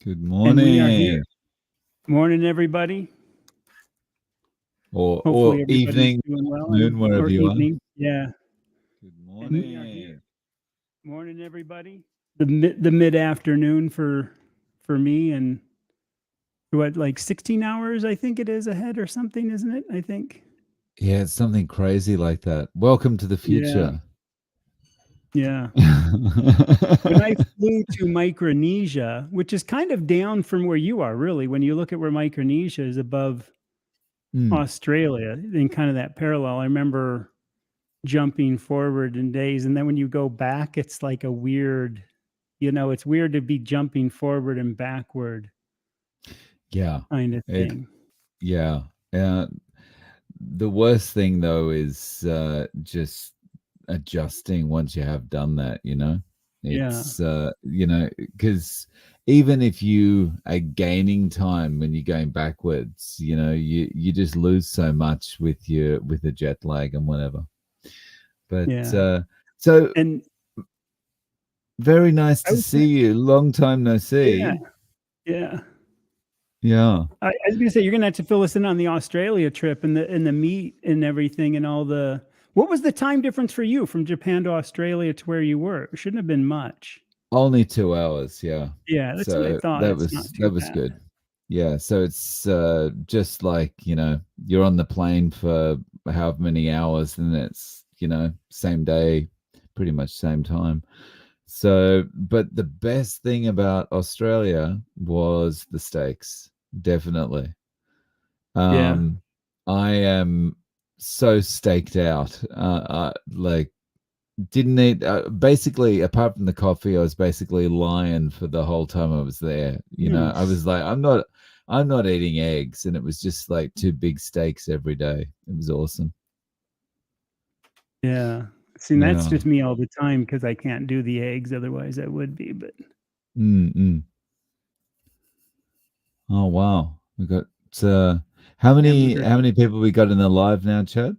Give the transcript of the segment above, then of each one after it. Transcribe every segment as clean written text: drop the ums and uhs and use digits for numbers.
Good And we are here. morning, Morning, everybody. or Hopefully everybody's evening, doing well, afternoon, or wherever you are. evening. Yeah. Good And we are here. morning. Morning, everybody. The mid afternoon for me, and what, like 16 hours I think it is ahead or something, isn't it? I think. Yeah, it's something crazy like that. Welcome to the Yeah. future. Yeah. When I flew to Micronesia, which is kind of down from where you are, really, when you look at where Micronesia is above Mm, Australia, in kind of that parallel, I remember jumping forward in days, and then when you go back, it's like a weird, it's weird to be jumping forward and backward yeah, kind of it. thing. Yeah. The worst thing though is just adjusting once you have done that. Yeah. It's because even if you are gaining time when you're going backwards, you just lose so much with the jet lag and whatever. But Yeah. so And very nice I to was see you. Long time no yeah, see. yeah. Yeah. I was gonna say, you're gonna have to fill us in on the Australia trip and the meat and everything and all the. What was the time difference for you from Japan to Australia to where you were? It shouldn't have been much. Only 2 hours. Yeah. Yeah, that's what I So thought. that It's not was too that was bad. good. Yeah. So it's just like, you're on the plane for however many hours and it's, same day, pretty much same time. So, but the best thing about Australia was the steaks, definitely. Yeah. I am so staked out. Like didn't eat basically apart from the coffee. I was basically lying for the whole time I was there. I Nice. was like, I'm not eating eggs, and it was just like two big steaks every day. It was awesome. Yeah. See, that's Yeah. just me all the time because I can't do the eggs. Otherwise, I would be. But Mm-mm. Oh wow, we got how many hamburger. how many people we got in the live now, Chad?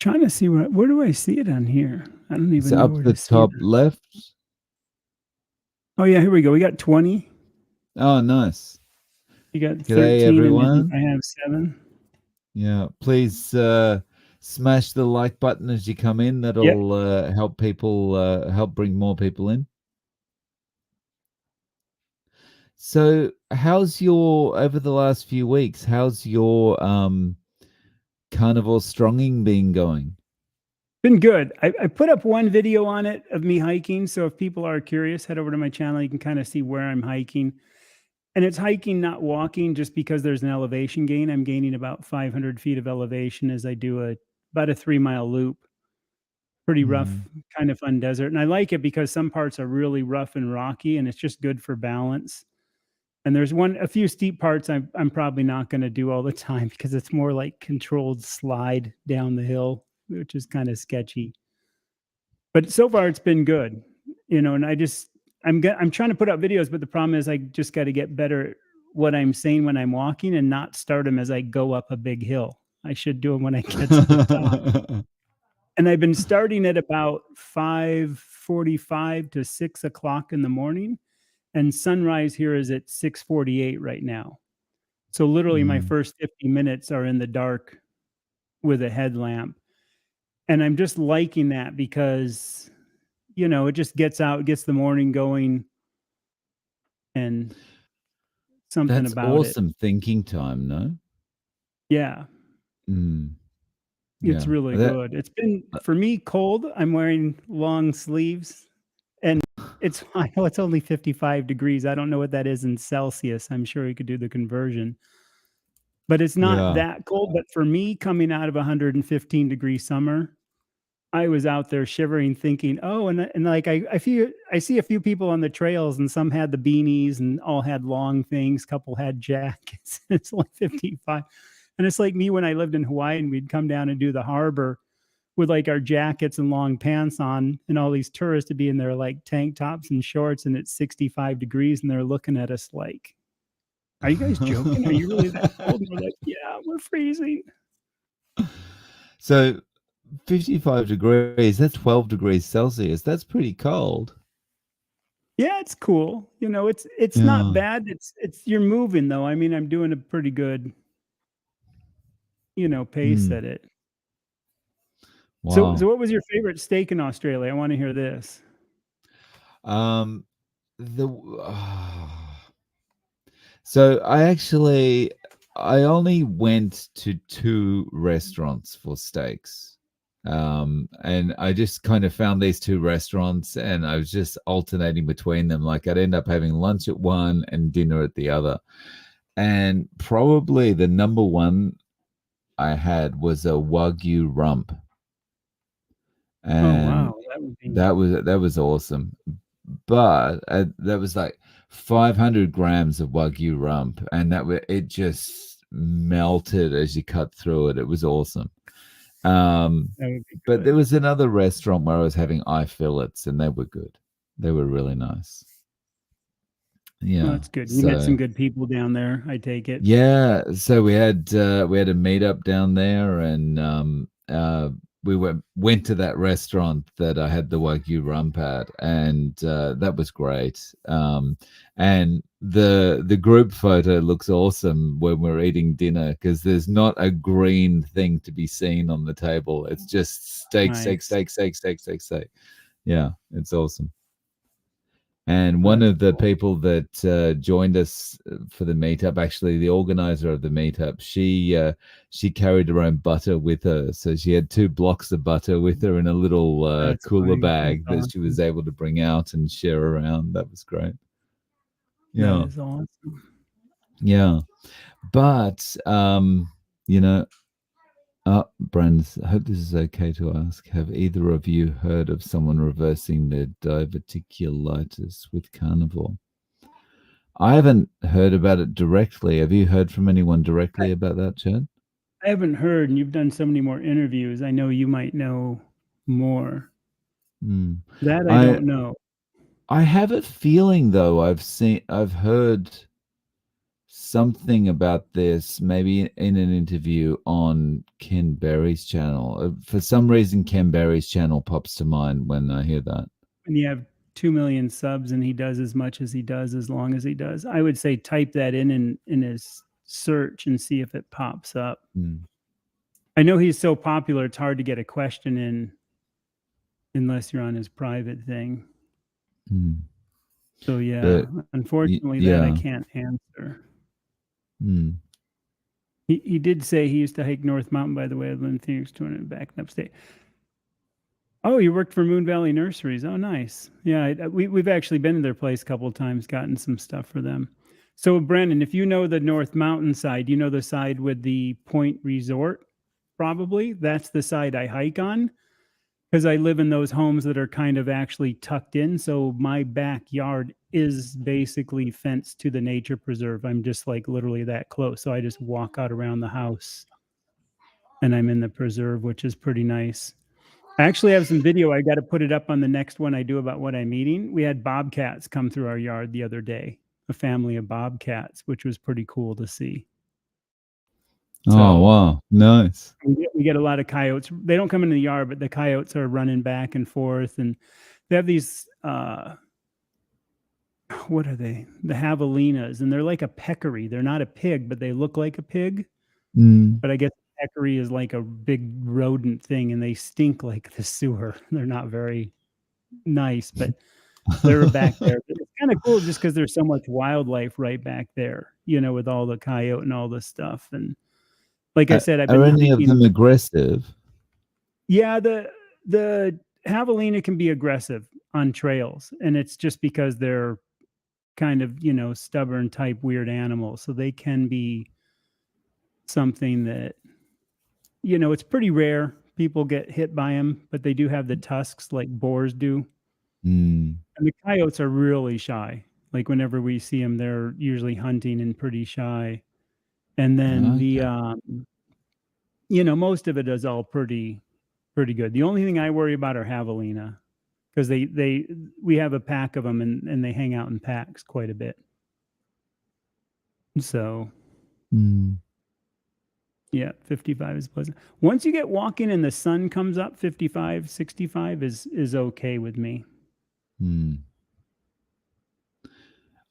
Trying to see where do I see it on here? I don't It's even know up where the to see it. top left. Oh yeah, here we go. We got 20. Oh, nice. You got G'day, 13, and then everyone. I have 7. Yeah, please smash the like button as you come in. Yep. That'll help people help bring more people in. So, how's your over the last few weeks? How's your carnivore stronging been going? Been good. I put up one video on it of me hiking. So if people are curious, head over to my channel. You can kind of see where I'm hiking. And it's hiking, not walking, just because there's an elevation gain. I'm gaining about 500 feet of elevation as I do about a 3-mile loop. Pretty Mm, rough, kind of fun desert. And I like it because some parts are really rough and rocky, and it's just good for balance. And there's a few steep parts I'm probably not going to do all the time because it's more like controlled slide down the hill, which is kind of sketchy. But so far it's been good, and I'm trying to put out videos, but the problem is I just got to get better at what I'm saying when I'm walking and not start them as I go up a big hill. I should do them when I get to the top. And I've been starting at about 5:45 to 6 o'clock in the morning, and sunrise here is at 6:48 right now. So literally my mm. first 50 minutes are in the dark with a headlamp. And I'm just liking that because, it just gets the morning going and something That's about it. awesome thinking time, no? Yeah, Mm, it's yeah. really That good. It's been, for me, cold. I'm wearing long sleeves, and I know it's only 55 degrees. I don't know what that is in Celsius. I'm sure you could do the conversion. But it's not yeah. that cold. But for me, coming out of 115-degree summer, I was out there shivering, thinking, "Oh," and like I see a few people on the trails, and some had the beanies, and all had long things. Couple had jackets. It's like 55, and it's like me when I lived in Hawaii, and we'd come down and do the harbor with like our jackets and long pants on, and all these tourists would be in their like tank tops and shorts, and it's 65 degrees, and they're looking at us like, "Are you guys joking? Are you really that cold?" And we're like, "Yeah, we're freezing." So 55 degrees, that's 12 degrees Celsius. That's pretty cold. Yeah, it's cool. You know, it's not Yeah. bad. It's you're moving though. I mean, I'm doing a pretty good, pace Mm. at it. So Wow. what was your favorite steak in Australia? I want to hear this. Um, the so I only went to two restaurants for steaks. And I just kind of found these two restaurants and I was just alternating between them. Like I'd end up having lunch at one and dinner at the other. And probably the number one I had was a Wagyu rump. Oh And wow, that would be that was awesome. But that was like 500 grams of Wagyu rump, and it just melted as you cut through it. It was awesome. Um, that would be but there good. was another restaurant where I was having eye fillets, and they were good. They were really nice. Well, Yeah. that's good. You met some So good people down there, I take it. yeah, so we had a meetup down there, and we went to that restaurant that I had the Wagyu rump at, and that was great. And the group photo looks awesome when we're eating dinner because there's not a green thing to be seen on the table. It's just steak, steak, Nice. steak, steak, steak, steak, steak. Yeah, it's awesome. And Well, one that's of the cool. people that joined us for the meetup, actually the organizer of the meetup, she carried her own butter with her, so she had two blocks of butter with her in a little That's cooler funny. That's bag that she awesome. was able to bring out and share around. That was great. That Yeah, is awesome. yeah. But you know, Brand, I hope this is okay to ask. Have either of you heard of someone reversing their diverticulitis with carnivore? I haven't heard about it directly. Have you heard from anyone I, directly about that, Chad? I haven't heard, and you've done so many more interviews. I know you might know more. Hmm. That I I don't know. I have a feeling though I've heard something about this maybe in an interview on Ken Berry's channel. For some reason Ken Berry's channel pops to mind when I hear that. When you have 2 million subs and he does as much as he does, as long as he does, I would say type that in his search and see if it pops up. Hmm. I know he's so popular; it's hard to get a question in unless you're on his private thing. Hmm. So yeah, But unfortunately, that I yeah. can't answer. Hmm. He did say he used to hike North Mountain, by the way, of Lynn Phoenix 200 back in upstate. Oh, you worked for Moon Valley Nurseries. Oh, nice. Yeah, we've actually been to their place a couple of times, gotten some stuff for them. So, Brandon, if you know the North Mountain side, you know the side with the Point Resort, probably. That's the side I hike on because I live in those homes that are kind of actually tucked in. So, my backyard is basically fenced to the nature preserve. I'm just like literally that close. So, I just walk out around the house and I'm in the preserve, which is pretty nice. I actually have some video. I got to put it up on the next one I do about what I'm eating. We had bobcats come through our yard the other day, a family of bobcats, which was pretty cool to see. Oh So wow. Nice. we get a lot of coyotes. They don't come into the yard, but the coyotes are running back and forth, and they have these. What are they? The javelinas, and they're like a peccary. They're not a pig, but they look like a pig. Mm. But I guess peccary is like a big rodent thing, and they stink like the sewer. They're not very nice, but they're back there. But it's kind of cool just because there's so much wildlife right back there, with all the coyote and all the stuff. And like I said, I've Are been any of hiking. them aggressive? Yeah, the javelina can be aggressive on trails, and it's just because they're kind of stubborn type weird animals, so they can be something that it's pretty rare people get hit by them, but they do have the tusks like boars do. Mm. And the coyotes are really shy. Like whenever we see them, they're usually hunting and pretty shy. And then Okay. most of it is all pretty good. The only thing I worry about are javelina because we have a pack of them and they hang out in packs quite a bit. So Mm. yeah, 55 is pleasant. Once you get walking and the sun comes up, 55, 65 is okay with me. Mm.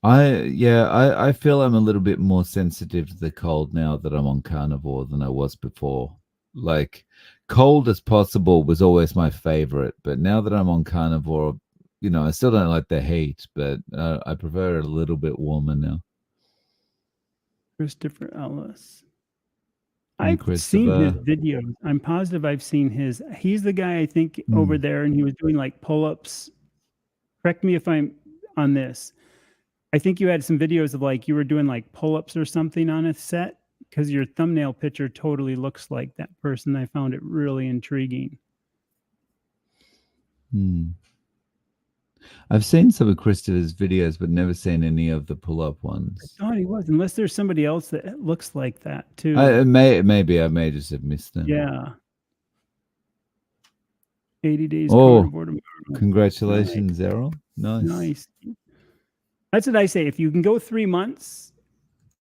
I feel I'm a little bit more sensitive to the cold now that I'm on carnivore than I was before. Like cold as possible was always my favorite, but now that I'm on carnivore, I still don't like the heat, but I prefer it a little bit warmer now. Christopher Ellis. Hey, I've seen his Christopher. videos. I'm positive I've seen his. He's the guy I think over Hmm. there, and he was doing like pull-ups. Correct me if I'm on this. I think you had some videos of like you were doing like pull-ups or something on a set because your thumbnail picture totally looks like that person. I found it really intriguing. Hmm. I've seen some of Christopher's videos, but never seen any of the pull-up I ones. thought he was, unless there's somebody else that looks like that too. Maybe I may just have missed them. Yeah. 80 days Oh, carnivore tomorrow. Nice. congratulations, Errol. Nice. Nice. That's what I say. If you can go 3 months,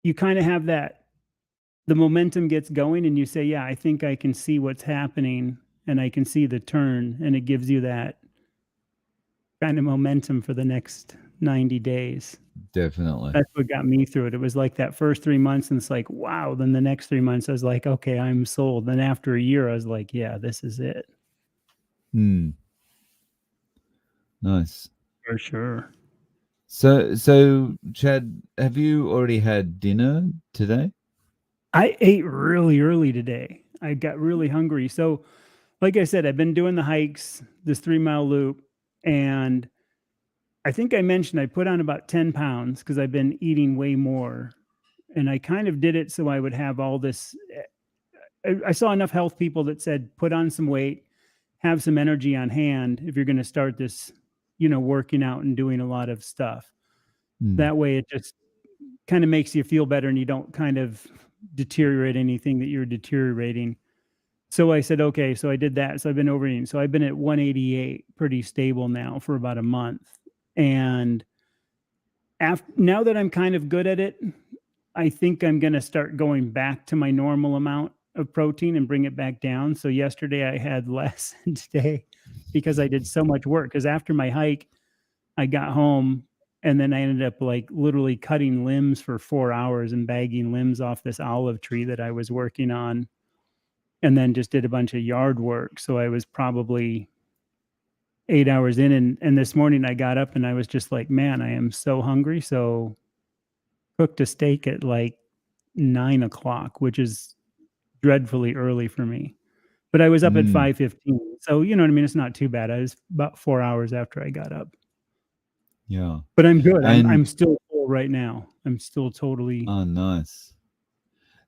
you kind of have that, the momentum gets going and you say, yeah, I think I can see what's happening and I can see the turn. And it gives you that kind of momentum for the next 90 days. Definitely. That's what got me through it. It was like that first 3 months and it's like, wow. Then the next 3 months, I was like, okay, I'm sold. Then after a year, I was like, yeah, this is it. Nice. For sure. So Chad, have you already had dinner today? I ate really early today. I got really hungry. So, like I said, I've been doing the hikes, this 3 mile loop, and I think I mentioned I put on about 10 pounds because I've been eating way more. And I kind of did it so I would have all this. I saw enough health people that said, put on some weight, have some energy on hand if you're going to start this, working out and doing a lot of stuff. That way it just kind of makes you feel better and you don't kind of deteriorate anything that you're deteriorating. So I said, okay, so I did that. So I've been overeating. So I've been at 188, pretty stable now for about a month. And now that I'm kind of good at it, I think I'm going to start going back to my normal amount of protein and bring it back down. So yesterday I had less than today because I did so much work. Because after my hike, I got home and then I ended up like literally cutting limbs for 4 hours and bagging limbs off this olive tree that I was working on. And then just did a bunch of yard work. So I was probably 8 hours in. And this morning I got up and I was just like, man, I am so hungry. So cooked a steak at like 9 o'clock, which is dreadfully early for me. But I was up at 5:15. So you know what I mean? It's not too bad. I was about 4 hours after I got up. Yeah. But I'm good. I'm And still full right now. I'm still totally. oh, nice.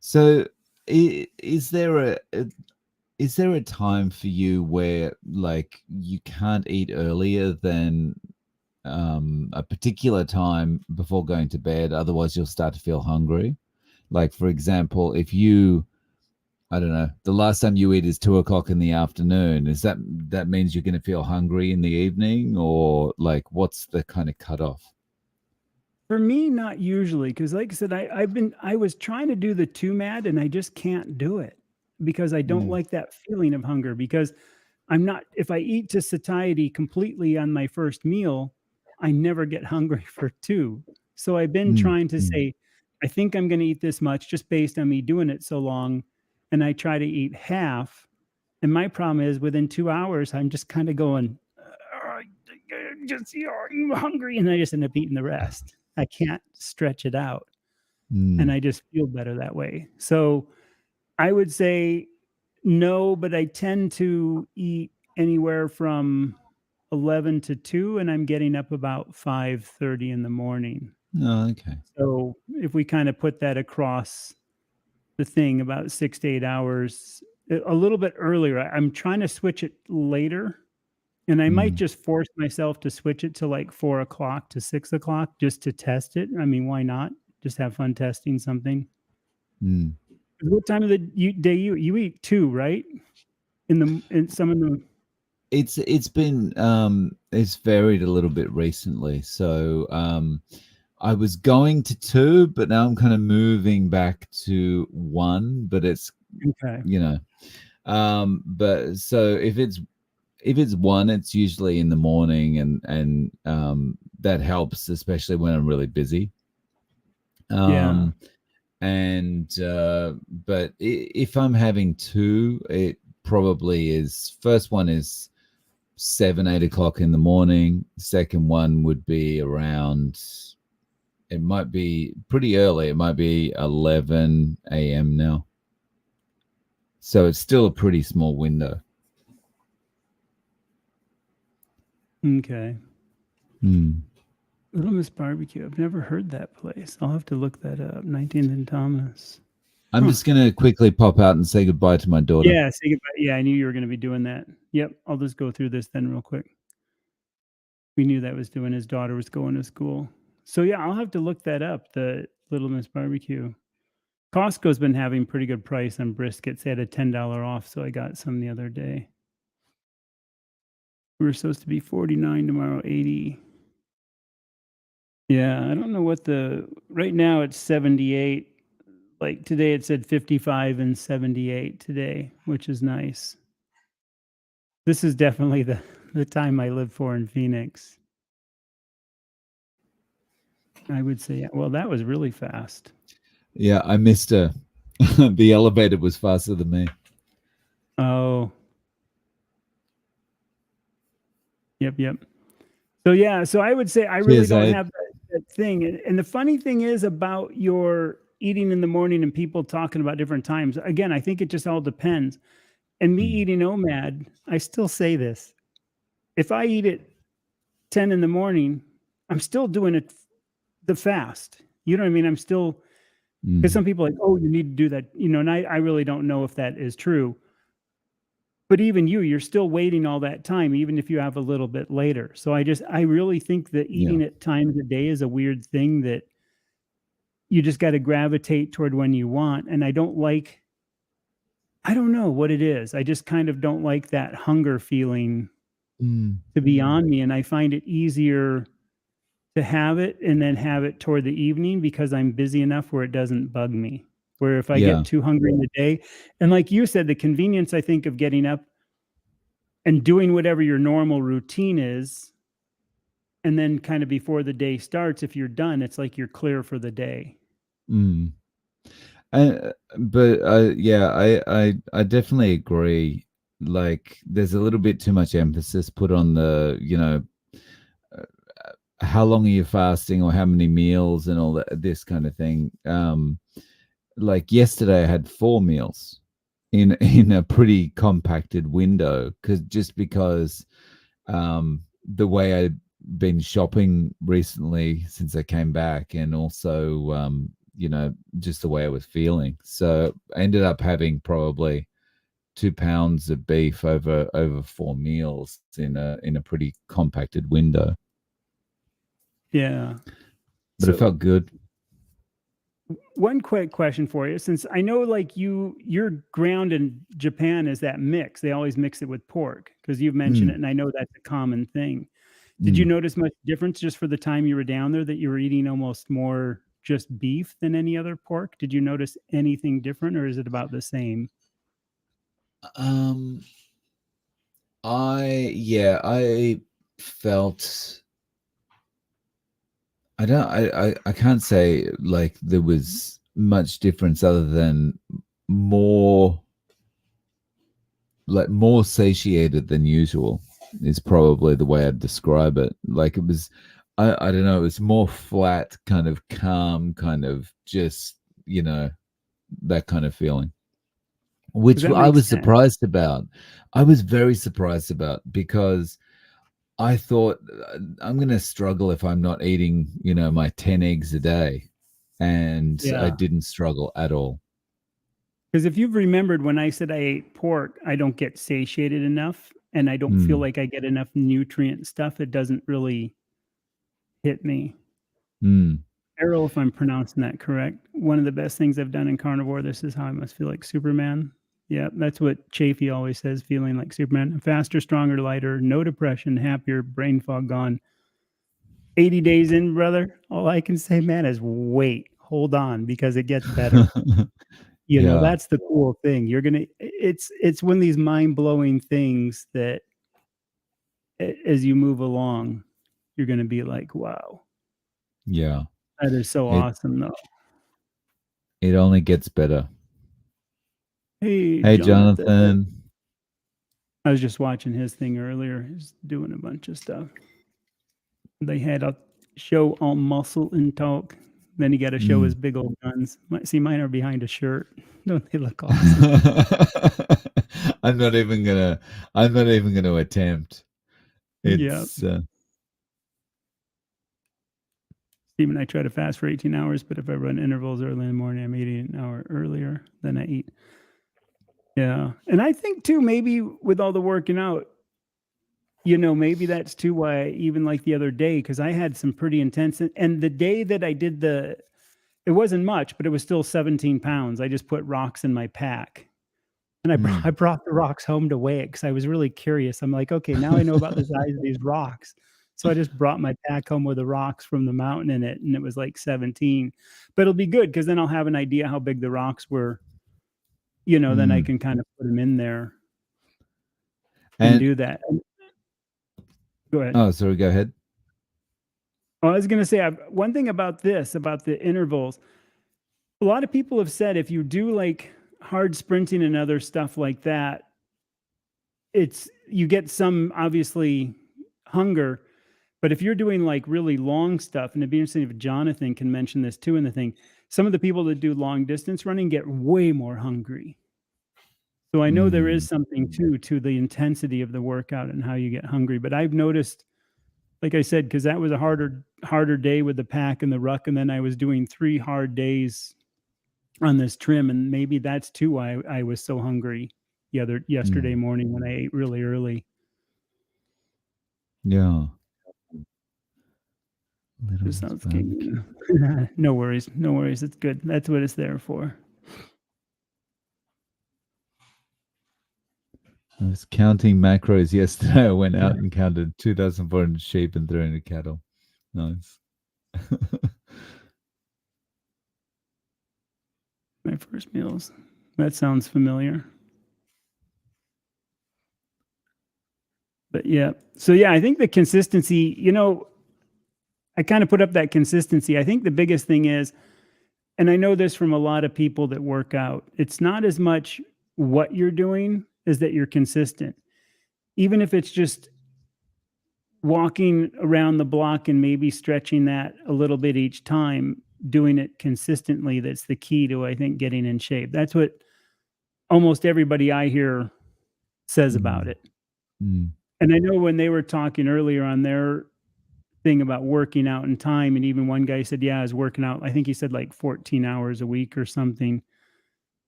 So, is there a time for you where like you can't eat earlier than a particular time before going to bed? Otherwise, you'll start to feel hungry. Like, for example, if I don't know, the last time you eat is 2 o'clock in the afternoon. Is that means you're going to feel hungry in the evening, or like what's the kind of cutoff? For me, not usually, because like I said, I was trying to do the 2 MAD and I just can't do it because I don't like that feeling of hunger. Because I'm not, if I eat to satiety completely on my first meal, I never get hungry for two. So I've been trying to say, I think I'm going to eat this much just based on me doing it so long. And I try to eat half. And my problem is within 2 hours, I'm just kind of going, I'm hungry. And I just end up eating the rest. I can't stretch it out. And I just feel better that way. So I would say no, but I tend to eat anywhere from 11 to 2 and I'm getting up about 5:30 in the morning. Oh, okay. So if we kind of put that across the thing, about 6 to 8 hours, a little bit earlier. I'm trying to switch it later, and I might just force myself to switch it to like 4 o'clock to 6 o'clock just to test it. I mean, why not? Just have fun testing something. What time of the day you eat two, right? In some of the It's been it's varied a little bit recently. So I was going to two, but now I'm kind of moving back to one, but it's okay. but so if it's if it's one, it's usually in the morning, and that helps, especially when I'm really busy. Yeah. And but if I'm having two, it probably is. First one is 7, 8 o'clock in the morning. Second one would be around. It might be pretty early. It might be 11 a.m. now. So it's still a pretty small window. Okay. Hmm. Little Miss Barbecue. I've never heard that place. I'll have to look that up. 19th and Thomas. I'm just going to quickly pop out and say goodbye to my daughter. Yeah, say goodbye. Yeah, I knew you were going to be doing that. Yep, I'll just go through this then real quick. We knew that was doing his daughter was going to school. So yeah, I'll have to look that up, the Little Miss Barbecue. Costco's been having pretty good price on briskets. They had a $10 off, so I got some the other day. We were supposed to be 49 tomorrow, 80. Yeah, I don't know what right now it's 78. Like today it said 55 and 78 today, which is nice. This is definitely the time I live for in Phoenix. I would say, well, that was really fast. Yeah, I missed her. The elevator was faster than me. Oh. Yep. So yeah, so I would say I really don't have that thing. And the funny thing is about your eating in the morning and people talking about different times. Again, I think it just all depends. And me eating OMAD, I still say this. If I eat at 10 in the morning, I'm still doing it the fast. You know what I mean? I'm still, because some people are like, oh, you need to do that, and I really don't know if that is true. But even you're still waiting all that time, even if you have a little bit later. So I really think that eating at times a day is a weird thing that you just got to gravitate toward when you want. And I don't know what it is. I just kind of don't like that hunger feeling to be on me. And I find it easier to have it and then have it toward the evening because I'm busy enough where it doesn't bug me. Where if I get too hungry in the day, and like you said, the convenience, I think, of getting up and doing whatever your normal routine is, and then kind of before the day starts, if you're done, it's like you're clear for the day. But yeah, I definitely agree. Like, there's a little bit too much emphasis put on the, how long are you fasting or how many meals and all that, this kind of thing. Like yesterday, I had 4 meals in a pretty compacted window because the way I'd been shopping recently since I came back, and also just the way I was feeling. So I ended up having probably 2 pounds of beef over 4 meals in a pretty compacted window. Yeah. But it felt good. One quick question for you, since I know like your ground in Japan is that mix. They always mix it with pork because you've mentioned it, and I know that's a common thing. Did you notice much difference just for the time you were down there that you were eating almost more just beef than any other pork? Did you notice anything different, or is it about the same? I felt, I can't say like there was much difference other than more satiated than usual is probably the way I'd describe it. Like, it was, I don't know, it was more flat, kind of calm, kind of just, that kind of feeling, which I was surprised about. I was very surprised about, because I thought I'm going to struggle if I'm not eating, my 10 eggs a day. And I didn't struggle at all. Because if you've remembered when I said I ate pork, I don't get satiated enough and I don't feel like I get enough nutrient stuff. It doesn't really hit me. Errol, if I'm pronouncing that correct, one of the best things I've done in carnivore, this is how I must feel like Superman. Yeah, that's what Chafee always says, feeling like Superman. Faster, stronger, lighter, no depression, happier, brain fog gone. 80 days in, brother, all I can say, man, is wait, hold on, because it gets better. That's the cool thing. It's one of these mind-blowing things that as you move along, you're going to be like, wow, Yeah. that is so It awesome, though. it only gets better. Hey, Hey, Jonathan. Jonathan. I was just watching his thing earlier. He's doing a bunch of stuff. They had a show on muscle and talk. Then he got to show his Mm. big old guns. See, mine are behind a shirt. Don't they look awesome? I'm not even gonna attempt. Yeah. It's Steve and I try to fast for 18 hours, but if I run intervals early in the morning, I'm eating an hour earlier than I eat. Yeah. And I think too, maybe with all the working out, maybe that's too why even like the other day, because I had some pretty intense, and the day that I did it wasn't much, but it was still 17 pounds. I just put rocks in my pack. And I brought the rocks home to weigh it because I was really curious. I'm like, okay, now I know about the size of these rocks. So I just brought my pack home with the rocks from the mountain in it, and it was like 17. But it'll be good because then I'll have an idea how big the rocks were. Then I can kind of put them in there and do that. Go ahead. Oh, sorry, go ahead. I was going to say one thing about the intervals. A lot of people have said if you do like hard sprinting and other stuff like that, you get some obviously hunger. But if you're doing like really long stuff, and it'd be interesting if Jonathan can mention this too in the thing, some of the people that do long distance running get way more hungry. So I know there is something to the intensity of the workout and how you get hungry. But I've noticed, like I said, because that was a harder day with the pack and the ruck, and then I was doing 3 hard days on this trim, and maybe that's too why I was so hungry yesterday morning when I ate really early. Yeah. Just sounds good. No worries. It's good. That's what it's there for. I was counting macros yesterday. I went out and counted 2,400 sheep and 300 cattle. Nice. My first meals. That sounds familiar. But yeah. So yeah, I think the consistency, I kind of put up that consistency. I think the biggest thing is, and I know this from a lot of people that work out, it's not as much what you're doing as that you're consistent. Even if it's just walking around the block and maybe stretching that a little bit each time, doing it consistently, that's the key to, I think, getting in shape. That's what almost everybody I hear says about it. And I know when they were talking earlier on their thing about working out in time, and even one guy said, yeah, I was working out, I think he said like 14 hours a week or something.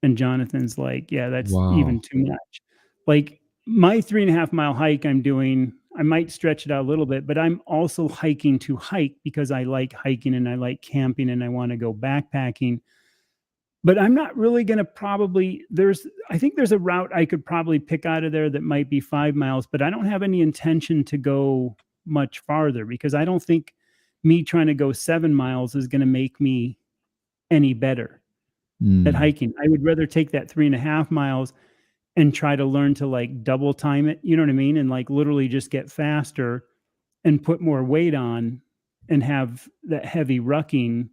And Jonathan's like, yeah, that's even too much. Like my 3.5 mile hike I'm doing, I might stretch it out a little bit, but I'm also hiking to hike because I like hiking and I like camping and I want to go backpacking. But I'm not really going to I think there's a route I could probably pick out of there that might be 5 miles, but I don't have any intention to go much farther because I don't think me trying to go 7 miles is going to make me any better at hiking. I would rather take that 3.5 miles and try to learn to like double time it, you know what I mean? And like literally just get faster and put more weight on and have that heavy rucking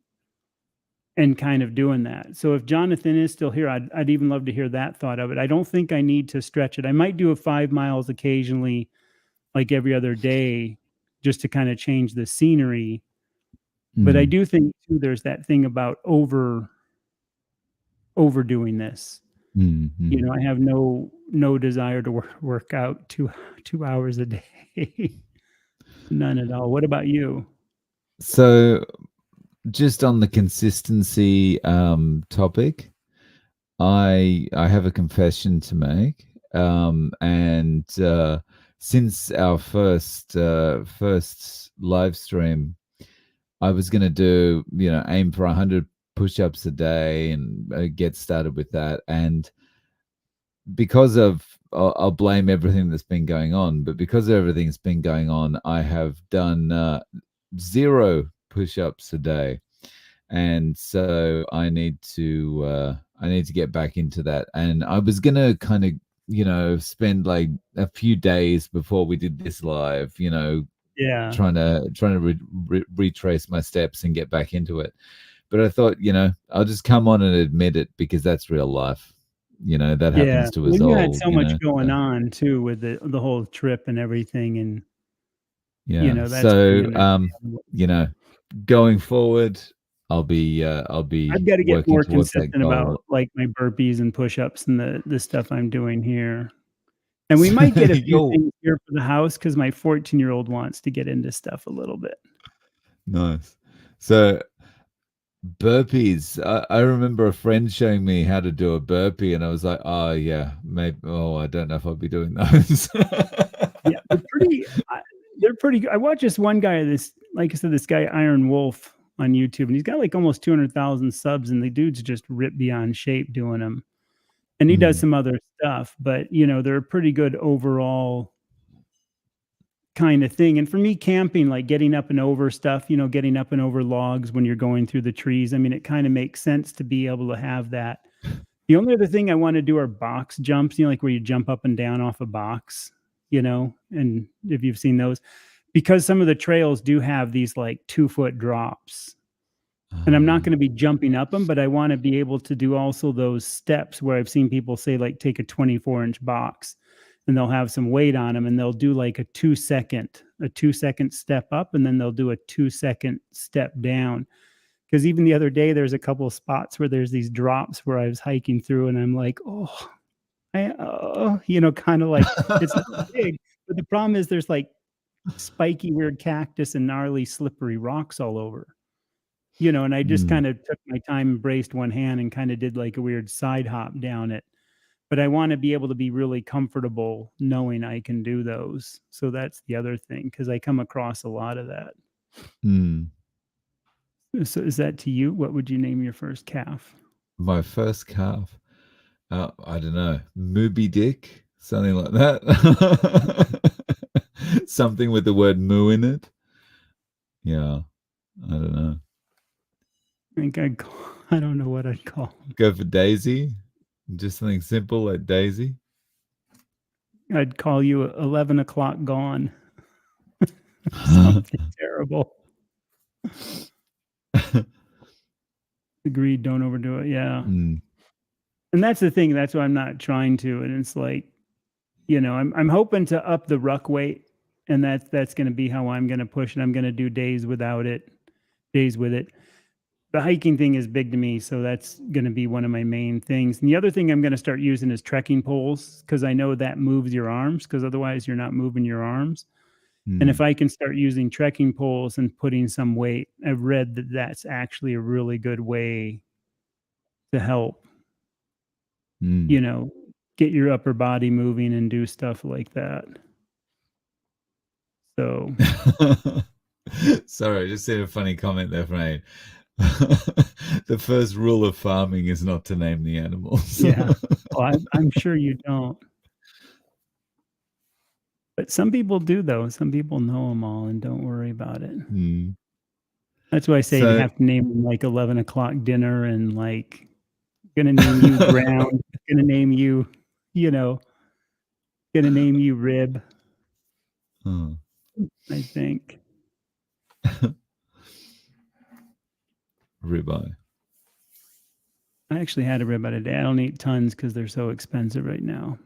and kind of doing that. So if Jonathan is still here, I'd even love to hear that thought of it. I don't think I need to stretch it. I might do a 5 miles occasionally, like every other day, just to kind of change the scenery. But I do think too, there's that thing about overdoing this. I have no desire to work out 2 hours a day. None at all. What about you? So just on the consistency topic, I have a confession to make. And since our first live stream, I was going to do, aim for 100 push-ups a day and get started with that. And because of, I'll blame everything that's been going on, but because of everything that's been going on, I have done 0 push-ups a day. And so I need to get back into that. And I was going to kind of spend like a few days before we did this live, Yeah. trying to retrace my steps and get back into it. But I thought, I'll just come on and admit it because that's real life. That Yeah. happens to Well, us you had all, so much going so, on too with the whole trip and everything, and yeah. that's pretty So, understandable. you know, going forward, I'll be I've got to get working more towards that consistent about goal. like my burpees and push-ups and the stuff I'm doing here. And we might get a few Yo, things here for the house because my 14-year-old wants to get into stuff a little bit. nice. So burpees. I remember a friend showing me how to do a burpee, and I was like, oh yeah, maybe. Oh, I don't know if I'll be doing those. Yeah, they're pretty good. I watched this one guy, like I said, this guy Iron Wolf on YouTube, and he's got like almost 200,000 subs, and the dude's just ripped beyond shape doing them. And he does Mm, some other stuff, but they're a pretty good overall kind of thing. And for me, camping, like getting up and over stuff, getting up and over logs when you're going through the trees, I mean, it kind of makes sense to be able to have that. The only other thing I want to do are box jumps, like where you jump up and down off a box, and if you've seen those, because some of the trails do have these like 2-foot drops. And I'm not uh, going to be jumping up them, but I want to be able to do also those steps where I've seen people say, like, take a 24-inch box and they'll have some weight on them and they'll do like a 2-second step up, and then they'll do a 2-second step down. Because even the other day, there's a couple of spots where there's these drops where I was hiking through and I'm like, oh, kind of like it's not big. But the problem is there's like spiky, weird cactus and gnarly, slippery rocks all over. And I just mm, kind of took my time, embraced one hand, and kind of did like a weird side hop down it. But I want to be able to be really comfortable knowing I can do those. So that's the other thing, because I come across a lot of that. mm. So is that to you? What would you name your first calf? My first calf. I don't know, Moby Dick, something like that. Something with the word moo in it. Yeah, I don't know. I think I don't know what I'd call them. Go for Daisy. Just something simple like Daisy. I'd call you 11 o'clock gone. Something terrible. Agreed. Don't overdo it. Yeah. Mm, And that's the thing. That's why I'm not trying to. And it's like, I'm hoping to up the ruck weight, and that's going to be how I'm going to push it. I'm going to do days without it, days with it. The hiking thing is big to me, so that's going to be one of my main things. And the other thing I'm going to start using is trekking poles, because I know that moves your arms, because otherwise you're not moving your arms. And if mm, I can start using trekking poles and putting some weight, I've read that that's actually a really good way to help, mm. you know, get your upper body moving and do stuff like that. So, Sorry, I just seen a funny comment there from A. The first rule of farming is not to name the animals. yeah. Well, I'm sure you don't. But some people do, though. Some people know them all and don't worry about it. Mm. That's why I say you So, have to name them like 11 o'clock dinner, and like, gonna name you ground, gonna name you, you know, gonna name you rib, oh. I think. Ribeye. I actually had a rib today. I don't eat tons because they're so expensive right now.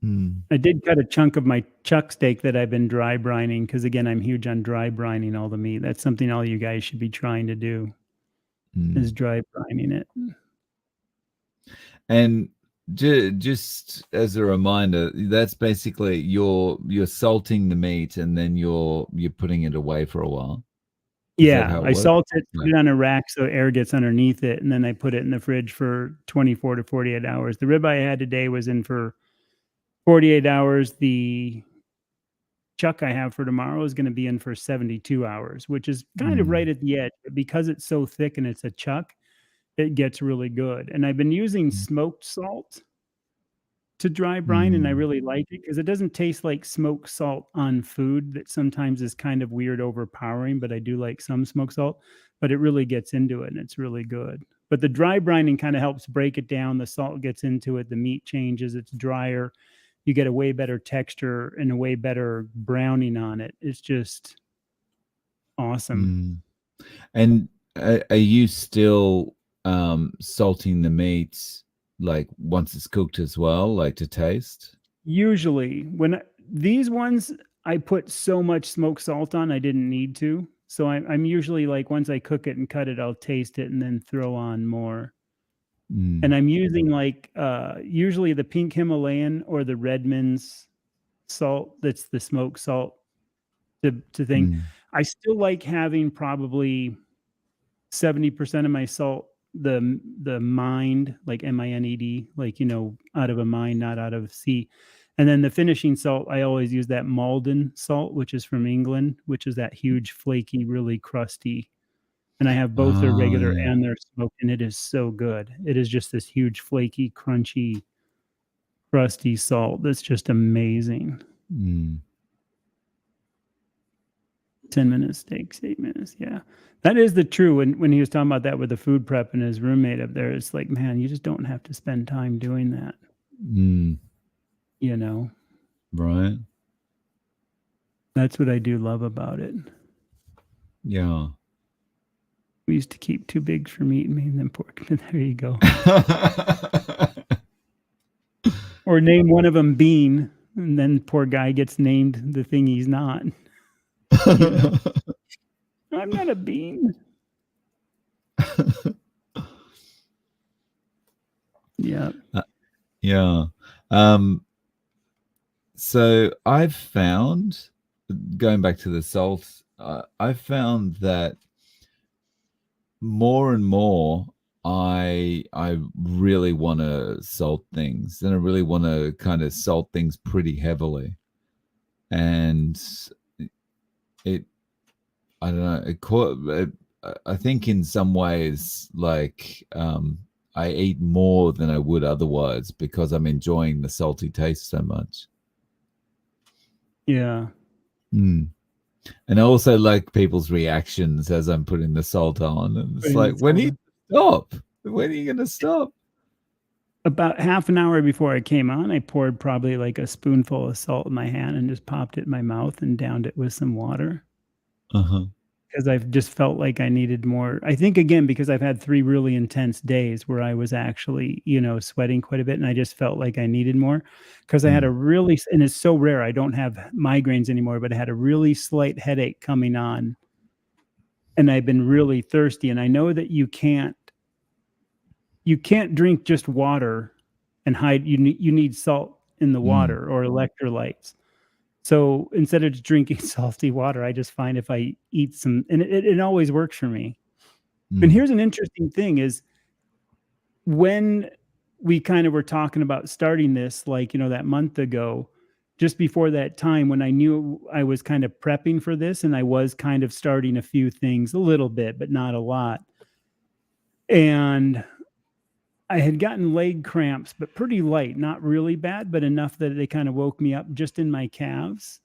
Mm, I did cut a chunk of my chuck steak that I've been dry brining, because again, I'm huge on dry brining all the meat. That's something all you guys should be trying to do, is mm. dry brining it. And just as a reminder, that's basically you're salting the meat and then you're putting it away for a while. Is that Yeah, how it I works? salt it, Yeah. put it on a rack so air gets underneath it, and then I put it in the fridge for 24 to 48 hours. The ribeye I had today was in for 48 hours. The chuck I have for tomorrow is gonna be in for 72 hours, which is kind of Mm, right at the edge. But because it's so thick and it's a chuck, it gets really good. And I've been using mm, smoked salt to dry brine, and I mm. really like it because it doesn't taste like smoked salt on food that sometimes is kind of weird, overpowering, but I do like some smoked salt, but it really gets into it and it's really good. But the dry brining kind of helps break it down. The salt gets into it. The meat changes. It's drier. You get a way better texture and a way better browning on it. It's just awesome. And are you still salting the meat like once it's cooked as well, like to taste? Usually, when these ones, I put so much smoked salt on, I didn't need to. So I'm usually like, once I cook it and cut it, I'll taste it and then throw on more. And I'm using like usually the pink Himalayan or the Redmond's salt. That's the smoked salt to thing. I still like having probably 70% of my salt, the mined, like MINED, like, you know, out of a mine, not out of sea. And then the finishing salt, I always use that Malden salt, which is from England, which is that huge, flaky, really crusty. And I have both their regular and their smoked, and it is so good. It is just this huge, flaky, crunchy, crusty salt that's just amazing. 10 minutes steaks, 8 minutes. Yeah. That is the true. When he was talking about that with the food prep and his roommate up there, it's like, man, you just don't have to spend time doing that. You know? Right. That's what I do love about it. Yeah. We used to keep two bigs for meat and made them pork. There you go. Or name one of them Bean, and then poor guy gets named the thing he's not. You know? I'm not a bean. Yeah. Yeah. So I've found, going back to the salt, I've found that more and more I really want to salt things, and I really want to kind of salt things pretty heavily. And I don't know, I think in some ways, like I eat more than I would otherwise because I'm enjoying the salty taste so much. Yeah. And I also like people's reactions as I'm putting the salt on. And it's like, when are you stop? When are you going to stop? About half an hour before I came on, I poured probably like a spoonful of salt in my hand and just popped it in my mouth and downed it with some water. Because I've just felt like I needed more. I think, again, because I've had 3 really intense days where I was actually, you know, sweating quite a bit, and I just felt like I needed more. Because I had a really, and it's so rare, I don't have migraines anymore, but I had a really slight headache coming on, and I've been really thirsty. And I know that you can't drink just water and hide. You need salt in the water or electrolytes. So instead of just drinking salty water, I just find if I eat some, and it always works for me. And here's an interesting thing is, when we kind of were talking about starting this, like, you know, that month ago, just before that time when I knew I was kind of prepping for this, and I was kind of starting a few things a little bit, but not a lot. And I had gotten leg cramps, but pretty light, not really bad, but enough that they kind of woke me up just in my calves.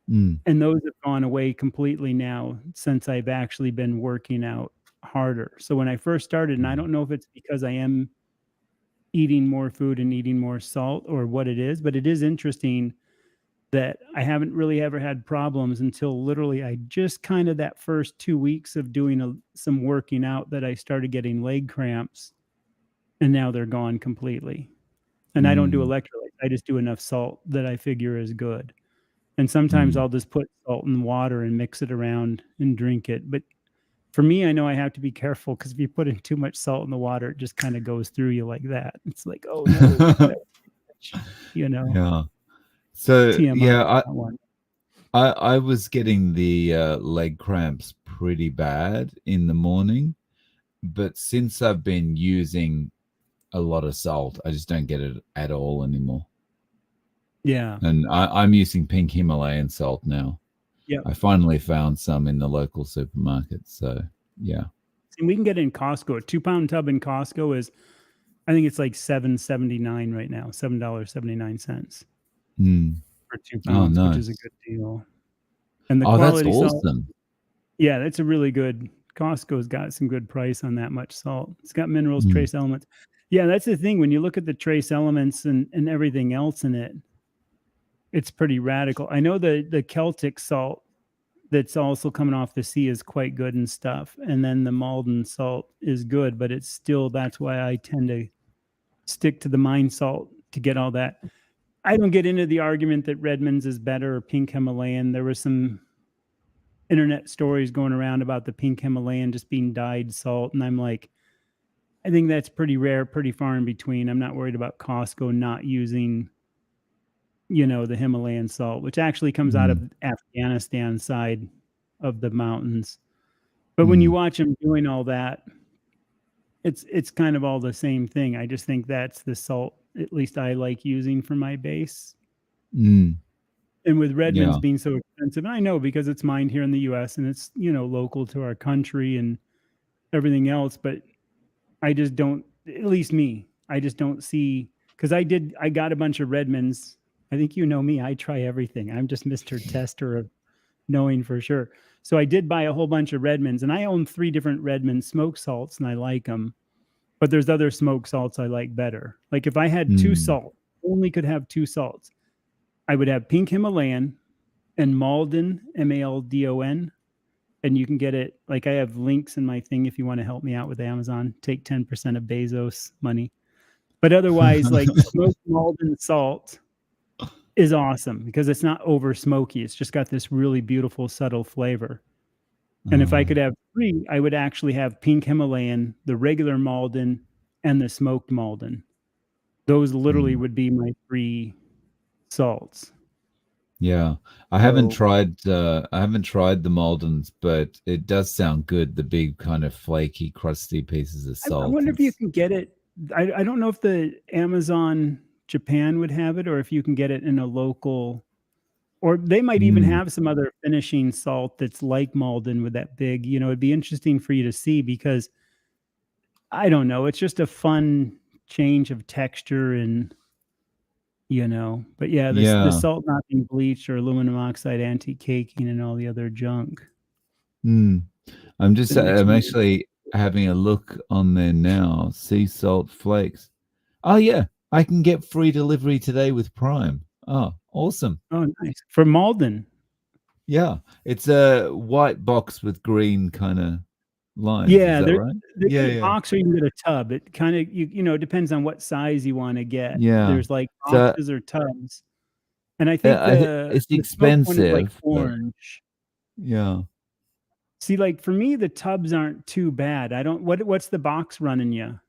And those have gone away completely now since I've actually been working out harder. So when I first started, and I don't know if it's because I am eating more food and eating more salt or what it is, but it is interesting that I haven't really ever had problems until literally I just kind of that first 2 weeks of doing some working out that I started getting leg cramps. And now they're gone completely. And I don't do electrolytes. I just do enough salt that I figure is good. And sometimes I'll just put salt in water and mix it around and drink it. But for me, I know I have to be careful, because if you put in too much salt in the water, it just kind of goes through you like that. It's like, oh no, you know. Yeah. So TMI yeah, one. I was getting the leg cramps pretty bad in the morning, but since I've been using a lot of salt, I just don't get it at all anymore. Yeah. And I'm using pink Himalayan salt now. Yeah. I finally found some in the local supermarket. So yeah. And we can get it in Costco. A 2-pound tub in Costco is, I think it's like $7.79 right now, $7.79 for 2 pounds, nice. which is a good deal. And the that's quality awesome. salt, yeah, that's a really good Costco's got some good price on that much salt. It's got minerals, Mm. trace elements. Yeah, that's the thing. When you look at the trace elements and everything else in it, it's pretty radical. I know the Celtic salt that's also coming off the sea is quite good and stuff. And then the Malden salt is good, but it's still, that's why I tend to stick to the mine salt to get all that. I don't get into the argument that Redmond's is better or pink Himalayan. There was some internet stories going around about the pink Himalayan just being dyed salt. And I'm like, I think that's pretty rare, pretty far in between. I'm not worried about Costco not using, the Himalayan salt, which actually comes out of Afghanistan side of the mountains. But when you watch them doing all that, it's kind of all the same thing. I just think that's the salt, at least I like using for my base. And with Redmond's being so expensive, and I know because it's mined here in the US and it's, local to our country and everything else, but I just don't, at least me, I just don't see, because I got a bunch of Redmond's. I think me, I try everything. I'm just Mr. Tester of knowing for sure. So I did buy a whole bunch of Redmond's, and I own 3 different Redmond smoke salts, and I like them. But there's other smoke salts I like better. Like if I had 2 salt, only could have 2 salts, I would have pink Himalayan and Malden, Maldon. And you can get it, like I have links in my thing if you want to help me out with Amazon. Take 10% of Bezos money. But otherwise, like smoked Malden salt is awesome because it's not over smoky. It's just got this really beautiful, subtle flavor. And if I could have 3, I would actually have pink Himalayan, the regular Malden, and the smoked Malden. Those literally would be my 3 salts. Yeah, I haven't tried the Maldens, but it does sound good. The big kind of flaky, crusty pieces of salt. I wonder if you can get it. I don't know if the Amazon Japan would have it, or if you can get it in a local, or they might even have some other finishing salt that's like Malden with that big. It'd be interesting for you to see because I don't know. It's just a fun change of texture and. But yeah, the salt not being bleached or aluminum oxide anti-caking and all the other junk. I'm actually having a look on there now. Sea salt flakes. Oh yeah, I can get free delivery today with Prime. Oh, awesome. Oh, nice. For Malden. Yeah, it's a white box with green kind of lines. Yeah, is that right? Yeah. Box or you can get a tub. It kind of it depends on what size you want to get. Yeah, there's like boxes or tubs, and I think it's the expensive. one is like orange. Yeah. See, like for me, the tubs aren't too bad. I don't. What's the box running you?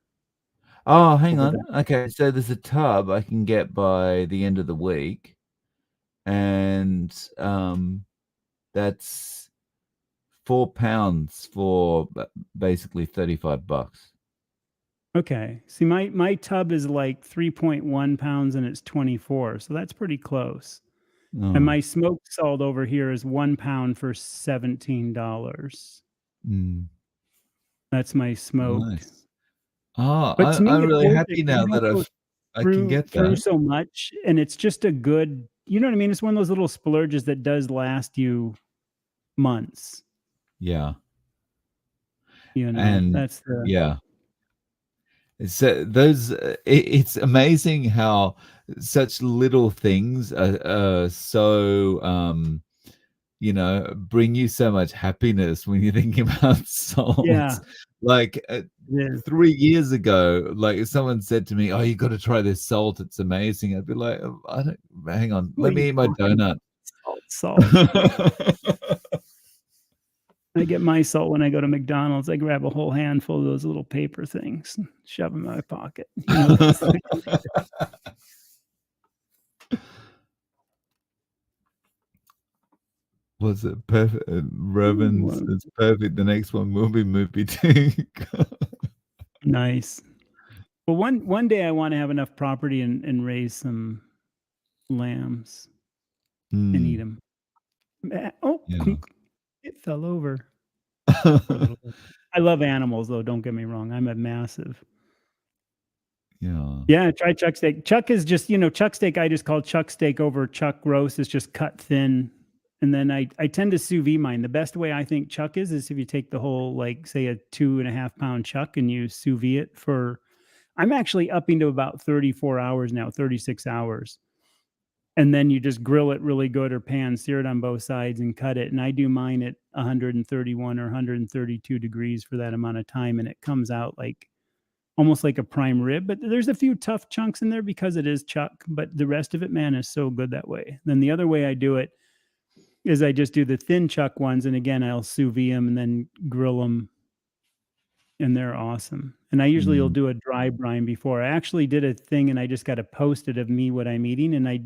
Oh, hang on. Okay, so there's a tub I can get by the end of the week, and that's £4 for basically $35. Okay. See, my tub is like 3.1 pounds and it's 24. So that's pretty close. And my smoked salt over here is 1 pound for $17. That's my smoked. Nice. Oh, but to me, I'm really happy now that I can get through that. so much, and it's just a good, you know what I mean? It's one of those little splurges that does last you months. Yeah. And that's the So it's amazing how such little things are so bring you so much happiness when you're thinking about salt. Yeah. Like 3 years ago, like if someone said to me, "Oh, you got to try this salt; it's amazing," I'd be like, "I don't. Hang on, let me eat my donut." Salt. I get my salt when I go to McDonald's. I grab a whole handful of those little paper things, and shove them in my pocket. Was it perfect? Robin's, it's perfect. The next one will be movie too. Nice. Well, one day I want to have enough property and raise some lambs and eat them. Oh, it fell over. I love animals, though. Don't get me wrong. I'm a massive. Yeah. Try chuck steak. Chuck is just, chuck steak. I just call chuck steak over chuck roast. It's just cut thin And then I tend to sous vide mine. The best way I think chuck is if you take the whole, like, say, a 2.5 pound chuck and you sous vide it for, I'm actually upping to about 34 hours now, 36 hours. And then you just grill it really good or pan sear it on both sides and cut it. And I do mine at 131 or 132 degrees for that amount of time. And it comes out like almost like a prime rib, but there's a few tough chunks in there because it is chuck, but the rest of it, man, is so good that way. Then the other way I do it is I just do the thin chuck ones. And again, I'll sous vide them and then grill them, and they're awesome. And I usually will do a dry brine before. I actually did a thing and I just got a post-it of me, what I'm eating. And I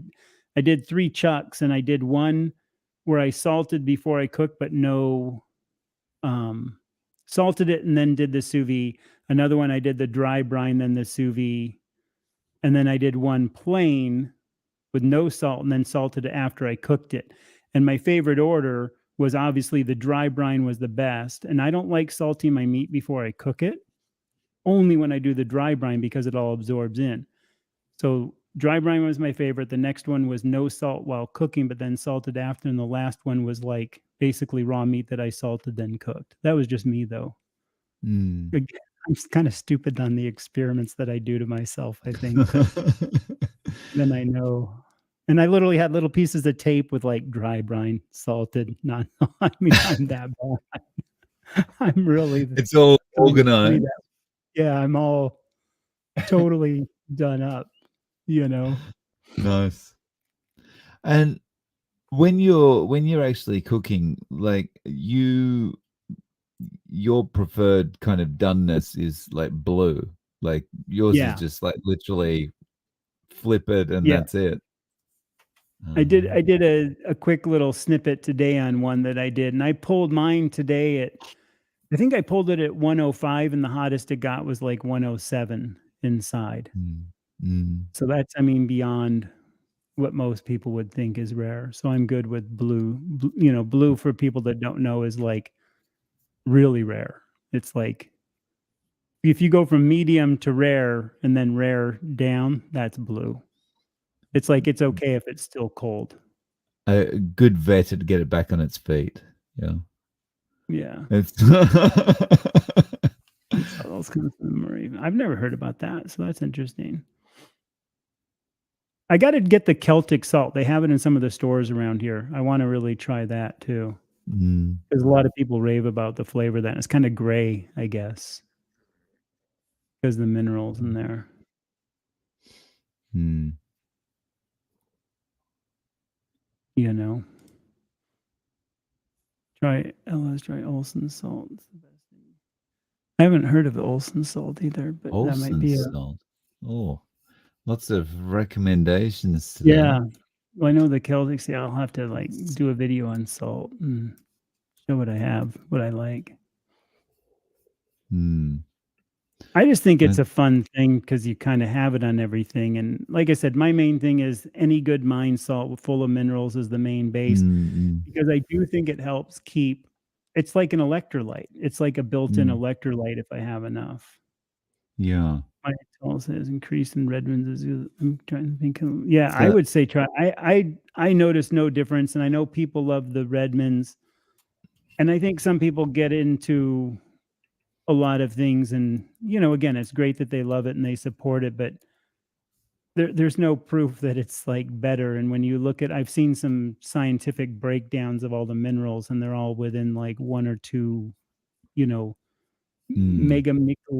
did 3 chucks, and I did one where I salted before I cooked, but no, salted it and then did the sous vide. Another one I did the dry brine, then the sous vide. And then I did one plain with no salt and then salted it after I cooked it. And my favorite order was obviously the dry brine was the best. And I don't like salting my meat before I cook it, only when I do the dry brine because it all absorbs in. So dry brine was my favorite. The next one was no salt while cooking, but then salted after. And the last one was like basically raw meat that I salted, then cooked. That was just me, though. Again, I'm kind of stupid on the experiments that I do to myself, I think. Then I know. And I literally had little pieces of tape with like dry brine, salted. Not, I mean, I'm that bad. I'm really. It's all organized. Yeah, I'm all totally done up, you know. Nice. And when you're actually cooking, like your preferred kind of doneness is like blue. Like yours is just like literally flip it and that's it. I did a quick little snippet today on one that I did, and I pulled mine today at, I think I pulled it at 105, and the hottest it got was like 107 inside. So that's, I mean, beyond what most people would think is rare. So I'm good with blue. You know, blue, for people that don't know, is like really rare. It's like if you go from medium to rare and then rare down, that's blue. It's like it's okay if it's still cold. A good vet to get it back on its feet. Yeah. Yeah. It's those kind of memory. I've never heard about that, so that's interesting. I got to get the Celtic salt. They have it in some of the stores around here. I want to really try that too. Because a lot of people rave about the flavor of that. It's kind of gray, I guess, because the minerals in there. You know, try Olsen salt. It's the best thing. I haven't heard of the Olsen salt either, but that might be salt. Oh, lots of recommendations today. Yeah. Well, I know the Celtics. Yeah, I'll have to like do a video on salt and show what I have, what I like. I just think it's a fun thing because you kind of have it on everything. And like I said, my main thing is any good mine salt full of minerals is the main base, because I do think it helps keep, it's like an electrolyte. It's like a built-in electrolyte if I have enough. Yeah. My toll says increase in Redmond's. I'm trying to think. Yeah, I would say try. I notice no difference, and I know people love the Redmonds, and I think some people get into a lot of things, and you know, again, it's great that they love it and they support it, but there's no proof that it's like better. And when you look at, I've seen some scientific breakdowns of all the minerals, and they're all within like 1 or 2, you know, microns,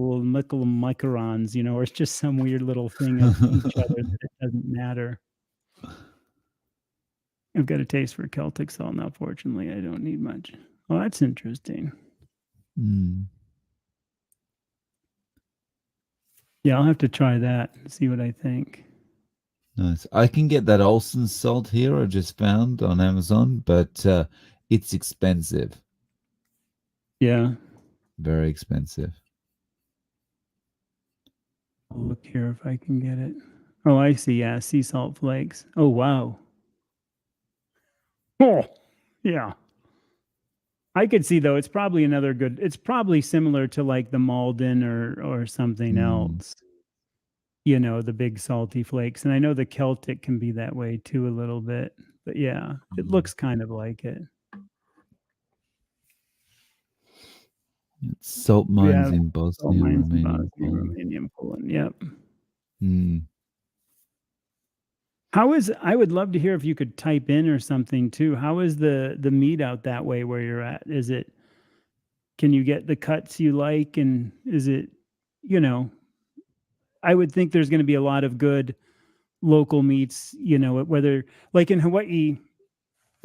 you know, or it's just some weird little thing of each other that it doesn't matter. I've got a taste for Celtic salt now. Fortunately, I don't need much. Oh, that's interesting. Yeah, I'll have to try that and see what I think. Nice. I can get that Olsen salt here I just found on Amazon, but it's expensive. Yeah. Very expensive. I'll look here if I can get it. Oh, I see. Yeah, sea salt flakes. Oh, wow. Oh, yeah. I could see, though, it's probably another good, it's probably similar to like the Malden or something else. You know, the big salty flakes. And I know the Celtic can be that way too a little bit. But yeah, it looks kind of like it. It's salt mines Yeah, in salt Bosnia, mines in Romania, and Bosnia, Poland. Romania, and Poland. Yep. Mm. I would love to hear if you could type in or something too. How is the meat out that way where you're at? Is it, can you get the cuts you like? And is it, you know, I would think there's going to be a lot of good local meats, whether like in Hawaii,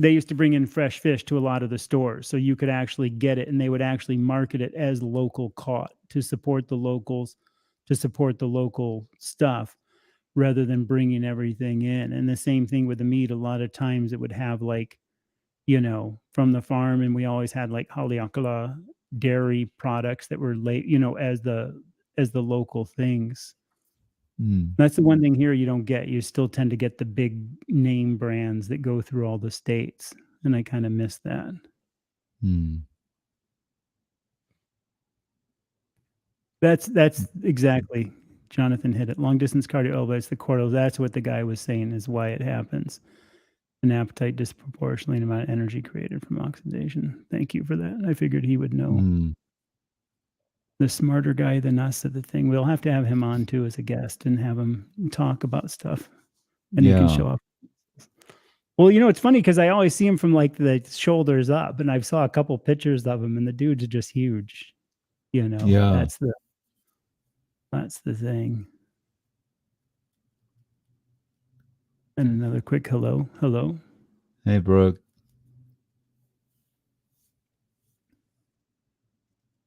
they used to bring in fresh fish to a lot of the stores. So you could actually get it and they would actually market it as local caught to support the locals, to support the local stuff rather than bringing everything in. And the same thing with the meat. A lot of times it would have like, from the farm, and we always had like Haleakala dairy products that were late, as the local things. Mm. That's the one thing here you don't get. You still tend to get the big name brands that go through all the states, and I kind of miss that. Mm. That's exactly. Jonathan hit it. Long distance cardio elevates the cortisol. That's what the guy was saying is why it happens. An appetite disproportionately amount of energy created from oxidation. Thank you for that. I figured he would know. Mm. The smarter guy than us at the thing. We'll have to have him on too as a guest and have him talk about stuff, and he can Yeah. show off. Well, it's funny because I always see him from like the shoulders up, and I saw a couple pictures of him, and the dude's just huge. Yeah. That's the thing. And another quick hello. Hey, Brooke.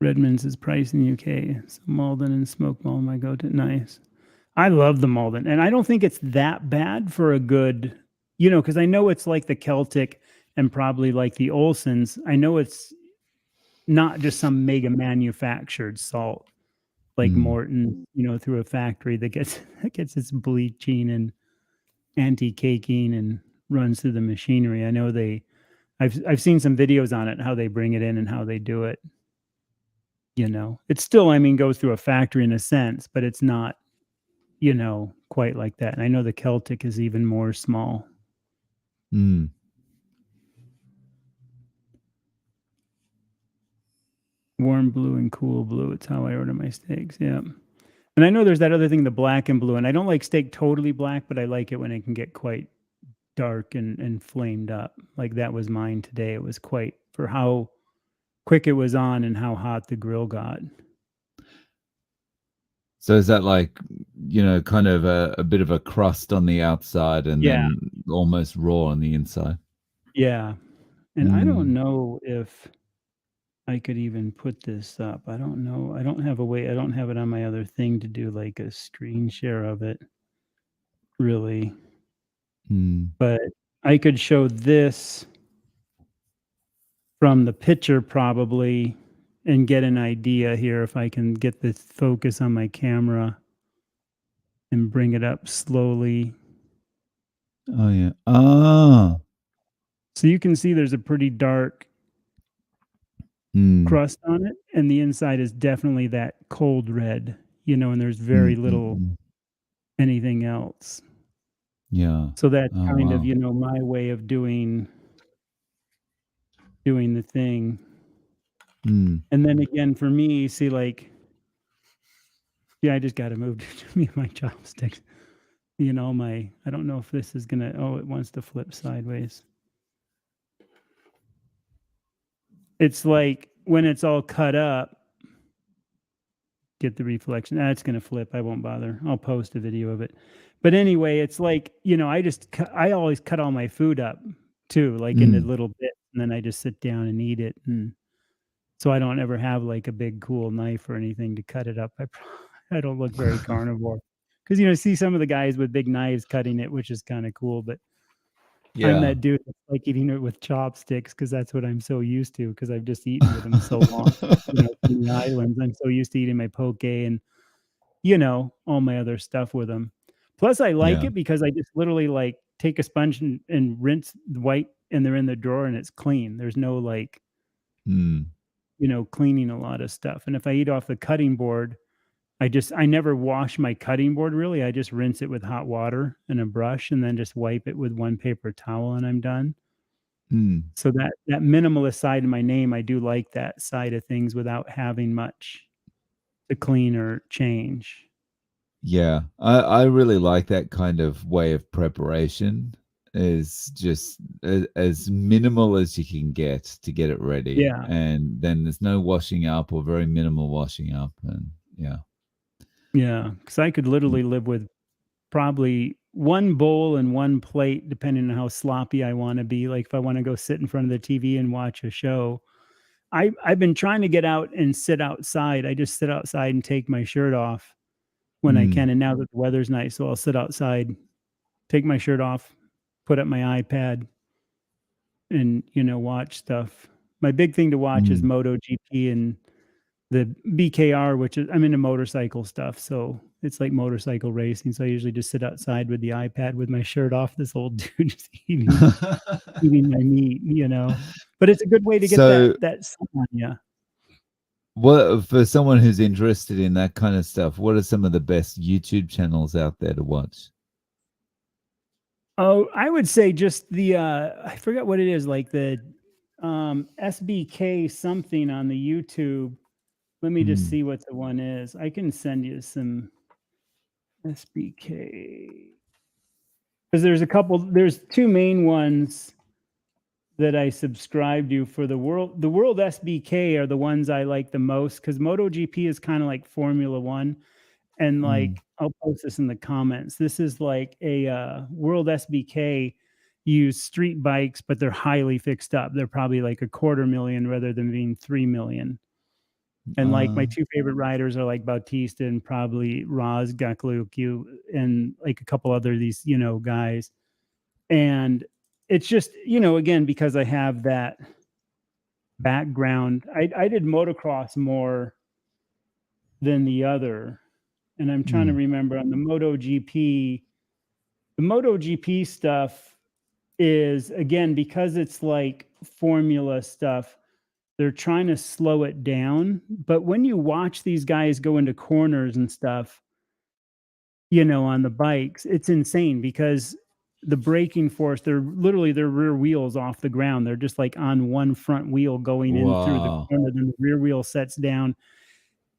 Redmond's is priced in the UK. So Malden and smoked Malden, my go-to. Nice. I love the Malden, and I don't think it's that bad for a good, because I know it's like the Celtic and probably like the Olsons. I know it's not just some mega manufactured salt like Morton, through a factory that gets its bleaching and anti-caking and runs through the machinery. I know I've seen some videos on it, how they bring it in and how they do it. It's still, goes through a factory in a sense, but it's not, quite like that. And I know the Celtic is even more small. Mm. Warm blue and cool blue. It's how I order my steaks. Yeah. And I know there's that other thing, the black and blue. And I don't like steak totally black, but I like it when it can get quite dark and flamed up. Like that was mine today. It was quite, for how quick it was on and how hot the grill got. So is that like, kind of a bit of a crust on the outside and then almost raw on the inside? Yeah. And I don't know if I could even put this up. I don't know. I don't have a way. I don't have it on my other thing to do like a screen share of it, really. But I could show this from the picture probably and get an idea here if I can get the focus on my camera and bring it up slowly. Oh, yeah. Ah. So you can see there's a pretty dark crust on it, and the inside is definitely that cold red, and there's very little anything else. Yeah. So that's kind of, my way of doing the thing. And then again, for me, see, like, I just got to move to me my chopsticks. I don't know if this is gonna. Oh, it wants to flip sideways. It's like when it's all cut up. Get the reflection. That's going to flip. I won't bother. I'll post a video of it. But anyway, it's like, I always cut all my food up too, like into little bits, and then I just sit down and eat it. And so I don't ever have like a big cool knife or anything to cut it up. I don't look very carnivore because, I see some of the guys with big knives cutting it, which is kind of cool. But I'm that dude that's like eating it with chopsticks because that's what I'm so used to because I've just eaten with them so long. In the islands, I'm so used to eating my poke and, all my other stuff with them. Plus, I like it because I just literally like take a sponge and rinse the white and they're in the drawer and it's clean. There's no like, cleaning a lot of stuff. And if I eat off the cutting board, I never wash my cutting board really. I just rinse it with hot water and a brush and then just wipe it with one paper towel and I'm done. Mm. So that minimalist side of my name, I do like that side of things without having much to clean or change. Yeah, I really like that kind of way of preparation. Is just as minimal as you can get to get it ready, Yeah. and then there's no washing up or very minimal washing up, and yeah. Yeah. Because I could Mm. literally live with probably one bowl and one plate, depending on how sloppy I wanna be. Like, if I wanna go sit in front of the TV and watch a show, I've been trying to get out and sit outside. I just sit outside and take my shirt off when I Mm. can, and now that the weather's nice, so I'll sit outside, take my shirt off, put up my iPad, and, watch stuff. My big thing to watch is Mm. MotoGP and the BKR, which is I'm into motorcycle stuff, so it's like motorcycle racing, so I usually just sit outside with the iPad with my shirt off, this old dude just eating my meat. But it's a good way to get So, that sun on ya. what for someone who's interested in that kind of stuff, what are some of the best YouTube channels out there to watch? Oh, I would say just the, I forget what it is, like the, SBK something on the YouTube. Let me just Mm. see what the one is. I can send you some SBK. 'Cause there's 2 main ones that I subscribe to for the World SBK are the ones I like the most because MotoGP is kinda like Formula 1, and, Mm. like, I'll post this in the comments. This is like a, World SBK use street bikes, but they're highly fixed up. They're probably like a 250,000 rather than being 3,000,000. And, like, my Uh, 2 favorite riders are, like, Bautista and probably Raz Gakliuku and, like, a couple other these, guys. And it's just, again, because I have that background. I did motocross more than the other, and I'm trying to mm. remember on the MotoGP stuff is, again, because it's, like, formula stuff, they're trying to slow it down, but when you watch these guys go into corners and stuff, on the bikes, it's insane because the braking force, they're literally their rear wheels off the ground. They're just like on one front wheel going in through the Wow. corner, then the rear wheel sets down.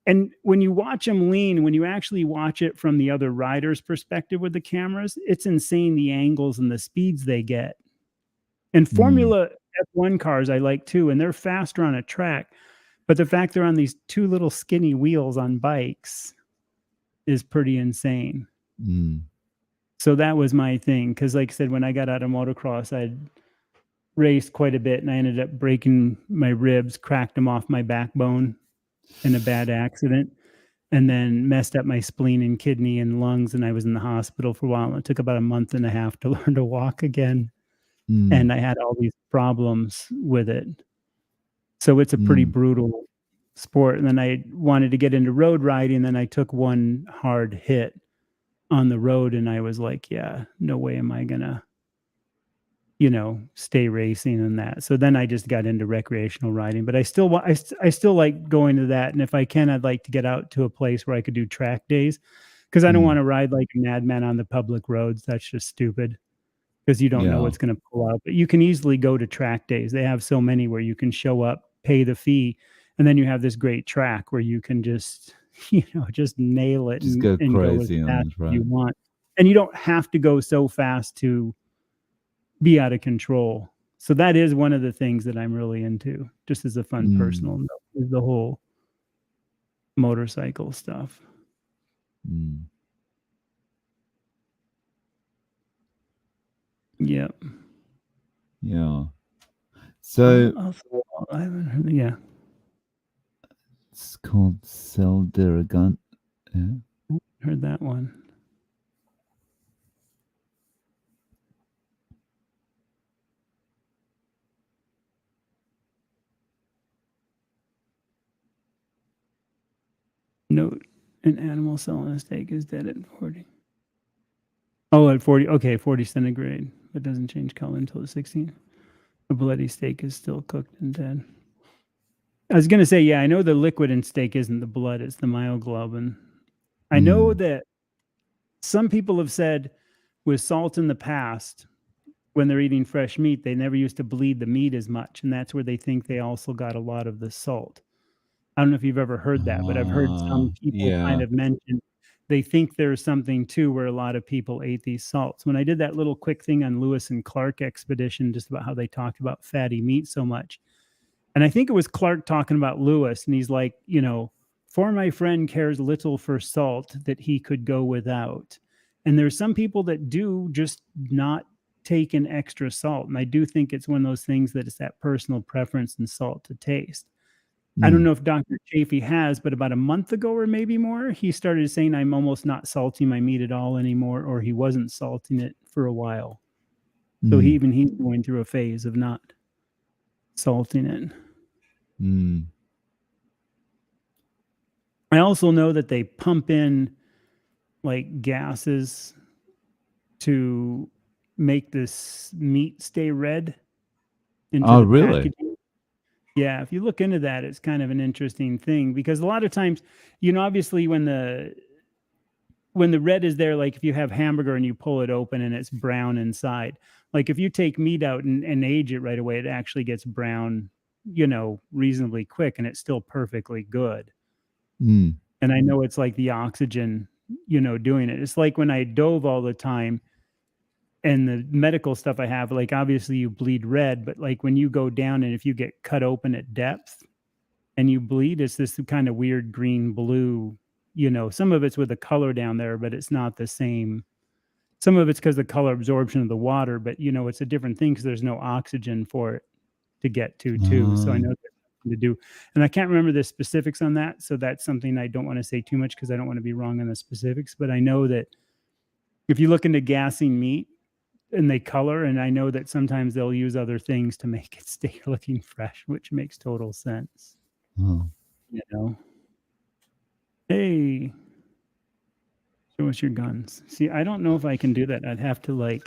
And when you watch them lean, when you actually watch it from the other rider's perspective with the cameras, it's insane the angles and the speeds they get. And Mm. Formula F1 cars I like too, and they're faster on a track, but the fact they're on these 2 little skinny wheels on bikes is pretty insane. Mm. So that was my thing, because like I said, when I got out of motocross, I'd raced quite a bit, and I ended up breaking my ribs, cracked them off my backbone in a bad accident, and then messed up my spleen and kidney and lungs, and I was in the hospital for a while, and it took about a month and a half to learn to walk again, Mm. and I had all these problems with it. So it's a pretty Mm. brutal sport, and then I wanted to get into road riding, then I took one hard hit on the road, and I was like, "Yeah, no way am I gonna, stay racing and that." So then I just got into recreational riding, but I still like going to that, and if I can, I'd like to get out to a place where I could do track days, because I don't Mm. wanna ride like a madman on the public roads. That's just stupid, because you don't know Yeah. what's gonna pull out, but you can easily go to track days. They have so many where you can show up, pay the fee, and then you have this great track where you can just, just nail it Just and go go as crazy on fast this, as you right? want. And you don't have to go so fast to be out of control. So that is one of the things that I'm really into, just as a fun personal Mm. note, is the whole motorcycle stuff. Mm. Yep. Yeah. So I haven't heard, yeah, it's called Cell Diragun. Yeah. heard that one. Note: an animal cell in a steak is dead at 40. Oh, at 40. Okay, 40 centigrade. It doesn't change color until the 16th. A bloody steak is still cooked and dead. I was gonna say, yeah, I know the liquid in steak isn't the blood; it's the myoglobin. I know that some people have said with salt in the past, when they're eating fresh meat, they never used to bleed the meat as much. And that's where they think they also got a lot of the salt. I don't know if you've ever heard that, but I've heard some people kind Yeah. of mention they think there's something too where a lot of people ate these salts. When I did that little quick thing on Lewis and Clark expedition, just about how they talked about fatty meat so much. And I think it was Clark talking about Lewis, and he's like, for my friend cares little for salt that he could go without. And there's some people that do just not take an extra salt. And I do think it's one of those things that it's that personal preference and salt to taste. I don't know if Dr. Chafee has, but about a month ago or maybe more, he started saying I'm almost not salting my meat at all anymore, or he wasn't salting it for a while. So he's going through a phase of not salting it. I also know that they pump in like gases to make this meat stay red into the packaging. Yeah, if you look into that, it's kind of an interesting thing because a lot of times, obviously when the red is there, like if you have hamburger and you pull it open and it's brown inside, like if you take meat out and age it right away, it actually gets brown, reasonably quick, and it's still perfectly good. And I know it's like the oxygen, doing it. It's like when I dove all the time and the medical stuff I have, like obviously you bleed red, but like when you go down and if you get cut open at depth and you bleed, it's this kind of weird green blue, some of it's with the color down there, but it's not the same. Some of it's because the color absorption of the water, but it's a different thing because there's no oxygen for it to get to too. So I know there's something to do. And I can't remember the specifics on that. So that's something I don't want to say too much because I don't want to be wrong on the specifics, but I know that if you look into gassing meat, and they color, and I know that sometimes they'll use other things to make it stay looking fresh, which makes total sense. Hey, show us your guns. See, I don't know if I can do that. I'd have to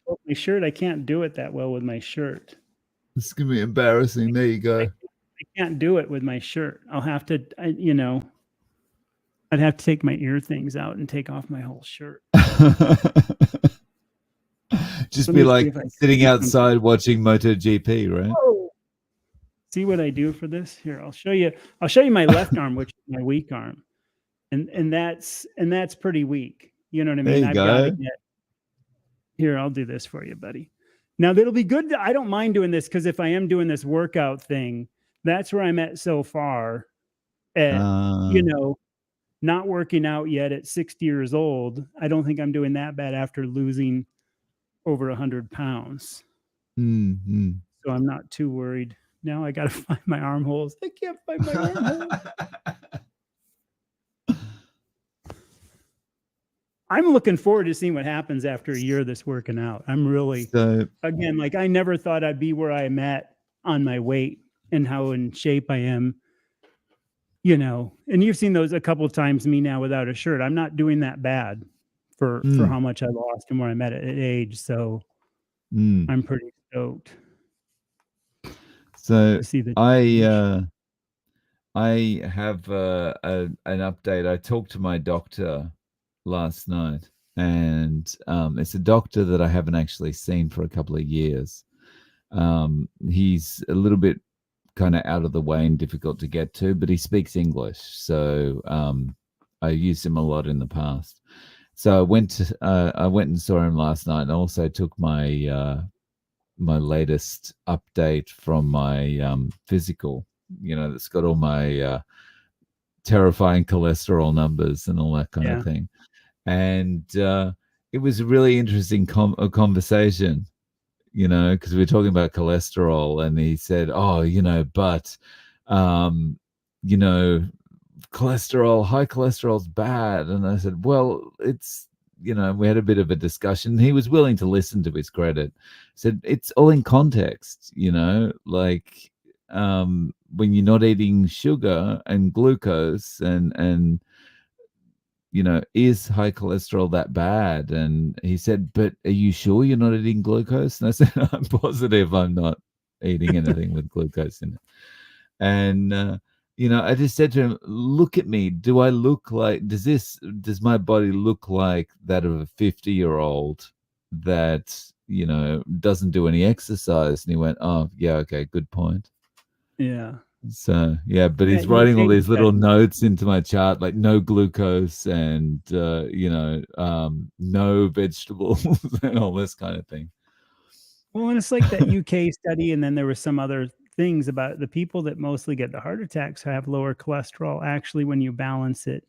pull my shirt. I can't do it that well with my shirt. This is gonna be embarrassing. There you go. I can't do it with my shirt. I'll have to, I'd have to take my ear things out and take off my whole shirt. Just be like sitting outside watching MotoGP, right? Oh. See what I do for this? Here, I'll show you my left arm, which is my weak arm. And that's pretty weak. You know what I mean? There you go. Here, I'll do this for you, buddy. Now that'll be good. I don't mind doing this because if I am doing this workout thing, that's where I'm at so far. At not working out yet at 60 years old. I don't think I'm doing that bad after losing over 100 pounds. So I'm not too worried. Now I got to find my armholes. I can't find my armholes. I'm looking forward to seeing what happens after a year of this working out. I'm really, again, like I never thought I'd be where I'm at on my weight and how in shape I am, and you've seen those a couple of times, me now without a shirt. I'm not doing that bad for how much I lost and where I'm at age. So I'm pretty stoked. So I have an update. I talked to my doctor last night, and it's a doctor that I haven't actually seen for a couple of years. He's a little bit kind of out of the way and difficult to get to, but he speaks English, so I used him a lot in the past. So I went and saw him last night, and also took my my latest update from my physical, that's got all my terrifying cholesterol numbers and all that kind of thing. And it was a really interesting conversation, because we were talking about cholesterol, and he said, but high cholesterol's bad. And I said, well, it's, we had a bit of a discussion. He was willing to listen, to his credit. Said it's all in context, like when you're not eating sugar and glucose and is high cholesterol that bad? And he said, but are you sure you're not eating glucose? And I said, I'm positive I'm not eating anything with glucose in it. And I just said to him, look at me. Do I look like, does my body look like that of a 50-year-old that, doesn't do any exercise? And he went, oh, yeah, okay, good point. Yeah. So, yeah, but Yeah, he's you would writing all think these little that. notes into my chart, like no glucose and, no vegetables and all this kind of thing. Well, and it's like that UK study, and then there were some other things about the people that mostly get the heart attacks have lower cholesterol, actually, when you balance it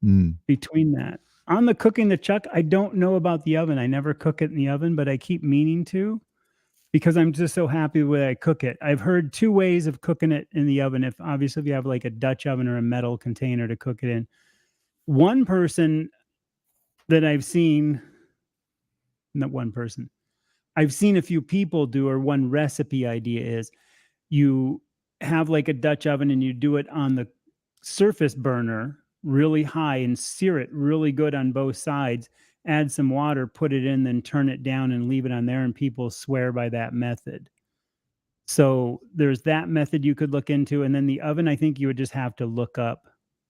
Mm, between that. On the cooking the chuck, I don't know about the oven. I never cook it in the oven, but I keep meaning to because I'm just so happy with the way I cook it. I've heard 2 ways of cooking it in the oven. If you have like a Dutch oven or a metal container to cook it in. One person that I've seen, not one person, I've seen a few people do, or one recipe idea is you have like a Dutch oven and you do it on the surface burner really high and sear it really good on both sides. Add some water, put it in, then turn it down and leave it on there. And people swear by that method. So there's that method you could look into. And then the oven, I think you would just have to look up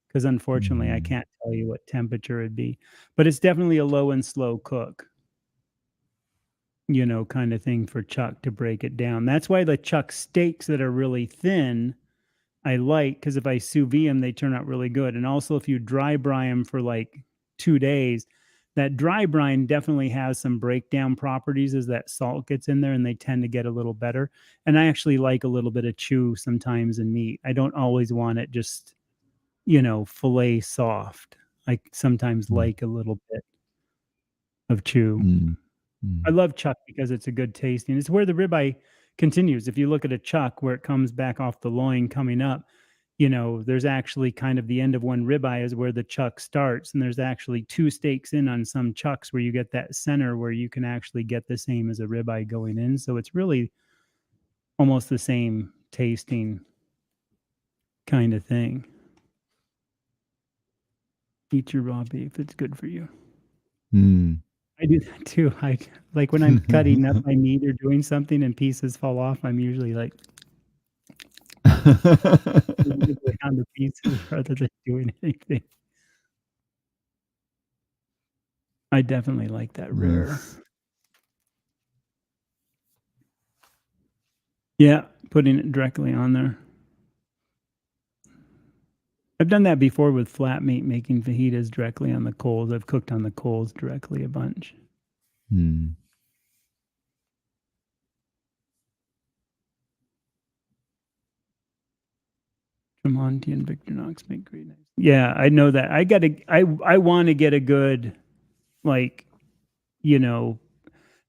because unfortunately I mm, can't tell you what temperature it'd be, but it's definitely a low and slow cook, kind of thing for chuck to break it down. That's why the chuck steaks that are really thin, I like, because if I sous vide them, they turn out really good. And also, if you dry brine them for like 2 days, that dry brine definitely has some breakdown properties as that salt gets in there, and they tend to get a little better. And I actually like a little bit of chew sometimes in meat. I don't always want it just, fillet soft. I sometimes mm, like a little bit of chew. mm, I mm, love chuck because it's a good tasting. It's where the ribeye continues. If you look at a chuck where it comes back off the loin coming up, there's actually kind of the end of one ribeye is where the chuck starts. And there's actually 2 steaks in on some chucks where you get that center where you can actually get the same as a ribeye going in. So it's really almost the same tasting kind of thing. Eat your raw beef. It's good for you. mm. I do that too. I like when I'm cutting up my meat or doing something and pieces fall off, I'm usually like on the pieces rather than doing anything. I definitely like that rare. Nice. Yeah, putting it directly on there. I've done that before with flat meat, making fajitas directly on the coals. I've cooked on the coals directly a bunch. Mm. Tremonti and Victorinox make great knives. Yeah, I know that. I want to get a good, like, you know,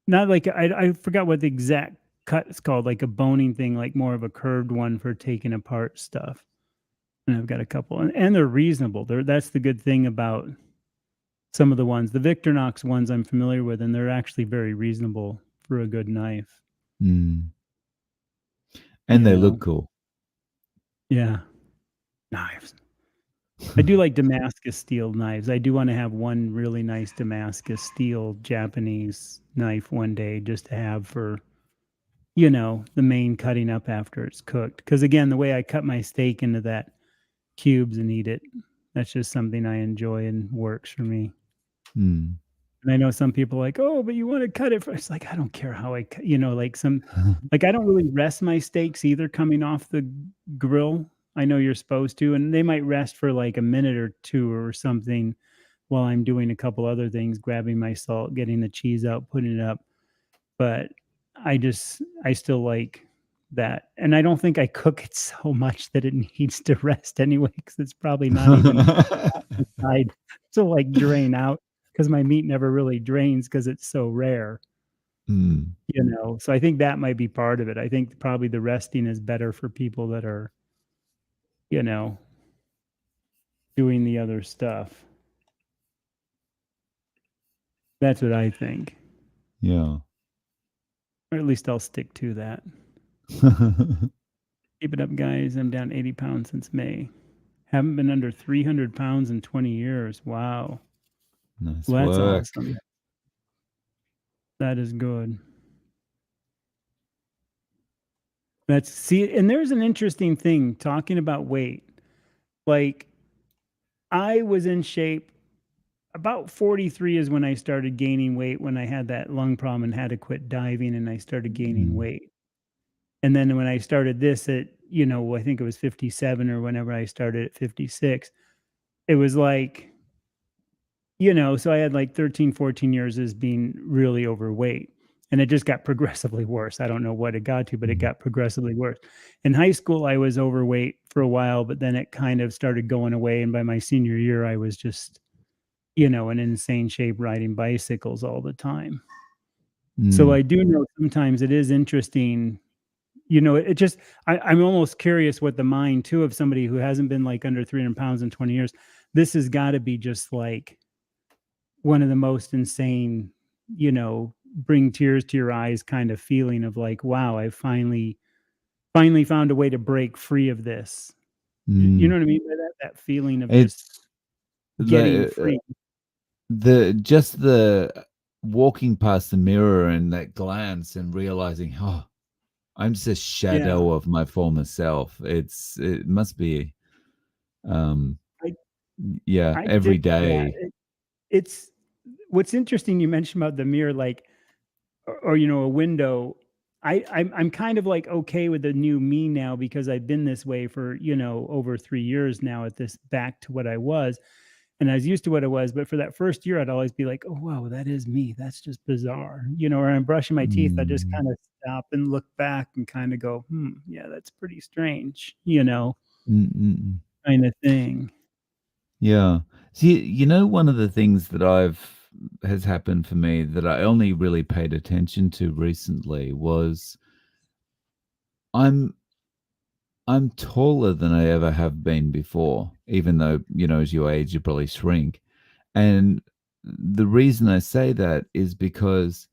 not like I forgot what the exact cut is called, like a boning thing, like more of a curved one for taking apart stuff. And I've got a couple, and they're reasonable. That's the good thing about some of the ones. The Victorinox ones I'm familiar with, and they're actually very reasonable for a good knife. Mm. And You they look know, cool. yeah, knives. I do like Damascus steel knives. I do want to have one really nice Damascus steel Japanese knife one day just to have for, the main cutting up after it's cooked. Because again, the way I cut my steak into that cubes and eat it, that's just something I enjoy and works for me. Mm. And I know some people are like, oh, but you want to cut it for, it's like, I don't care how I cut, like I don't really rest my steaks either coming off the grill. I know you're supposed to, and they might rest for like a minute or two or something while I'm doing a couple other things, grabbing my salt, getting the cheese out, putting it up. But I still like that. And I don't think I cook it so much that it needs to rest anyway, because it's probably not even inside to like drain out because my meat never really drains because it's so rare, Mm. So I think that might be part of it. I think probably the resting is better for people that are, you know, doing the other stuff. That's what I think. Yeah. Or at least I'll stick to that. Keep it up, guys. I'm down 80 pounds since May. Haven't been under 300 pounds in 20 years. Wow. Nice Well, that's work. awesome. That is good. And there's an interesting thing talking about weight. like I was in shape. About 43 is when I started gaining weight, when I had that lung problem and had to quit diving, and I started gaining Mm, weight. And then when I started this at, I think it was 57, or whenever I started at 56, it was like, so I had like 13, 14 years as being really overweight. And it just got progressively worse. I don't know what it got to, but it mm, got progressively worse. In high school, I was overweight for a while, but then it kind of started going away. And by my senior year, I was just, in insane shape, riding bicycles all the time. So mm, I do know sometimes it is interesting. It just, I'm almost curious what the mind too of somebody who hasn't been like under 300 pounds in 20 years. This has got to be just like one of the most insane, bring tears to your eyes kind of feeling of like, wow, I finally found a way to break free of this. You mm. know what I mean by that? That feeling of just It's getting the free. just the walking past the mirror and that glance and realizing, oh, I'm just a Yeah. shadow of my former self. It must be, um, I yeah, I every dig that. day. It's what's interesting you mentioned about the mirror, like, or a window. I'm kind of like okay with the new me now because I've been this way for over 3 years now at this, back to what I was, and I was used to what I was. But for that first year, I'd always be like, oh wow, that is me. That's just bizarre, or I'm brushing my teeth. I just Mm, kind of stop and look back and kind of go, yeah, that's pretty strange, mm, mm, mm. kind of thing. Yeah. See, one of the things that I've has happened for me that I only really paid attention to recently was I'm I'm taller than I ever have been before, even though, as you age, you probably shrink. And the reason I say that is because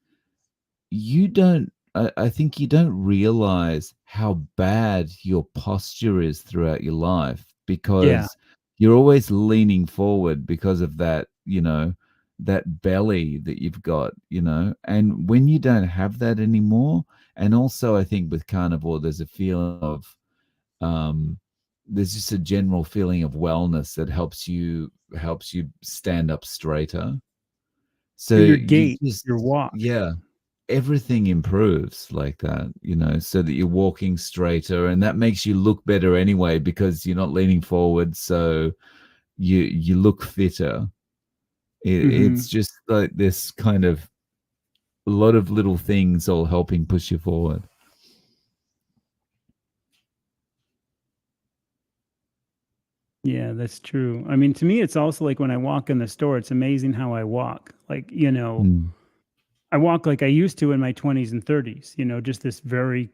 I think you don't realize how bad your posture is throughout your life Yeah. because you're always leaning forward because of that, that belly that you've got, and when you don't have that anymore, and also I think with carnivore, there's a feeling of, um, there's just a general feeling of wellness that helps you stand up straighter. So Your you gait, just, your walk. yeah, everything improves like that, so that you're walking straighter, and that makes you look better anyway because you're not leaning forward, so you look fitter. It's Mhm. just like this kind of a lot of little things all helping push you forward. Yeah, that's true. I mean, to me, it's also like when I walk in the store, it's amazing how I walk. Like, Mm, I walk like I used to in my 20s and 30s, just this very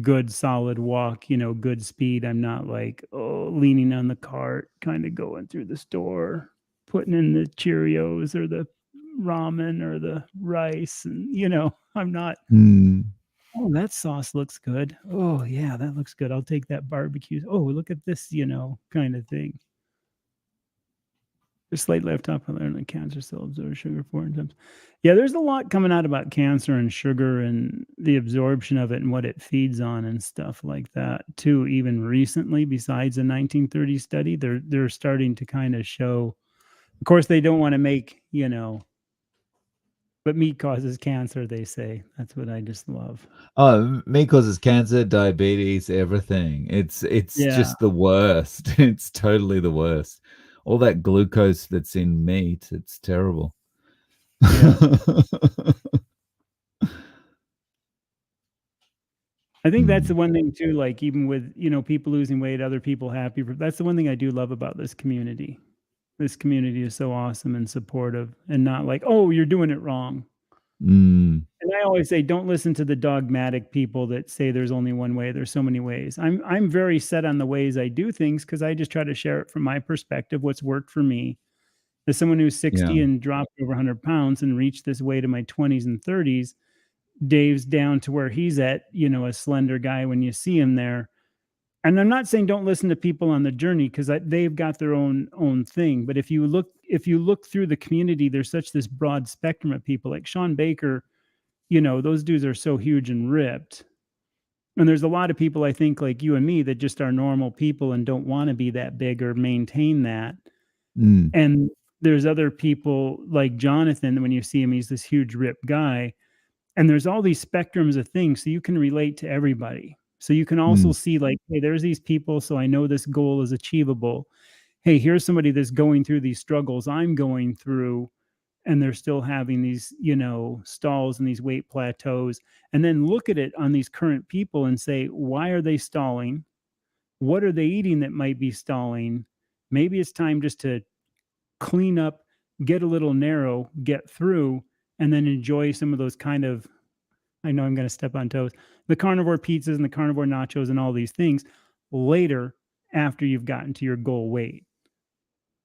good, solid walk, good speed. I'm not like, oh, leaning on the cart, kind of going through the store, putting in the Cheerios or the ramen or the rice. And, I'm not, mm, oh, that sauce looks good. Oh, yeah, that looks good. I'll take that barbecue. Oh, look at this, kind of thing. Just slightly off top of there, and cancer still absorbs sugar 4 times. Yeah, there's a lot coming out about cancer and sugar and the absorption of it and what it feeds on and stuff like that too. Even recently, besides a 1930 study, they're starting to kind of show. Of course, they don't want to make but meat causes cancer. They say that's what I just love. oh, meat causes cancer, diabetes, everything. It's Yeah, just the worst. It's totally the worst. All that glucose that's in meat, it's terrible. yeah. I think that's the Mm, one thing too. Like even with people losing weight, other people happy. That's the one thing I do love about this community. This community is so awesome and supportive and not like, "Oh, you're doing it wrong." mm, And I always say, don't listen to the dogmatic people that say there's only one way, there's so many ways. I'm very set on the ways I do things because I just try to share it from my perspective, what's worked for me. As someone who's yeah. 60 and dropped over 100 pounds and reached this weight in my 20s and 30s, Dave's down to where he's at, a slender guy when you see him there. And I'm not saying don't listen to people on the journey because they've got their own thing. But if you look through the community, there's such this broad spectrum of people. Like Sean Baker, those dudes are so huge and ripped. And there's a lot of people, I think, like you and me, that just are normal people and don't want to be that big or maintain that. Mm, And there's other people like Jonathan, when you see him, he's this huge ripped guy. And there's all these spectrums of things. So you can relate to everybody. So you can also mm, see, like, hey, there's these people. So I know this goal is achievable. Hey, here's somebody that's going through these struggles I'm going through, and they're still having these, stalls and these weight plateaus. And then look at it on these current people and say, why are they stalling? What are they eating that might be stalling? Maybe it's time just to clean up, get a little narrow, get through, and then enjoy some of those kind of, I know I'm going to step on toes, the carnivore pizzas and the carnivore nachos and all these things later after you've gotten to your goal weight,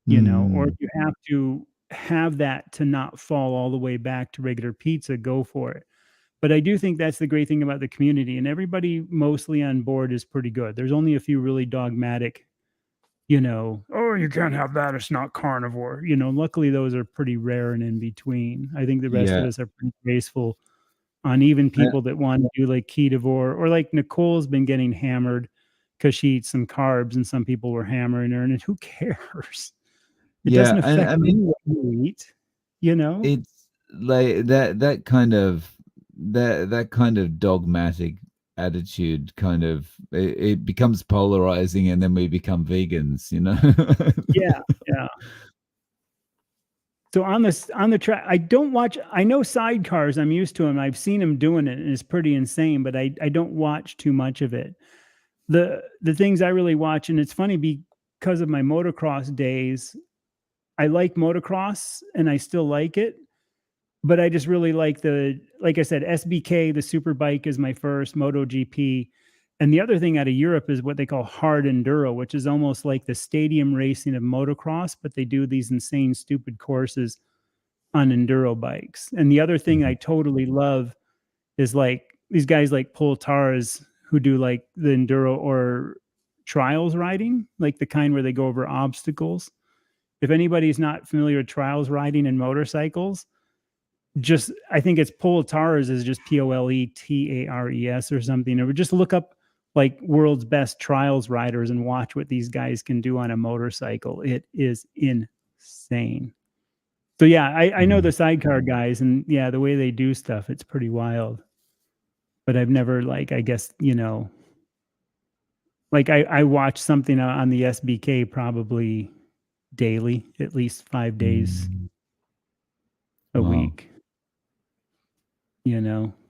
or if mm. you have to have that to not fall all the way back to regular pizza, go for it. But I do think that's the great thing about the community, and everybody mostly on board is pretty good. There's only a few really dogmatic, oh, you can't have that. It's not carnivore. Luckily those are pretty rare and in between. I think the rest of Yeah. us are pretty graceful on even I, people that want to do like ketovore, or like Nicole's been getting hammered because she eats some carbs and some people were hammering her. And who cares? It doesn't yeah. And affect I me mean, what you eat, you know? it's like that kind of dogmatic attitude it becomes polarizing, and then we become vegans. Yeah, yeah. So on the track, I don't watch. I know sidecars. I'm used to them. I've seen him doing it, and it's pretty insane. But I don't watch too much of it. The things I really watch, and it's funny because of my motocross days. I like motocross, and I still like it. But I just really like I said, SBK, the super bike is my first MotoGP. And the other thing out of Europe is what they call hard enduro, which is almost like the stadium racing of motocross, but they do these insane, stupid courses on enduro bikes. And the other thing I Mhm. totally love is like these guys like Poltars who do like the enduro or trials riding, like the kind where they go over obstacles. If anybody's not familiar with trials riding and motorcycles, just I think it's Poltars is just Poletars or something. Or just look up like world's best trials riders and watch what these guys can do on a motorcycle. It is insane. So yeah, I know Mhm. the sidecar guys, and yeah, the way they do stuff, it's pretty wild. But I've never like, I guess, like I watch something on the SBK probably daily, at least 5 days Mm. a Wow. week.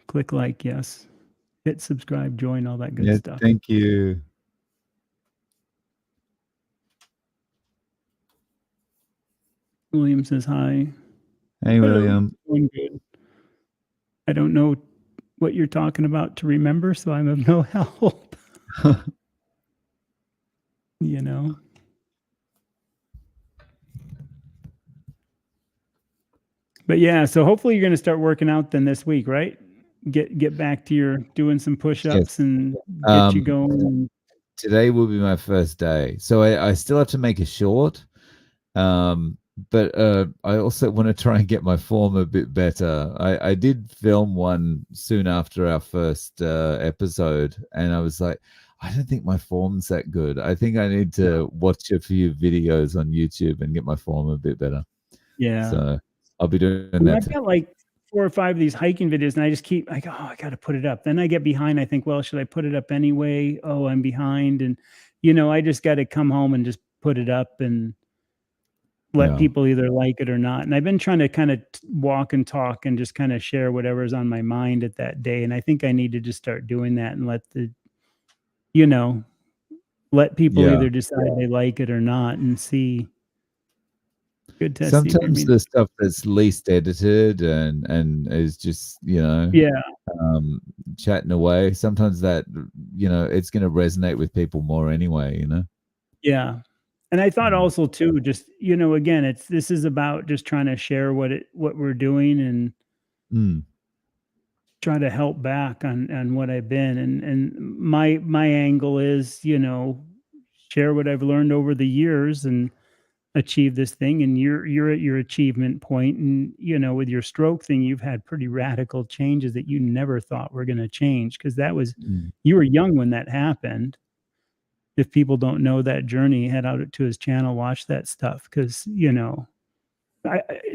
Click like, yes, hit subscribe, join, all that good Yeah, stuff. thank you. William says hi. Hey, Hello. William. Doing good. I don't know what you're talking about to remember, so I'm of no help. you know. But yeah, so hopefully you're going to start working out then this week, right? Get back to your doing some push-ups Yes. and get you Um, going. Today will be my first day, so I still have to make a short. But I also want to try and get my form a bit better. I did film one soon after our first episode, and I was like, I don't think my form's that good. I think I need Yeah. to watch a few videos on YouTube and get my form a bit better. Yeah. So I'll be doing And that I've got like 4 or 5 of these hiking videos, and I just keep like, oh, I got to put it up. Then I get behind. I think, well, should I put it up anyway? Oh, I'm behind, and I just got to come home and just put it up and let Yeah. people either like it or not. And I've been trying to kind of walk and talk and just kind of share whatever's on my mind at that day. And I think I need to just start doing that and you know, let people Yeah. either decide they like it or not and see. Good test, Steve. Sometimes the stuff that's least edited and is just, Yeah. um, chatting away. Sometimes that, it's going to resonate with people more anyway. Yeah. And I thought Mm. also too, just, again, this is about just trying to share what we're doing and Mm. try to help back on what I've been. And my angle is, share what I've learned over the years and achieve this thing, and you're at your achievement point, and with your stroke thing, you've had pretty radical changes that you never thought were going to change, because that was, Mm. you were young when that happened. If people don't know that journey, head out to his channel, watch that stuff, because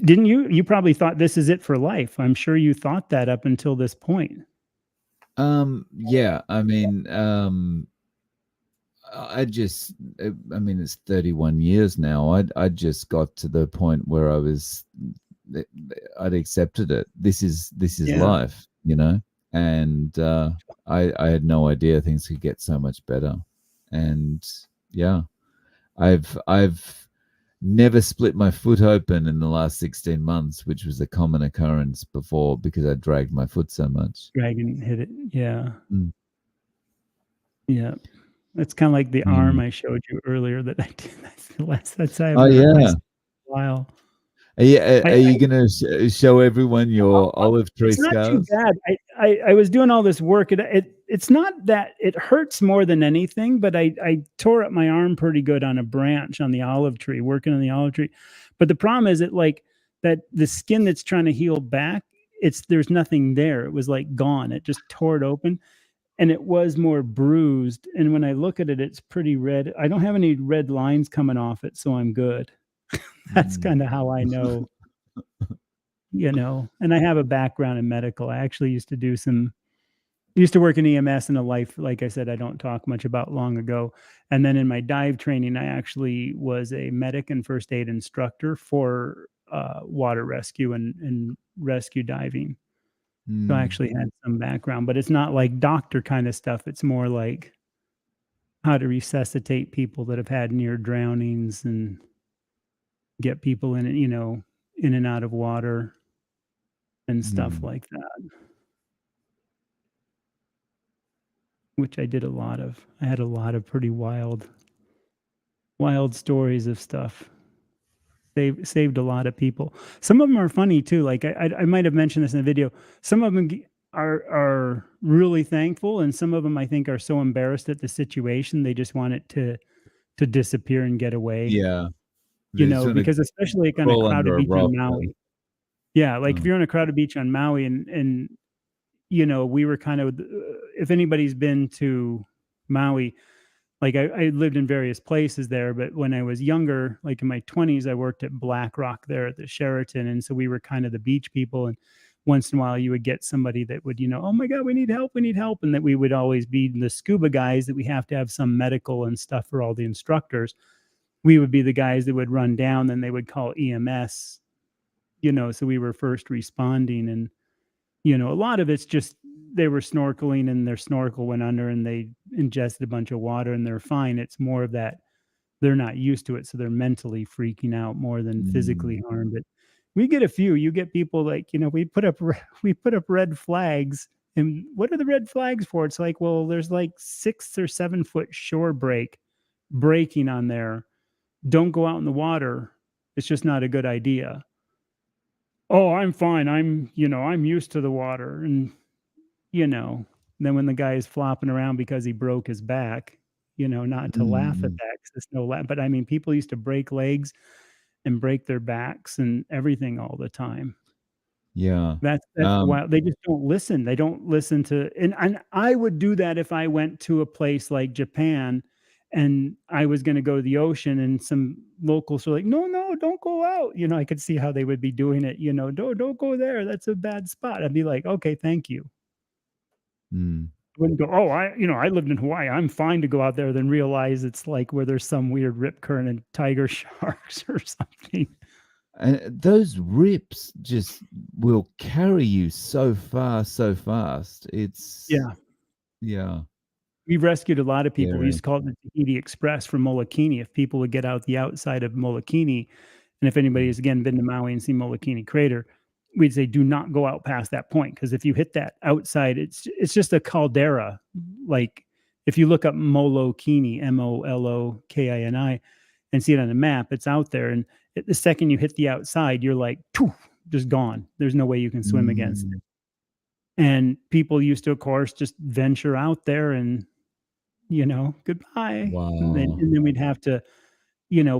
didn't you probably thought this is it for life. I'm sure you thought that up until this point. Yeah, I mean, I just, I mean, it's 31 years now. I just got to the point where I'd accepted it. This is Yeah. life, and I had no idea things could get so much better. And yeah, I've never split my foot open in the last 16 months, which was a common occurrence before because I dragged my foot so much. Dragon hit it. Yeah. Mm. Yeah. It's kind of like the arm Mm. I showed you earlier that I did. That's I Oh haven't hurt yeah. myself in a while. Are I you going to show everyone your olive tree It's not too scars? bad. I was doing all this work. It's not that it hurts more than anything, but I tore up my arm pretty good on a branch on the olive tree, working on the olive tree. But the problem is that the skin that's trying to heal back, there's nothing there. It was like gone. It just tore it open, and it was more bruised. And when I look at it, it's pretty red. I don't have any red lines coming off it, so I'm good. That's Mm. kind of how I know. And I have a background in medical. I actually used to work in EMS in a life, like I said, I don't talk much about, long ago. And then in my dive training, I actually was a medic and first aid instructor for water rescue and rescue diving. So I Mm. actually had some background, but it's not like doctor kind of stuff. It's more like how to resuscitate people that have had near drownings and get people in and out of water and stuff Mm. like that, which I did a lot of. I had a lot of pretty wild stories of stuff. Saved a lot of people. Some of them are funny too. Like I might have mentioned this in the video. Some of them are really thankful, and some of them I think are so embarrassed at the situation they just want it to disappear and get away. Yeah. They just want to Because especially like on a crawl crowded under a beach on rock. Maui. Yeah, like if Oh. you're on a crowded beach on Maui, and we were kind of, if anybody's been to Maui, like I lived in various places there, but when I was younger, like in my 20s, I worked at Black Rock there at the Sheraton. And so we were kind of the beach people. And once in a while you would get somebody that would, oh my God, we need help. We need help. And that we would always be the scuba guys that we have to have some medical and stuff for all the instructors. We would be the guys that would run down, then they would call EMS, so we were first responding. And a lot of it's just they were snorkeling and their snorkel went under and they ingested a bunch of water and they're fine. It's more of that they're not used to it, so they're mentally freaking out more than Mm. physically harmed. But we get a few. You get people like, we put up red flags. And what are the red flags for? It's like, well, there's like 6 or 7 foot shore breaking on there. Don't go out in the water. It's just not a good idea. Oh, I'm fine. I'm used to the water. And, then when the guy is flopping around because he broke his back, not to laugh at Mm. that, 'cause there's no laugh. But I mean, people used to break legs and break their backs and everything all the time. Yeah. That's wild. They just don't listen. They don't listen to, and I would do that if I went to a place like Japan and I was gonna go to the ocean and some locals were like, "No, no, don't go out." I could see how they would be doing it, "Don't go there. That's a bad spot." I'd be like, "Okay, thank you." Mm. Wouldn't go, "Oh, I lived in Hawaii. I'm fine to go out there," then realize it's like where there's some weird rip current and tiger sharks or something. And those rips just will carry you so far, so fast. Yeah. Yeah, We've rescued a lot of people. We used scary. to call it the Tahiti Express from Molokini. If people would get out the outside of Molokini, and if anybody Mm. has again been to Maui and seen Molokini Crater, we'd say do not go out past that point, because if you hit that outside, it's just a caldera. Like if you look up Molokini, Molokini, and see it on the map, it's out there. And the second you hit the outside, you're like, poof, just gone. There's no way you can swim against it. Mm. And people used to, of course, just venture out there and goodbye. And then Wow. and then we'd have to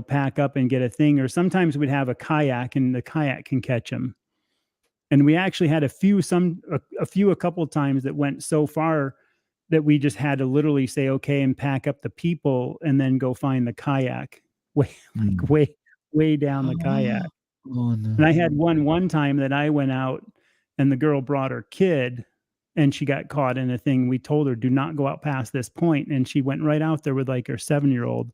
pack up and get a thing, or sometimes we'd have a kayak and the kayak can catch them. And we actually had a couple of times that went so far that we just had to literally say, okay, and pack up the people and then go find the kayak way down the kayak. Oh, no. And I had one time that I went out and the girl brought her kid and she got caught in a thing. We told her, do not go out past this point. And she went right out there with like her 7-year-old.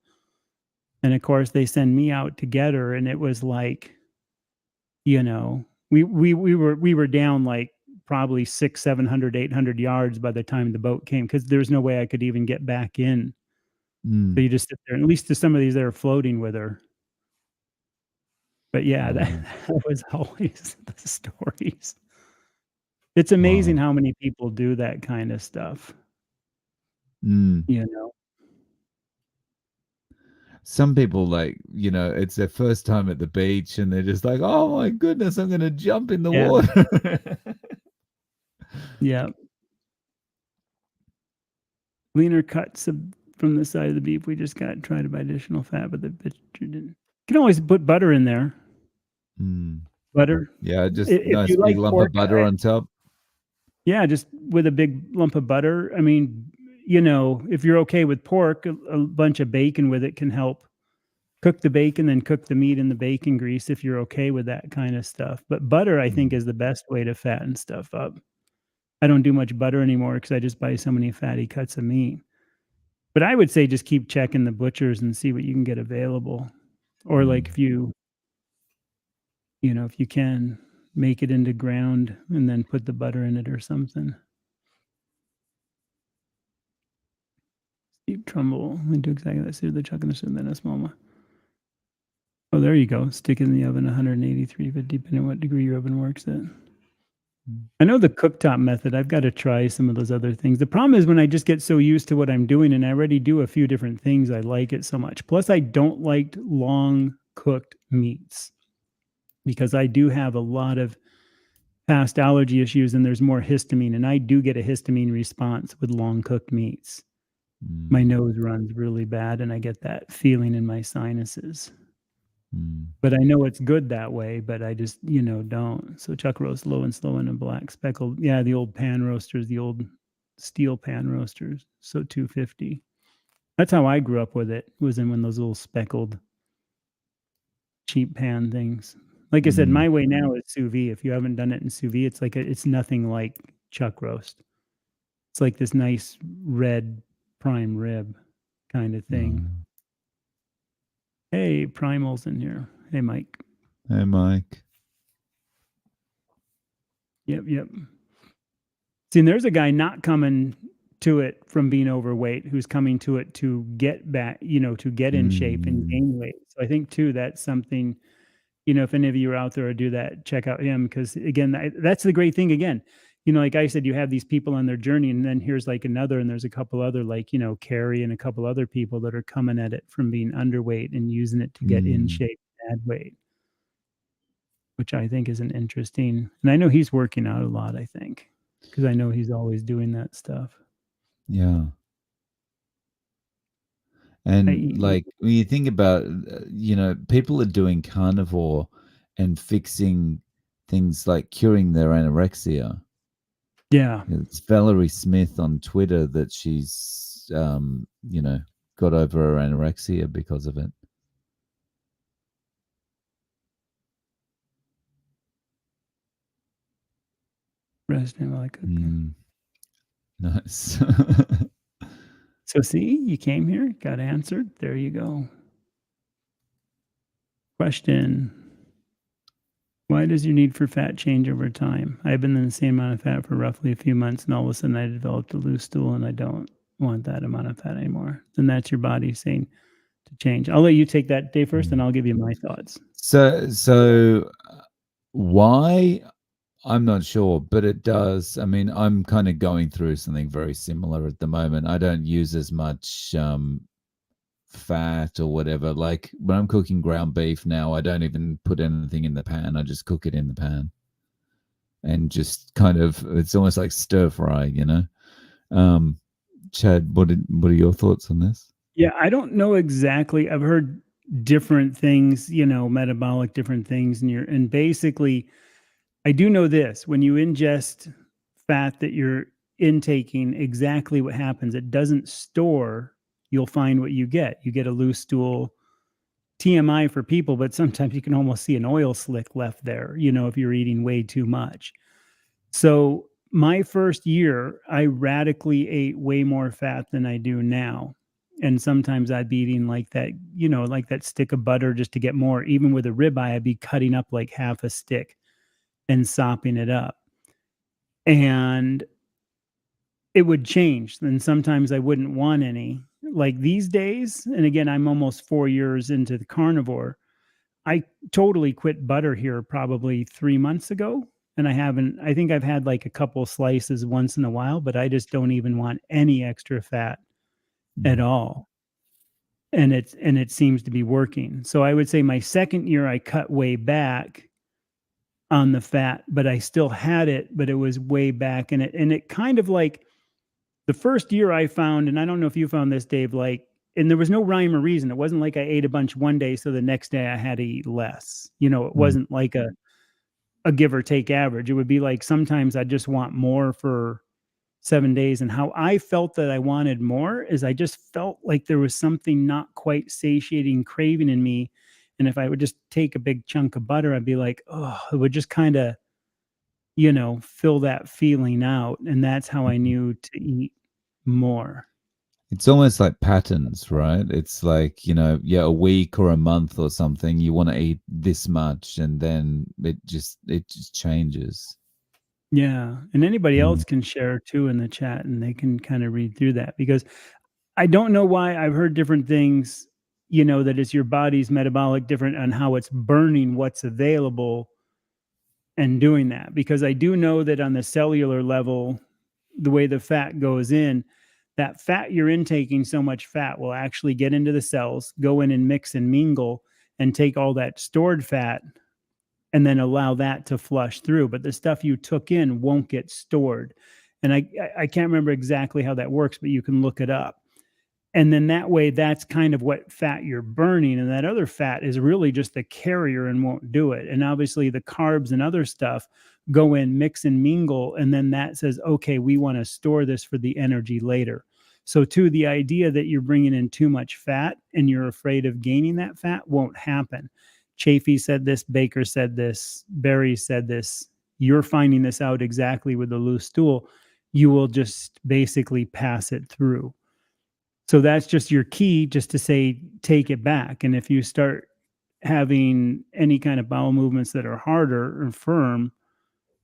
And of course they send me out to get her. And it was like, we were down like probably 600, 700, 800 yards by the time the boat came, because there's no way I could even get back in. So you just sit there, and at least to some of these that are floating with her. But yeah, that was always the stories. It's amazing how many people do that kind of stuff. Some people, like, it's their first time at the beach and they're just like, oh my goodness, I'm going to jump in the water. Yeah. Leaner cuts from the side of the beef we just got. Tried to buy additional fat, but the picture didn't. You can always put butter in there. Butter. Yeah, just nice big lump of butter on top. Yeah, just with a big lump of butter. I mean, if you're okay with pork, a bunch of bacon with it can help cook the bacon, then cook the meat in the bacon grease if you're okay with that kind of stuff. But butter, I think, is the best way to fatten stuff up. I don't do much butter anymore because I just buy so many fatty cuts of meat. But I would say just keep checking the butchers and see what you can get available. Or like if you can, make it into ground and then put the butter in it or something. Steve Trumbull, we do exactly that. See the chuck in the soup, then a small one. Oh, there you go. Stick it in the oven, 183, depending on what degree your oven works at. I know the cooktop method. I've got to try some of those other things. The problem is when I just get so used to what I'm doing and I already do a few different things, I like it so much. Plus, I don't like long cooked meats because I do have a lot of past allergy issues and there's more histamine. And I do get a histamine response with long cooked meats. My nose runs really bad and I get that feeling in my sinuses. But I know it's good that way, but I just, don't. So chuck roast, low and slow and black speckled. Yeah, the old pan roasters, the old steel pan roasters. So 250. That's how I grew up with it, was in one of those little speckled cheap pan things. Like I said, my way now is sous vide. If you haven't done it in sous vide, it's like it's nothing like chuck roast. It's like this nice red prime rib kind of thing. Hey, Primal's in here. Hey, Mike. Hey, Mike. Yep. See, and there's a guy not coming to it from being overweight, who's coming to it to get back, to get in shape and gain weight. So I think too, that's something, if any of you are out there or do that, check out him. Because again, that's the great thing. Again, like I said, you have these people on their journey, and then here's like another, and there's a couple other, like, Carrie and a couple other people that are coming at it from being underweight and using it to get in shape, add weight, which I think is an interesting, and I know he's working out a lot, I think, because I know he's always doing that stuff. Yeah. And like when you think about, people are doing carnivore and fixing things like curing their anorexia. Yeah. It's Valerie Smith on Twitter that she's, got over her anorexia because of it. Rest him like nice. So see, you came here, got answered. There you go. Question. Why does your need for fat change over time? I've been in the same amount of fat for roughly a few months, and all of a sudden I developed a loose stool, and I don't want that amount of fat anymore. Then that's your body saying to change. I'll let you take that day first, and I'll give you my thoughts. So why? I'm not sure, but it does. I mean, I'm kind of going through something very similar at the moment. I don't use as much fat or whatever. Like when I'm cooking ground beef now, I don't even put anything in the pan. I just cook it in the pan and just kind of, it's almost like stir fry, Chad, what are your thoughts on this? Yeah, I don't know exactly. I've heard different things, metabolic different things, and basically, I do know this: when you ingest fat that you're intaking, exactly what happens. It doesn't store. You'll find what you get. You get a loose stool. TMI for people, but sometimes you can almost see an oil slick left there, if you're eating way too much. So my first year, I radically ate way more fat than I do now. And sometimes I'd be eating like that, like that stick of butter just to get more. Even with a ribeye, I'd be cutting up like half a stick and sopping it up. And it would change. Then sometimes I wouldn't want any. Like these days, and again, I'm almost 4 years into the carnivore. I totally quit butter here probably 3 months ago. And I think I've had like a couple slices once in a while, but I just don't even want any extra fat at Mm. all. And it seems to be working. So I would say my second year I cut way back on the fat, but I still had it, but it was way back. And it kind of like the first year I found, and I don't know if you found this, Dave, like, and there was no rhyme or reason. It wasn't like I ate a bunch one day, so the next day I had to eat less. It Mm. wasn't like a give or take average. It would be like sometimes I just want more for 7 days. And how I felt that I wanted more is I just felt like there was something not quite satiating craving in me. And if I would just take a big chunk of butter, I'd be like, oh, it would just kind of, fill that feeling out. And that's how I Mm. knew to eat more. It's almost like patterns, right? It's like, yeah, a week or a month or something, you want to eat this much, and then it just changes. Yeah, and anybody Mm. else can share too in the chat, and they can kinda read through that because I don't know why I've heard different things, that it's your body's metabolic different on how it's burning what's available and doing that, because I do know that on the cellular level, the way the fat goes in, that fat you're intaking, so much fat will actually get into the cells, go in and mix and mingle, and take all that stored fat and then allow that to flush through. But the stuff you took in won't get stored. And I can't remember exactly how that works, but you can look it up. And then that way, that's kind of what fat you're burning. And that other fat is really just the carrier and won't do it. And obviously, the carbs and other stuff go in, mix and mingle. And then that says, okay, we want to store this for the energy later. So, too, the idea that you're bringing in too much fat and you're afraid of gaining that fat won't happen. Chafee said this, Baker said this, Barry said this. You're finding this out exactly with the loose stool. You will just basically pass it through. So that's just your key, just to say, take it back. And if you start having any kind of bowel movements that are harder or firm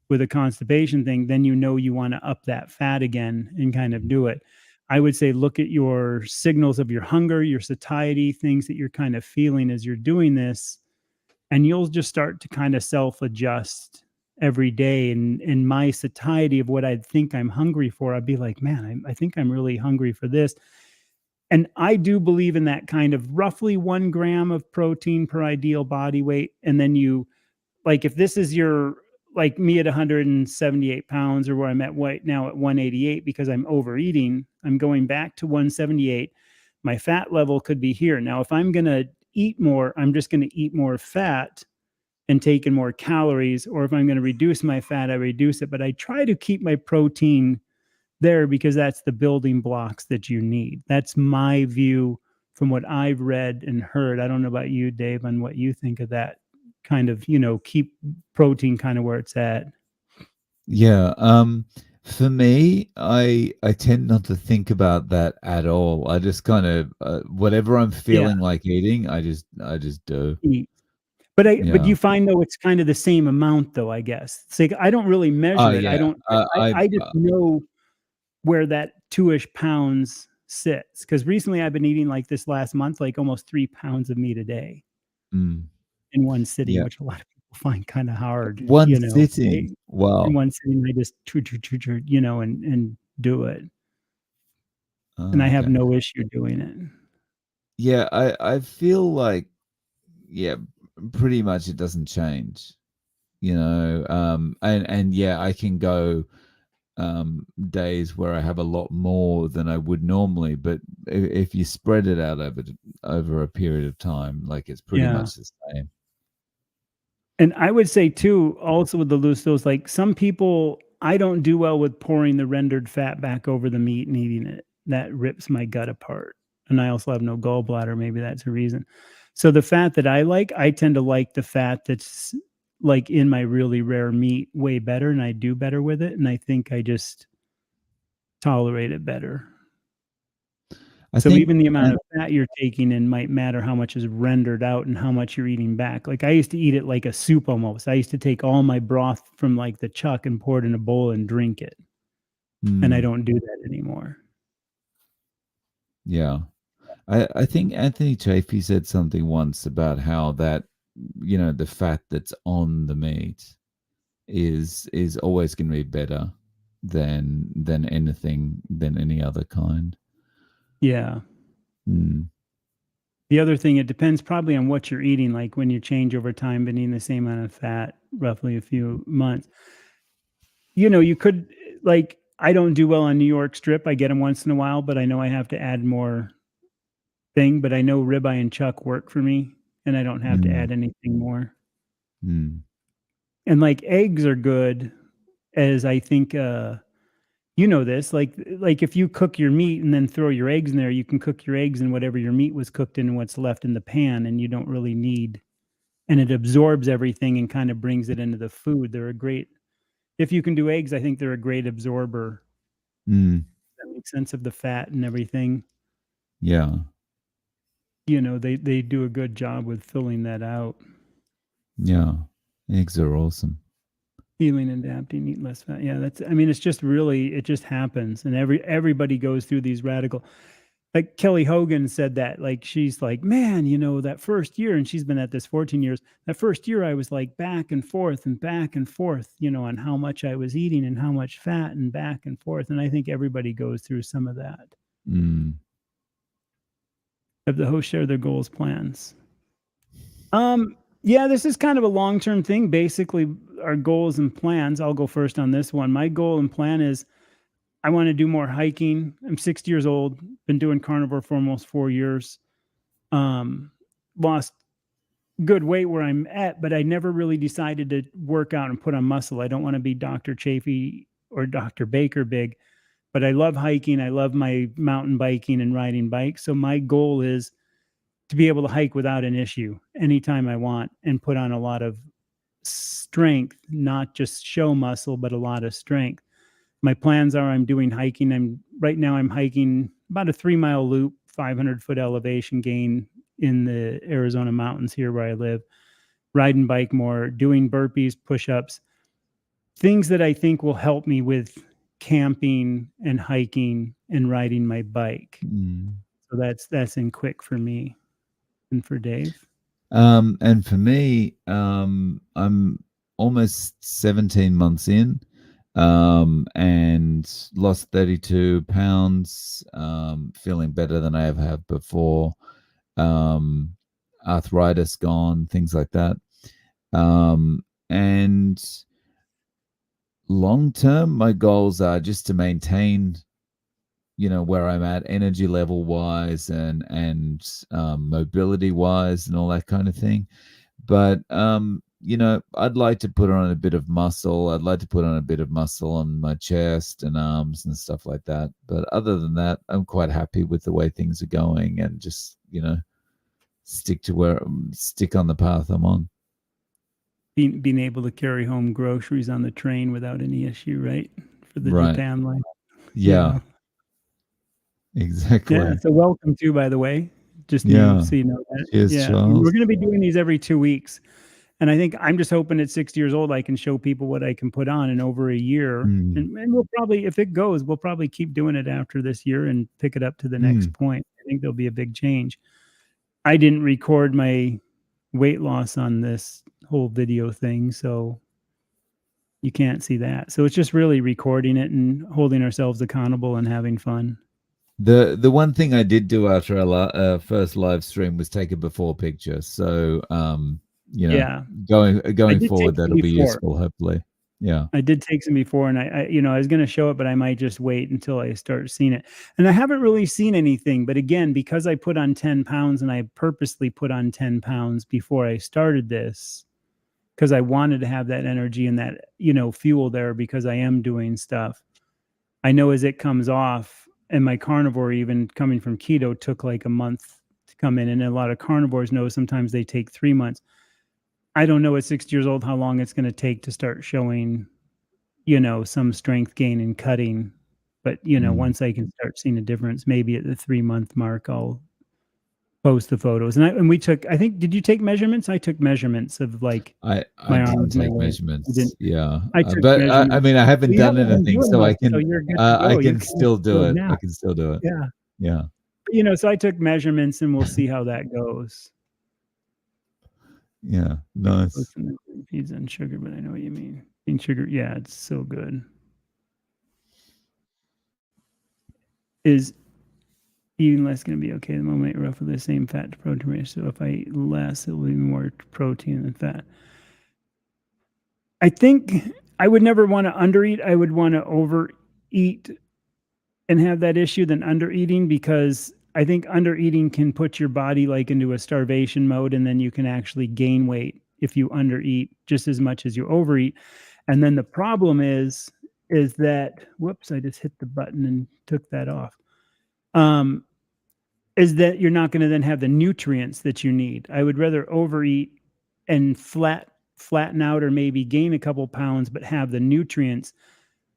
with a constipation thing, then you want to up that fat again and kind of do it. I would say look at your signals of your hunger, your satiety, things that you're kind of feeling as you're doing this, and you'll just start to kind of self-adjust every day. And in my satiety of what I'd think I'm hungry for, I'd be like, man, I think I'm really hungry for this. And I do believe in that kind of roughly 1 gram of protein per ideal body weight. And then like, if this is your, like me at 178 pounds, or where I'm at right now at 188, because I'm overeating, I'm going back to 178. My fat level could be here. Now, if I'm going to eat more, I'm just going to eat more fat and take in more calories. Or if I'm going to reduce my fat, I reduce it. But I try to keep my protein there because that's the building blocks that you need. That's my view from what I've read and heard. I don't know about you, Dave, on what you think of that kind of, keep protein kind of where it's at. Yeah. For me, I tend not to think about that at all. I just kind of whatever I'm Yeah. feeling like eating, I just do. Eat. But Yeah. you find though it's kind of the same amount though, I guess. It's like I don't really Oh measure it. I yeah. don't I just know where that 2-ish pounds sits. Because recently I've been eating, like this last month, like almost 3 pounds of meat a day Mm, in one sitting, yeah. which a lot of people find kind of hard, One sitting. in Wow. one sitting, I just choo, and do it. And Oh, I have okay. no issue doing it. Yeah, I feel like, yeah, pretty much it doesn't change, and yeah, I can go. days where I have a lot more than I would normally, but if you spread it out over a period of time, like it's pretty Yeah. much the same. And I would say too, also with the loose dose, like some people, I don't do well with pouring the rendered fat back over the meat and eating it. That rips my gut apart. And I also have no gallbladder. Maybe that's a reason. So the fat that I tend to like the fat that's like in my really rare meat way better, and I do better with it. And I think I just tolerate it better. I So think, even the amount of fat you're taking in might matter how much is rendered out and how much you're eating back. Like I used to eat it like a soup almost. I used to take all my broth from like the chuck and pour it in a bowl and drink it. And I don't do that anymore. yeah. I think Anthony Chafee said something once about how that, the fat that's on the meat is always going to be better than any other kind. Yeah. Mm. The other thing, it depends probably on what you're eating. Like when you change over time, been eating the same amount of fat, roughly a few months, you could like, I don't do well on New York strip. I get them once in a while, but I know I have to add more thing, but I know ribeye and chuck work for me and I don't have to add anything more. And like eggs are good as I think, this, like if you cook your meat and then throw your eggs in there, you can cook your eggs in whatever your meat was cooked in and what's left in the pan, and you don't really need, and it absorbs everything and kind of brings it into the food. They're a great, if you can do eggs, I think they're a great absorber. That makes sense of the fat and everything. Yeah. They do a good job with filling that out. Yeah. Eggs are awesome. Healing and adapting, eat less fat. Yeah, it's just really, it just happens. And everybody goes through these radical, like Kelly Hogan said that, like, she's like, man, that first year, and she's been at this 14 years, that first year I was like back and forth, on how much I was eating and how much fat and back and forth. And I think everybody goes through some of that. Have the host share their goals, plans? Yeah, this is kind of a long-term thing. Basically, our goals and plans. I'll go first on this one. My goal and plan is I want to do more hiking. I'm 60 years old, been doing carnivore for almost 4 years. Lost good weight where I'm at, but I never really decided to work out and put on muscle. I don't want to be Dr. Chafee or Dr. Baker big, but I love hiking. I love my mountain biking and riding bikes. So my goal is to be able to hike without an issue anytime I want and put on a lot of strength, not just show muscle, but a lot of strength. My plans are I'm doing hiking. Right now I'm hiking about a 3-mile loop, 500-foot elevation gain in the Arizona mountains here where I live, riding bike more, doing burpees, push-ups, things that I think will help me with camping and hiking and riding my bike. So that's in quick for me. And for Dave? And for me, I'm almost 17 months in, and lost 32 pounds, feeling better than I ever have before. Arthritis gone, things like that. And long term, my goals are just to maintain, where I'm at energy level wise and mobility wise and all that kind of thing. But I'd like to put on a bit of muscle. I'd like to put on a bit of muscle on my chest and arms and stuff like that. But other than that, I'm quite happy with the way things are going and just, stick on the path I'm on. Being able to carry home groceries on the train without any issue, right? For the Japan life. Yeah. Exactly. Yeah. So welcome to, by the way, just so you know that. Cheers, Charles. We're going to be doing these every 2 weeks. And I think I'm just hoping at 60 years old, I can show people what I can put on in over a year. And we'll probably, if it goes, we'll probably keep doing it after this year and pick it up to the next point. I think there'll be a big change. I didn't record my weight loss on this whole video thing, so you can't see that. So it's just really recording it and holding ourselves accountable and having fun. The one thing I did do after our first live stream was take a before picture. So going forward, that'll be useful, hopefully. Yeah. I did take some before, and I was going to show it, but I might just wait until I start seeing it. And I haven't really seen anything, but again, because I put on 10 pounds and I purposely put on 10 pounds before I started this, because I wanted to have that energy and that, fuel there, because I am doing stuff. I know as it comes off, and my carnivore, even coming from keto, took like a month to come in. And a lot of carnivores know sometimes they take 3 months. I don't know at 60 years old how long it's going to take to start showing some strength gain and cutting. But, once I can start seeing a difference, maybe at the 3-month mark, I'll post the photos. And we took, I think, did you take measurements? I took measurements of like I my didn't arms, my take legs. You measurements. didn't. Yeah. I took But I measurements. mean, I haven't You done haven't been anything, doing so much, so you're good to I go. You can still do it. I can still do it. Yeah. Yeah. So I took measurements, and we'll see how that goes. Yeah. Nice. Pizza and sugar, but I know what you mean. And sugar, yeah, it's so good. Is eating less going to be okay? The moment roughly the same fat to protein ratio. So if I eat less, it will be more protein than fat. I think I would never want to undereat. I would want to overeat and have that issue than undereating, because I think undereating can put your body like into a starvation mode, and then you can actually gain weight if you undereat just as much as you overeat. And then the problem is that, whoops, I just hit the button and took that off. Is that you're not going to then have the nutrients that you need. I would rather overeat and flatten out, or maybe gain a couple pounds, but have the nutrients,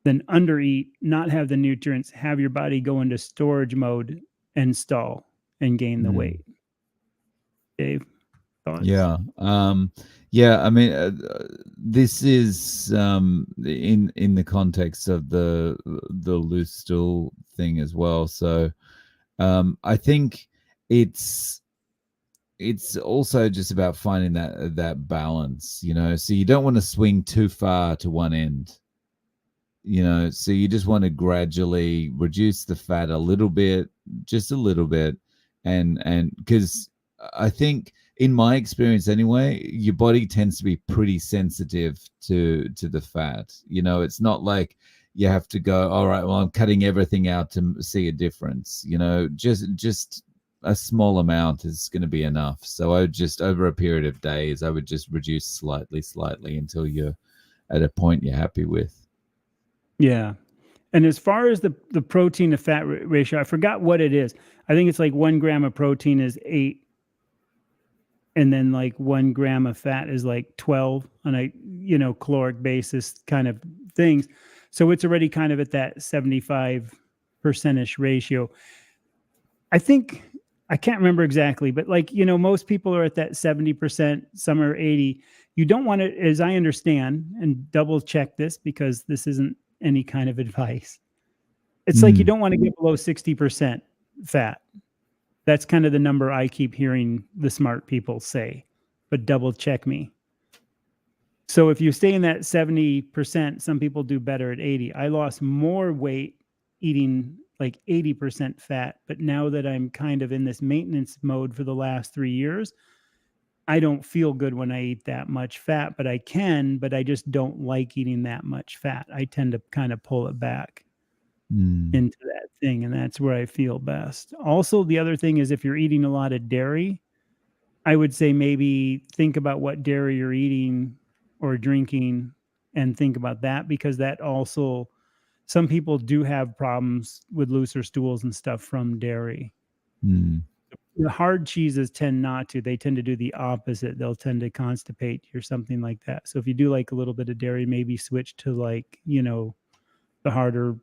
than undereat, not have the nutrients, have your body go into storage mode and stall and gain the weight. Dave, thoughts? Yeah. Yeah. I mean, this is in the context of the loose stool thing as well. So I think it's also just about finding that balance, so you don't want to swing too far to one end, so you just want to gradually reduce the fat a little bit, just a little bit. And because I think, in my experience anyway, your body tends to be pretty sensitive to the fat. It's not like you have to go, all right, well, I'm cutting everything out to see a difference. Just a small amount is going to be enough. So I would just, over a period of days, I would just reduce slightly until you're at a point you're happy with. Yeah. And as far as the protein to fat ratio, I forgot what it is. I think it's like 1 gram of protein is 8. And then like 1 gram of fat is like 12 on a, caloric basis kind of things. So it's already kind of at that 75% ratio. I think, I can't remember exactly, but like, most people are at that 70%, some are 80. You don't want to, as I understand, and double check this because this isn't any kind of advice. It's like you don't want to get below 60% fat. That's kind of the number I keep hearing the smart people say, but double check me. So if you stay in that 70%, some people do better at 80. I lost more weight eating like 80% fat, but now that I'm kind of in this maintenance mode for the last 3 years, I don't feel good when I eat that much fat, but I can, but I just don't like eating that much fat. I tend to kind of pull it back into that thing, and that's where I feel best. Also, the other thing is, if you're eating a lot of dairy, I would say maybe think about what dairy you're eating or drinking, and think about that, because that also, some people do have problems with looser stools and stuff from dairy. The hard cheeses tend not to. They tend to do the opposite. They'll tend to constipate you or something like that. So if you do like a little bit of dairy, maybe switch to like, the harder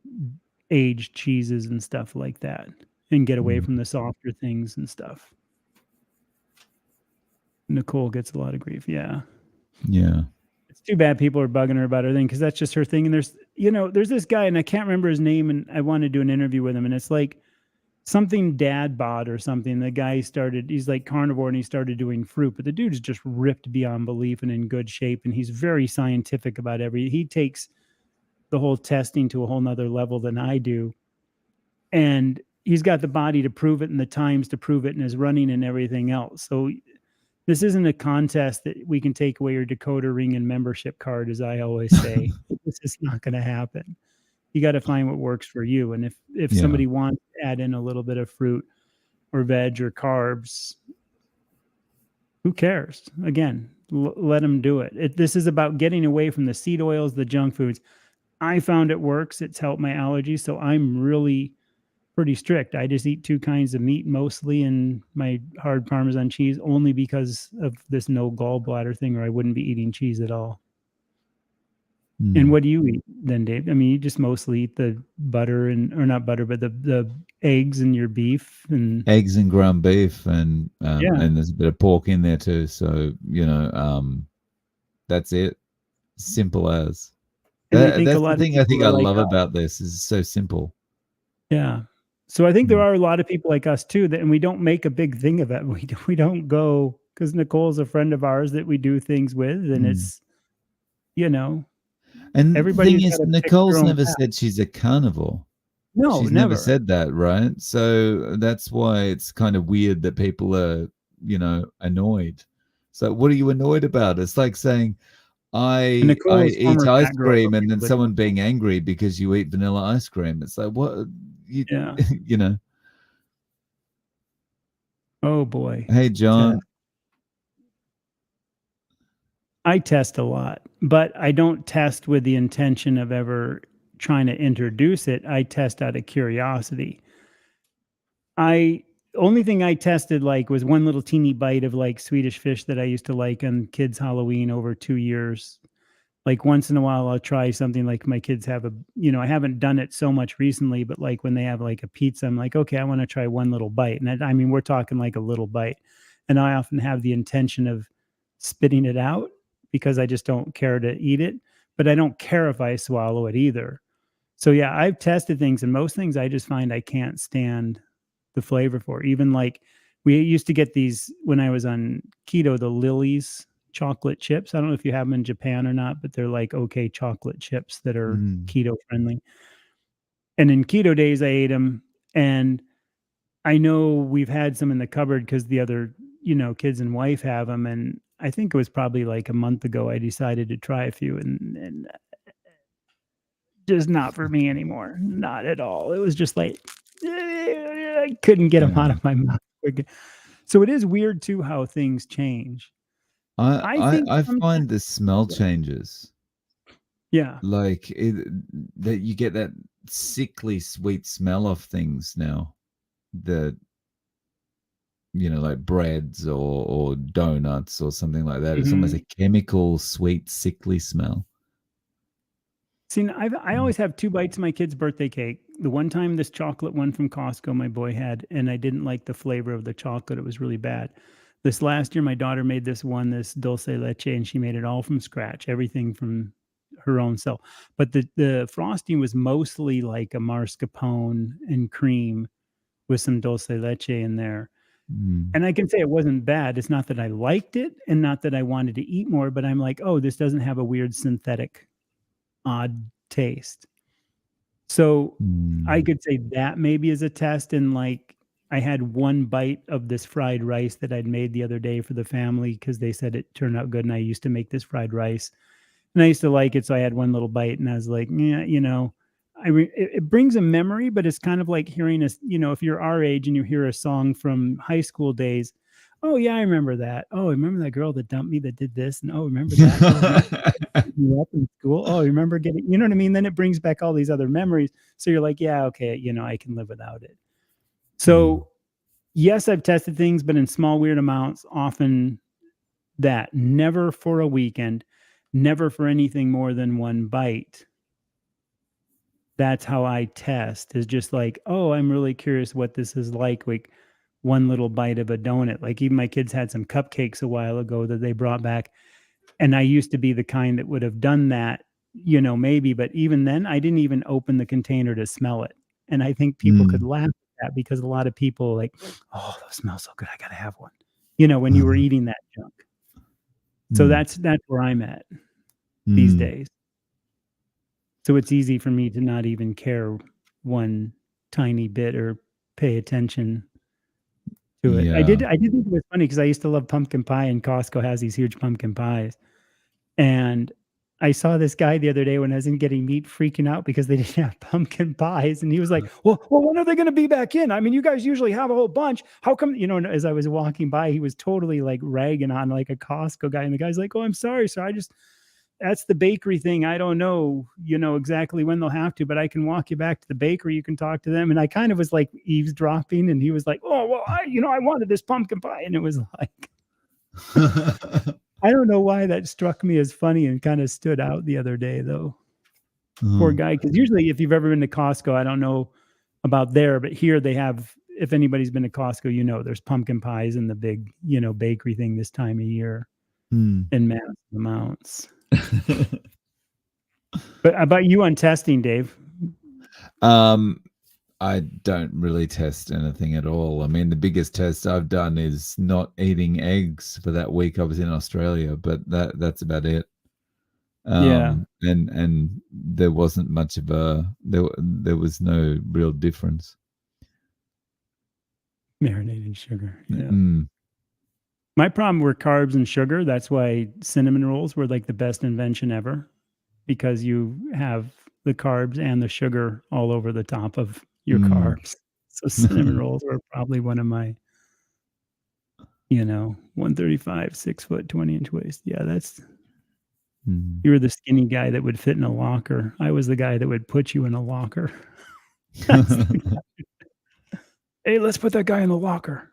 aged cheeses and stuff like that, and get away from the softer things and stuff. Nicole gets a lot of grief. Yeah. It's too bad people are bugging her about her thing, because that's just her thing. And there's this guy, and I can't remember his name, and I want to do an interview with him, and it's like something dad bought or something. The guy he's like carnivore, and he started doing fruit, but the dude's just ripped beyond belief and in good shape. And he's very scientific about he takes the whole testing to a whole nother level than I do. And he's got the body to prove it and the times to prove it, and his running and everything else. So This isn't a contest that we can take away your decoder ring and membership card, as I always say. This is not going to happen. You got to find what works for you. And if Yeah. somebody wants to add in a little bit of fruit or veg or carbs, who cares? Again, let them do it. This is about getting away from the seed oils, the junk foods. I found it works. It's helped my allergies. So I'm really pretty strict. I just eat 2 kinds of meat mostly, and my hard Parmesan cheese only because of this no gallbladder thing, or I wouldn't be eating cheese at all. And what do you eat then, Dave? I mean, you just mostly eat the butter or not butter, but the eggs and your beef and eggs and ground beef, and yeah. and there's a bit of pork in there too. So that's it. Simple as. And I think a That's the lot of thing I think people I are like love about this is it's so simple. yeah. So I think there Mm. are a lot of people like us too and we don't make a big thing of it. We don't go because Nicole's a friend of ours that we do things with, and it's And the thing everybody's got is, to pick their Nicole's own never path. said she's a carnivore. No, She's never never. said that, right? So that's why it's kind of weird that people are, annoyed. So what are you annoyed about? It's like saying And I Nicole's eat former ice fat girl for cream and then people that someone don't know. being angry because you eat vanilla ice cream. It's like what you Yeah. you know. Oh boy. Hey John. I test a lot, but I don't test with the intention of ever trying to introduce it. I test out of curiosity. Only thing I tested like was one little teeny bite of like Swedish fish that I used to like on kids' Halloween over 2 years. Like once in a while I'll try something like my kids have I haven't done it so much recently, but like when they have like a pizza, I'm like, okay, I want to try one little bite. And I mean, we're talking like a little bite. And I often have the intention of spitting it out because I just don't care to eat it, but I don't care if I swallow it either. So yeah, I've tested things and most things I just find I can't stand the flavor for. Even like we used to get these when I was on keto, the Lily's chocolate chips. I don't know if you have them in Japan or not, but they're like okay chocolate chips that are keto friendly. And in keto days, I ate them, and I know we've had some in the cupboard because the other, kids and wife have them. And I think it was probably like a month ago I decided to try a few, and just not for me anymore. Not at all. It was just like I couldn't get them out of my mouth. So it is weird too how things change. I think I sometimes find the smell changes. yeah. Like that you get that sickly sweet smell of things now. The like breads or donuts or something like that. It's almost a chemical, sweet, sickly smell. See, I always have 2 bites of my kid's birthday cake. The one time this chocolate one from Costco my boy had, and I didn't like the flavor of the chocolate. It was really bad. This last year, my daughter made this dulce leche, and she made it all from scratch, everything from her own self. But the frosting was mostly like a mascarpone and cream with some dulce leche in there. And I can say it wasn't bad. It's not that I liked it and not that I wanted to eat more, but I'm like, oh, this doesn't have a weird synthetic odd taste. So I could say that maybe is a test. And like I had one bite of this fried rice that I'd made the other day for the family because they said it turned out good. And I used to make this fried rice and I used to like it. So I had one little bite and I was like, yeah, it brings a memory, but it's kind of like hearing if you're our age and you hear a song from high school days. Oh yeah, I remember that. Oh, remember that girl that dumped me that did this? And oh, remember that? Oh, remember you up in school? Oh, remember getting, you know what I mean? Then it brings back all these other memories. So you're like, yeah, okay, I can live without it. So yes, I've tested things, but in small, weird amounts, often that. Never for a weekend, never for anything more than one bite. That's how I test, is just like, oh, I'm really curious what this is like one little bite of a donut. Like even my kids had some cupcakes a while ago that they brought back. And I used to be the kind that would have done that, maybe, but even then I didn't even open the container to smell it. And I think people could laugh at that because a lot of people like, oh, those smell so good. I got to have one, when you were eating that junk. So that's where I'm at these days. So it's easy for me to not even care one tiny bit or pay attention to it. Yeah. I did think it was funny because I used to love pumpkin pie, and Costco has these huge pumpkin pies. And I saw this guy the other day when I was in getting meat freaking out because they didn't have pumpkin pies. And he was like, well, when are they going to be back in? I mean, you guys usually have a whole bunch. How come, and as I was walking by, he was totally like ragging on like a Costco guy. And the guy's like, oh, I'm sorry, sir. That's the bakery thing. I don't know, exactly when they'll have to, but I can walk you back to the bakery. You can talk to them. And I kind of was like eavesdropping, and he was like, oh, well, I wanted this pumpkin pie. And it was like, I don't know why that struck me as funny and kind of stood out the other day, though. Poor guy. Because usually, if you've ever been to Costco, I don't know about there, but here they have, if anybody's been to Costco, there's pumpkin pies and the big, bakery thing this time of year in massive amounts. But about you on testing, Dave? I don't really test anything at all. I mean, the biggest test I've done is not eating eggs for that week I was in Australia, but that's about it. Yeah. And there wasn't much of there was no real difference. Marinated sugar. Yeah. My problem were carbs and sugar. That's why cinnamon rolls were like the best invention ever, because you have the carbs and the sugar all over the top of your carbs. So cinnamon rolls were probably one of my, 135, 6 foot, 20-inch waist. Yeah, that's, you were the skinny guy that would fit in a locker. I was the guy that would put you in a locker. Hey, let's put that guy in the locker.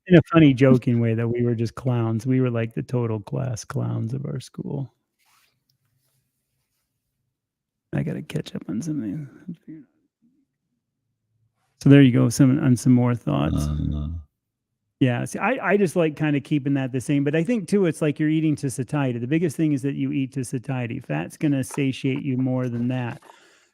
In a funny, joking way that we were just clowns. We were like the total class clowns of our school. I got to catch up on something. So there you go. Some more thoughts. Yeah. See, I just like kind of keeping that the same, but I think too, it's like you're eating to satiety. The biggest thing is that you eat to satiety. Fat's going to satiate you more than that.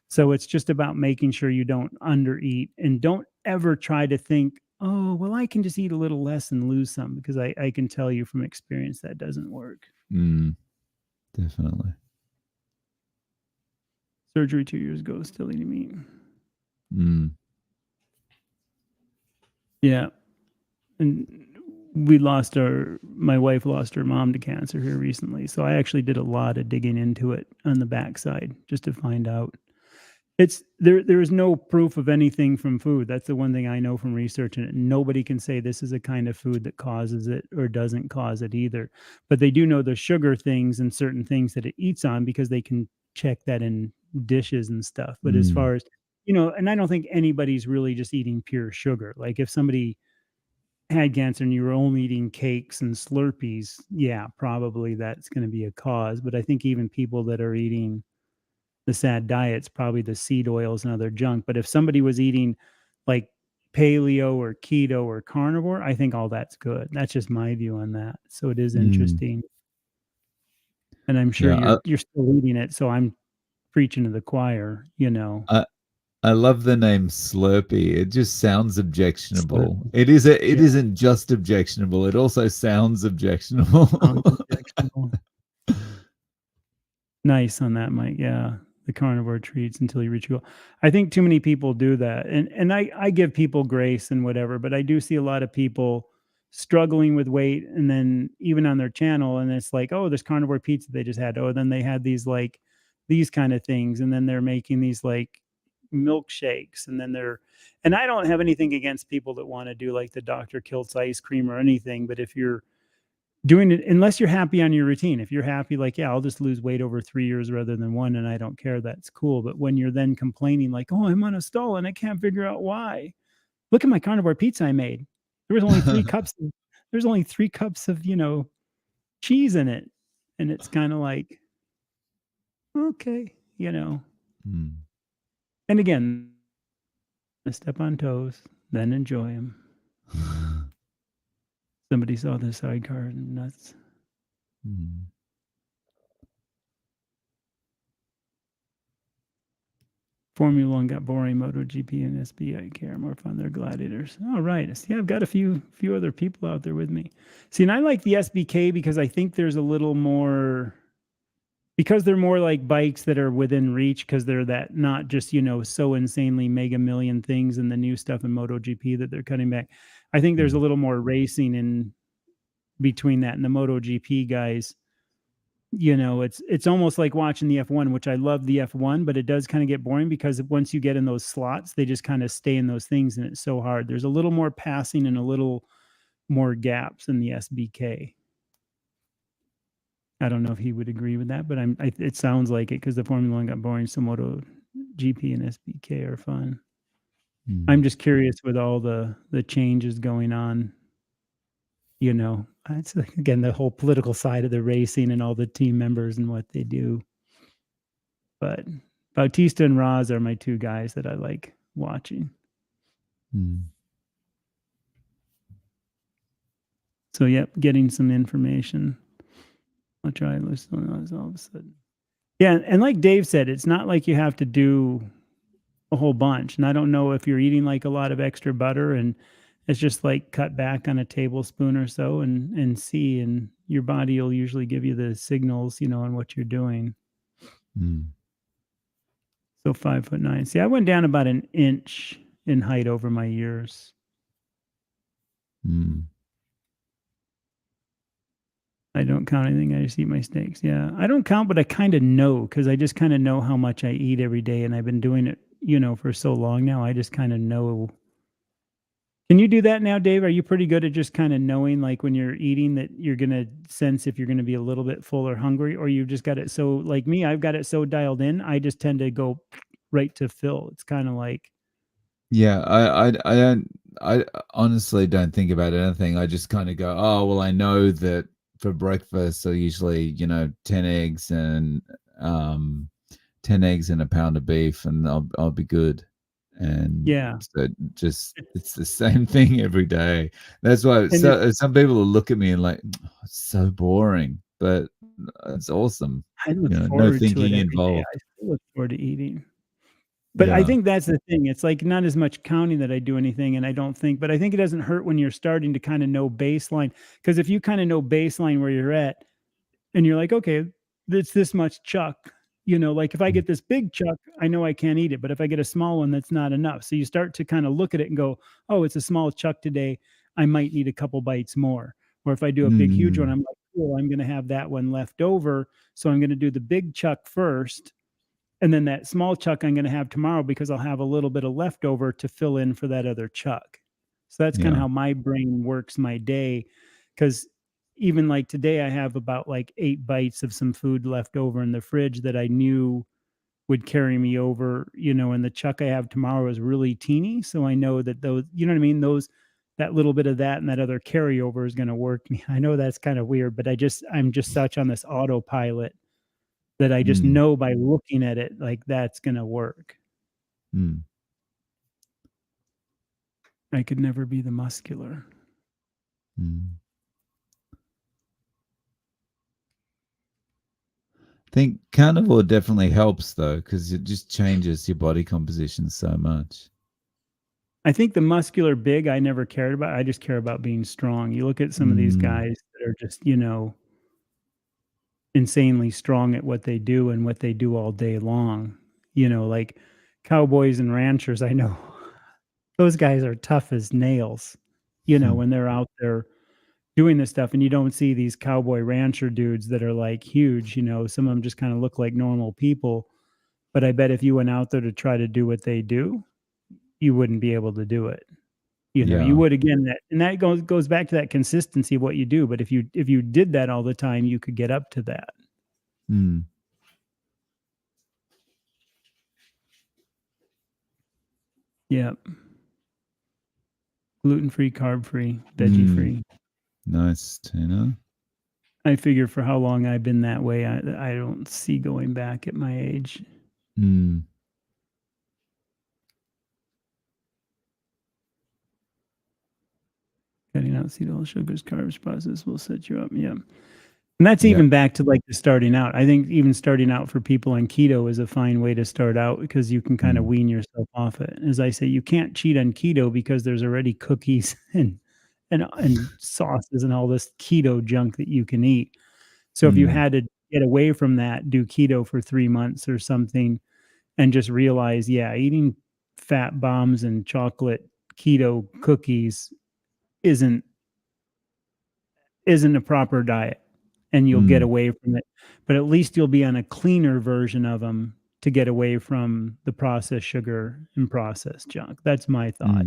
So it's just about making sure you don't undereat, and don't ever try to think, oh, well, I can just eat a little less and lose some, because I can tell you from experience that doesn't work. Definitely. Surgery 2 years ago, still eating meat. Yeah. And my wife lost her mom to cancer here recently. So I actually did a lot of digging into it on the backside just to find out. There is no proof of anything from food. That's the one thing I know from researching it. Nobody can say this is a kind of food that causes it or doesn't cause it either. But they do know the sugar things and certain things that it eats on, because they can check that in dishes and stuff. But as far as, and I don't think anybody's really just eating pure sugar. Like if somebody had cancer and you were only eating cakes and Slurpees, yeah, probably that's going to be a cause. But I think even people that are eating the sad diets, probably the seed oils and other junk. But if somebody was eating like paleo or keto or carnivore, I think all that's good. That's just my view on that. So it is interesting. And I'm sure you're still eating it. So I'm preaching to the choir, I love the name Slurpee. It just sounds objectionable. Slurpee. It isn't just objectionable. It also sounds objectionable. Nice on that, Mike. Yeah. The carnivore treats until you reach your goal. I think too many people do that. And I give people grace and whatever, but I do see a lot of people struggling with weight, and then even on their channel, and it's like, oh, this carnivore pizza they just had. Oh, then they had these kind of things. And then they're making these like milkshakes, and I don't have anything against people that want to do like the Dr. Kilt's ice cream or anything, but if you're doing it, unless you're happy on your routine, if you're happy, like, yeah, I'll just lose weight over 3 years rather than 1, and I don't care, that's cool. But when you're then complaining like, oh, I'm on a stall and I can't figure out why, look at my carnivore pizza I made. There was only 3 cups. There's only 3 cups of, cheese in it. And it's kind of like, okay, And again, step on toes, then enjoy them. Somebody saw the sidecar and nuts. Formula One got boring. MotoGP and SBI care more fun. They're gladiators. All right. See, I've got a few other people out there with me. See, and I like the SBK because I think there's a little more because they're more like bikes that are within reach, because they're that not just, so insanely mega million things in the new stuff in MotoGP that they're cutting back. I think there's a little more racing in between that and the MotoGP guys. It's almost like watching the F1, which I love the F1, but it does kind of get boring because once you get in those slots, they just kind of stay in those things and it's so hard. There's a little more passing and a little more gaps in the SBK. I don't know if he would agree with that, but it sounds like it because the Formula One got boring. So MotoGP and SBK are fun. I'm just curious with all the changes going on. It's like, again, the whole political side of the racing and all the team members and what they do. But Bautista and Raz are my two guys that I like watching. So, yep, getting some information. I'll try to listen to those all of a sudden. Yeah, and like Dave said, it's not like you have to do a whole bunch. And I don't know if you're eating like a lot of extra butter and it's just like cut back on a tablespoon or so and see, and your body will usually give you the signals, on what you're doing. So 5'9". See, I went down about an inch in height over my years. I don't count anything. I just eat my steaks. Yeah. I don't count, but I kind of know because I just kind of know how much I eat every day. And I've been doing it, for so long now. I just kind of know. Can you do that now, Dave? Are you pretty good at just kind of knowing, like when you're eating, that you're going to sense if you're going to be a little bit full or hungry, or you've just got it so, like me, I've got it so dialed in, I just tend to go right to fill. It's kind of like. Yeah, I honestly don't think about anything. I just kind of go, oh, well, I know that for breakfast, I usually, 10 eggs and 10 eggs and a pound of beef, and I'll be good. And yeah, so it's the same thing every day. That's why some people will look at me and like, oh, it's so boring, but it's awesome. I look no forward to it thinking every day. involved. I still look forward to eating. But I think that's the thing. It's like not as much counting that I do anything, and but I think it doesn't hurt when you're starting to kind of know baseline. Because if you kind of know baseline where you're at, and you're like, okay, it's this much chuck, like if I get this big chuck, I know I can't eat it. But if I get a small one, that's not enough. So you start to kind of look at it and go, oh, it's a small chuck today. I might need a couple bites more. Or if I do a big, huge one, I'm like, cool, I'm going to have that one left over. So I'm going to do the big chuck first. And then that small chuck I'm going to have tomorrow because I'll have a little bit of leftover to fill in for that other chuck. So that's kind of how my brain works my day. Because even like today, I have about like 8 bites of some food left over in the fridge that I knew would carry me over, and the chuck I have tomorrow is really teeny. So I know that those, you know what I mean? That little bit of that and that other carryover is going to work me. I know that's kind of weird, but I'm just such on this autopilot that I just know by looking at it, like that's going to work. I could never be the muscular. I think carnivore definitely helps though, because it just changes your body composition so much. I think the muscular big I never cared about. I just care about being strong. You look at some of these guys that are just, insanely strong at what they do and what they do all day long. Like cowboys and ranchers, I know those guys are tough as nails, when they're out there doing this stuff. And you don't see these cowboy rancher dudes that are like huge, some of them just kind of look like normal people. But I bet if you went out there to try to do what they do, you wouldn't be able to do it. You would again, that goes back to that consistency of what you do. But if you did that all the time, you could get up to that. Yep. Gluten-free, carb-free, veggie-free. Nice, Tina. I figure for how long I've been that way, I don't see going back at my age. Cutting out seed oil, sugars, carbs process will set you up. Yeah. And that's even back to like the starting out. I think even starting out for people on keto is a fine way to start out because you can kind of wean yourself off it. As I say, you can't cheat on keto because there's already cookies and sauces and all this keto junk that you can eat. So if you had to, get away from that, do keto for 3 months or something, and just realize, yeah, eating fat bombs and chocolate keto cookies isn't a proper diet, and you'll get away from it. But at least you'll be on a cleaner version of them to get away from the processed sugar and processed junk. That's my thought.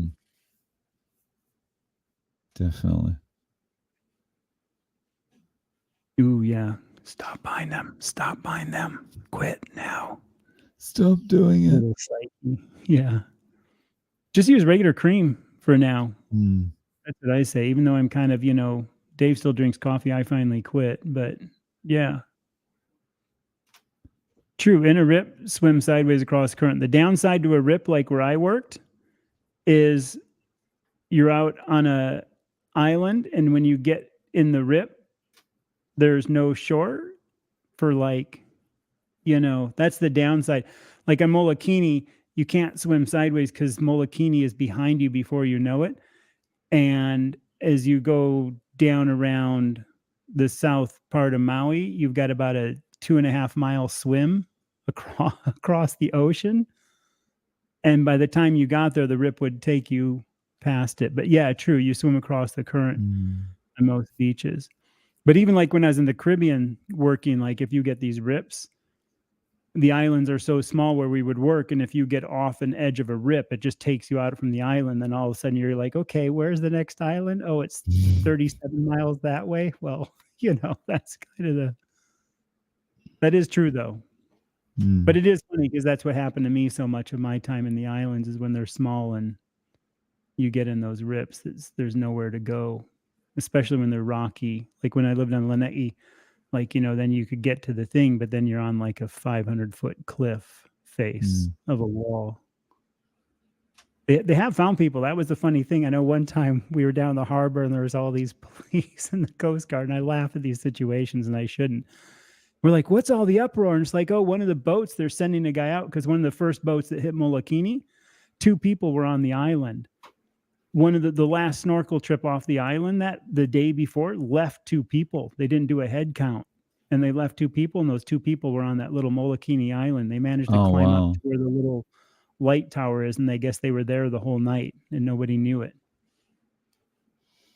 Definitely. Ooh, yeah. Stop buying them. Stop buying them. Quit now. Stop doing it. Yeah. Just use regular cream for now. That's what I say. Even though I'm kind of, Dave still drinks coffee, I finally quit. But yeah. True. In a rip, swim sideways across current. The downside to a rip, like where I worked, is you're out on a island, and when you get in the rip, there's no shore for that's the downside. Like on Molokini, you can't swim sideways because Molokini is behind you before you know it. And as you go down around the south part of Maui, you've got about a 2.5 mile swim across the ocean. And by the time you got there, the rip would take you past it. But yeah, true. You swim across the current on most beaches. But even like when I was in the Caribbean working, like if you get these rips, the islands are so small where we would work. And if you get off an edge of a rip, it just takes you out from the island. Then all of a sudden you're like, okay, where's the next island? Oh, it's 37 miles that way. Well, that's kind of that is true though. But it is funny because that's what happened to me so much of my time in the islands is when they're small and you get in those rips, there's nowhere to go, especially when they're rocky. Like when I lived on Lanai, then you could get to the thing, but then you're on like a 500-foot cliff face of a wall. They have found people. That was the funny thing. I know one time we were down the harbor and there was all these police and the Coast Guard, and I laugh at these situations and I shouldn't. We're like, what's all the uproar? And it's like, oh, one of the boats, they're sending a guy out because one of the first boats that hit Molokini, 2 people were on the island. One of the last snorkel trip off the island that the day before left 2 people. They didn't do a head count, and they left 2 people, and those 2 people were on that little Molokini island. They managed to climb up to where the little light tower is, and I guess they were there the whole night, and nobody knew it.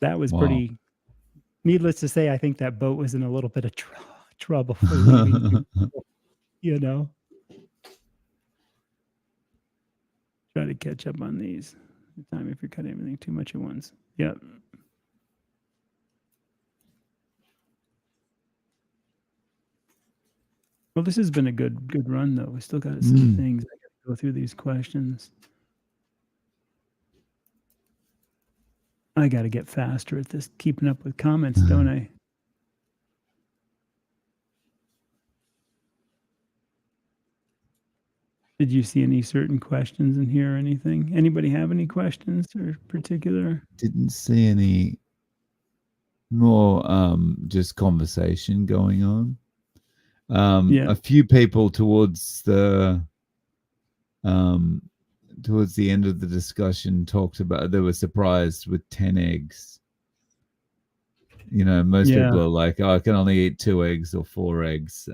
That was pretty. Needless to say, I think that boat was in a little bit of trouble for leaving people, Try to catch up on these. Time if you're cutting everything too much at once. Yep. Well, this has been a good run though. We still got some things. I got to go through these questions. I got to get faster at this, keeping up with comments, don't I? Did you see any certain questions in here or anything? Anybody have any questions or particular? Didn't see any more just conversation going on. A few people towards the end of the discussion talked about they were surprised with 10 eggs. Most people are like, oh, I can only eat 2 eggs or 4 eggs.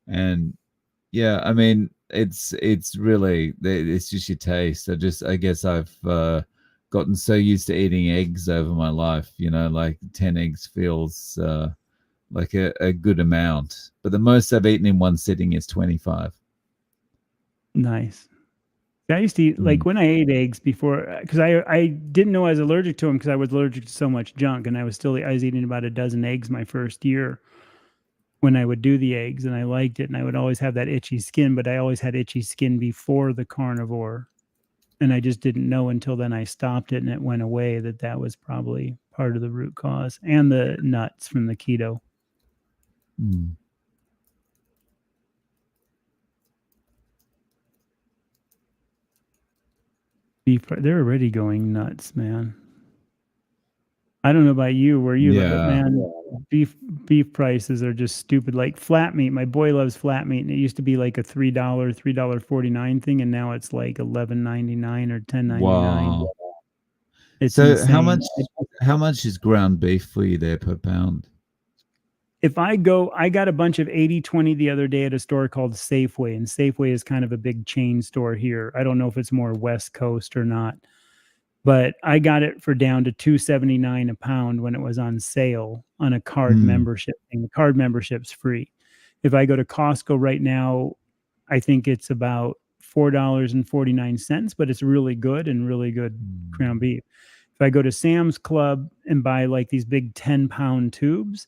And yeah, I mean, it's really, it's just your taste. I guess I've gotten so used to eating eggs over my life, like 10 eggs feels like a good amount. But the most I've eaten in one sitting is 25. Nice. I used to eat, like when I ate eggs before, because I didn't know I was allergic to them because I was allergic to so much junk, and I was eating about a dozen eggs my first year when I would do the eggs, and I liked it, and I would always have that itchy skin, but I always had itchy skin before the carnivore, and I just didn't know until then I stopped it and it went away that was probably part of the root cause, and the nuts from the keto. Beef, they're already going nuts, man. I don't know about you, where you live, but man, beef prices are just stupid. Like flat meat, my boy loves flat meat, and it used to be like a $3.49 thing, and now it's like $11.99 or $10.99. Wow. It's so insane. how much is ground beef for you there per pound? if I go, I got a bunch of 80/20 the other day at a store called Safeway, and Safeway is kind of a big chain store here. I don't know if it's more West Coast or not, but I got it for down to $2.79 a pound when it was on sale on a card membership thing. The card membership's free. If I go to Costco right now, I think it's about $4.49, but it's really good and really good ground beef. If I go to Sam's Club and buy like these big 10-pound tubes,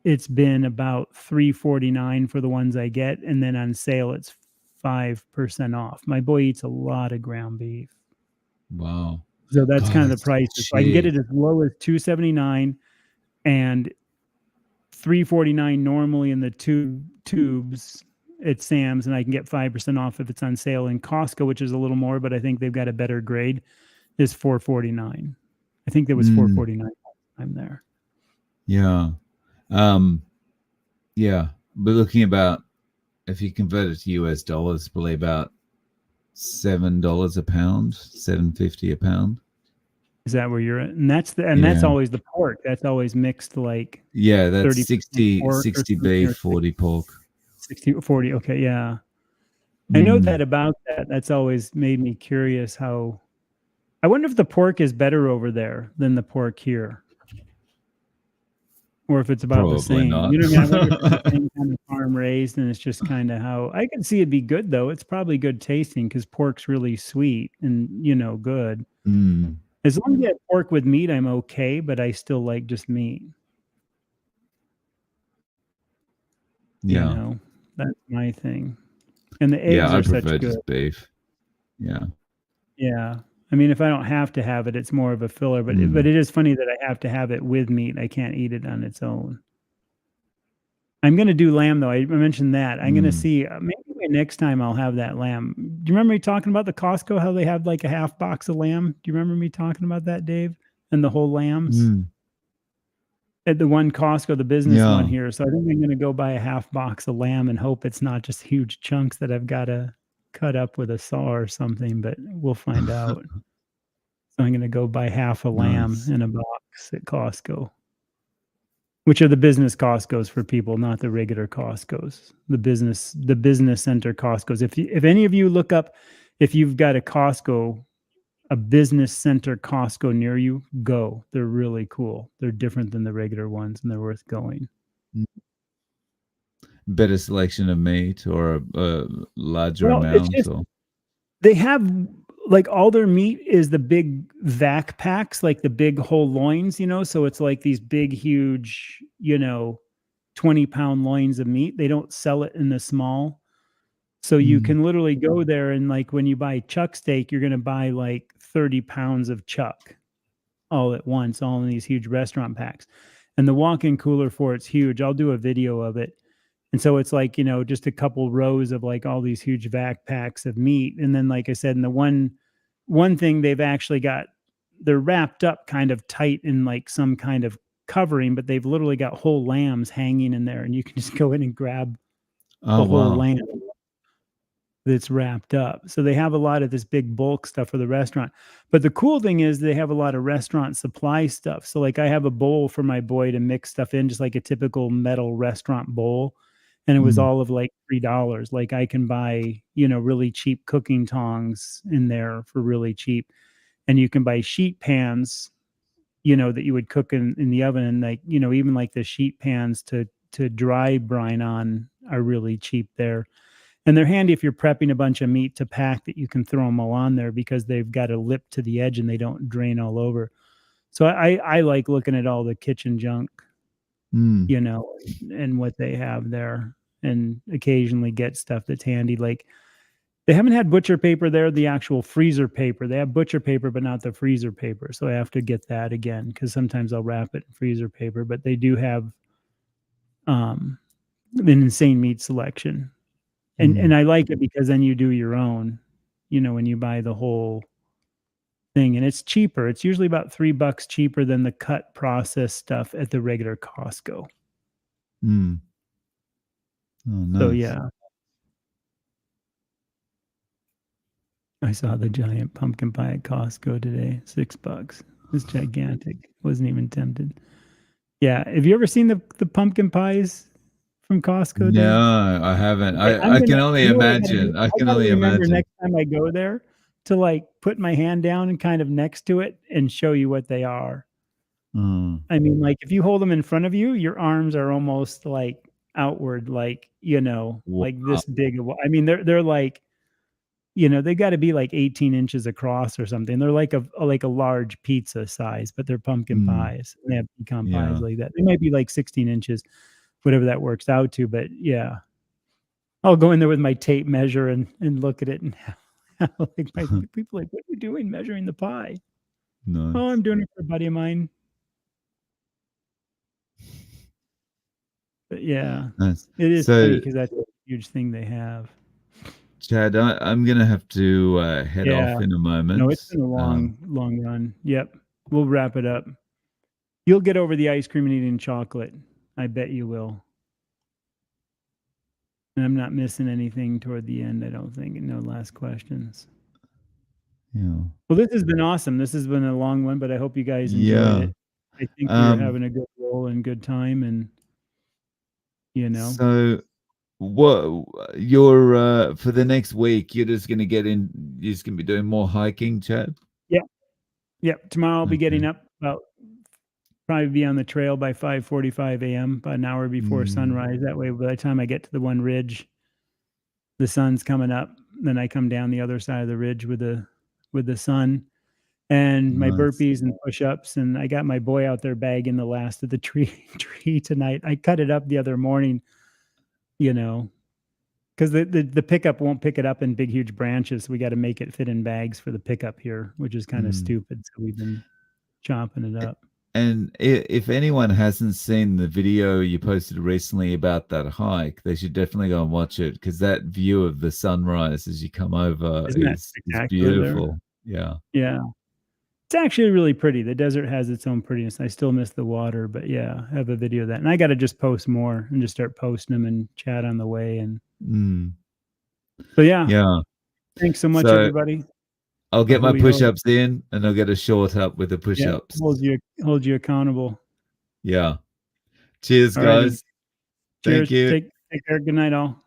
it's been about $3.49 for the ones I get, and then on sale it's 5% off. My boy eats a lot of ground beef. Wow. So that's God, kind of the that's price. So I can get it as low as $2.79 and $3.49 normally in the tubes at Sam's, and I can get 5% off if it's on sale in Costco, which is a little more, but I think they've got a better grade, is $4.49. I think there was $4.49 I'm there. Yeah. Yeah. We're looking about, if you convert it to US dollars, probably about $7 a pound, $7.50 a pound. Is that where you're at? And that's always the pork. That's always mixed like that's 60 beef, 40 pork. 40. Okay, yeah. I know that about that. That's always made me curious how. I wonder if the pork is better over there than the pork here, or if it's about Probably the same. not. You know what I mean? I wonder if it's the same kind of farm raised, and it's just kind of how I can see it'd be good though. It's probably good tasting because pork's really sweet and good. As long as you have pork with meat, I'm okay, but I still like just meat. Yeah. That's my thing. And the eggs I are prefer such good. just beef. Yeah. Yeah. I mean, if I don't have to have it, it's more of a filler, but it is funny that I have to have it with meat. I can't eat it on its own. I'm going to do lamb though. I mentioned that. I'm going to see, maybe next time I'll have that lamb. Do you remember me talking about the Costco, how they have like a half box of lamb? Do you remember me talking about that, Dave? And the whole lambs? At the one Costco, the business one here. So I think I'm going to go buy a half box of lamb and hope it's not just huge chunks that I've got to cut up with a saw or something, but we'll find out. So I'm going to go buy half a lamb in a box at Costco, which are the business Costcos for people, not the regular Costcos, the business center Costcos. If any of you look up, if you've got a Costco, a business center Costco near you, go. They're really cool. They're different than the regular ones, and they're worth going. Better selection of meat or a larger amount? They have, like, all their meat is the big vac packs, like the big whole loins, so it's like these big, huge, 20-pound loins of meat. They don't sell it in the small. So you can literally go there and, like, when you buy chuck steak, you're going to buy like 30 pounds of chuck all at once, all in these huge restaurant packs. And the walk-in cooler for it's huge. I'll do a video of it. And so it's like, just a couple rows of like all these huge vac packs of meat. And then, like I said, in the one thing they've actually got, they're wrapped up kind of tight in like some kind of covering, but they've literally got whole lambs hanging in there, and you can just go in and grab the whole lamb that's wrapped up. So they have a lot of this big bulk stuff for the restaurant. But the cool thing is they have a lot of restaurant supply stuff. So like I have a bowl for my boy to mix stuff in, just like a typical metal restaurant bowl. And it was all of like $3. Like I can buy, really cheap cooking tongs in there for really cheap. And you can buy sheet pans, that you would cook in the oven. And like, even like the sheet pans to dry brine on are really cheap there. And they're handy if you're prepping a bunch of meat to pack, that you can throw them all on there because they've got a lip to the edge and they don't drain all over. So I like looking at all the kitchen junk, and what they have there, and occasionally get stuff that's handy. Like they haven't had butcher paper there, the actual freezer paper. They have butcher paper, but not the freezer paper. So I have to get that again because sometimes I'll wrap it in freezer paper. But they do have an insane meat selection. And I like it because then you do your own, when you buy the whole thing, and it's cheaper. It's usually about $3 cheaper than the cut processed stuff at the regular Costco. Oh, nice. So yeah. I saw the giant pumpkin pie at Costco today, $6. It's gigantic. Wasn't even tempted. Yeah. Have you ever seen the pumpkin pies from Costco, Dave? No, I haven't. Okay, I'm I can gonna only you know what I gotta do? imagine. I I can gotta only remember imagine. next time I go there to, like, put my hand down and kind of next to it and show you what they are. Mm, I mean, like, if you hold them in front of you, your arms are almost, like, outward, like, like wow. this big of I mean, they're like, they gotta be, like, 18 inches across or something. They're like a large pizza size, but they're pumpkin Mm, pies, and they have pecan pies yeah. like that. They might be, like, 16 inches, whatever that works out to, but yeah. I'll go in there with my tape measure and look at it and have like, my people like, "What are you doing measuring the pie?" "Oh, Nice. I'm doing it for a buddy of mine." But yeah, Nice. it is funny So, because that's a huge thing they have. Chad, I'm gonna have to head Yeah. off in a No, it's moment. been a long, long run. Yep. We'll wrap it up. You'll get over the ice cream and eating chocolate. I bet you will. And I'm not missing anything toward the end, I don't think. No last questions. Yeah. Well, this has been awesome. This has been a long one, but I hope you guys enjoyed Yeah. it. I think you're Um, having a good roll and good time and, you know. so what you're for the next week, you're just gonna be doing more hiking, Chad? Yeah. Yep. Tomorrow I'll be getting Okay. up probably be on the trail by 5:45 AM, about an hour before Mm, sunrise. That way, by the time I get to the one ridge, the sun's coming up. Then I come down the other side of the ridge with the sun and my nice. burpees and push-ups. And I got my boy out there bagging the last of the tree tonight. I cut it up the other morning, you know, because the pickup won't pick it up in big, huge branches. We got to make it fit in bags for the pickup here, which is kind of Mm. stupid. So we've been chopping it up. And if anyone hasn't seen the video you posted recently about that hike, they should definitely go and watch it because that view of the sunrise as you come over Isn't that is spectacular there? beautiful. Yeah. Yeah. It's actually really pretty. The desert has its own prettiness. I still miss the water, but yeah, I have a video of that. And I got to just post more and just start posting them and chat on the way. And Mm, so, yeah, yeah. thanks so much, So everybody. I'll get my Hui ho. push-ups in and I'll get a short up with the Yeah, push-ups. hold you accountable. Yeah. Cheers, All righty. guys. Thank Cheers. you. Take care. Good night, all.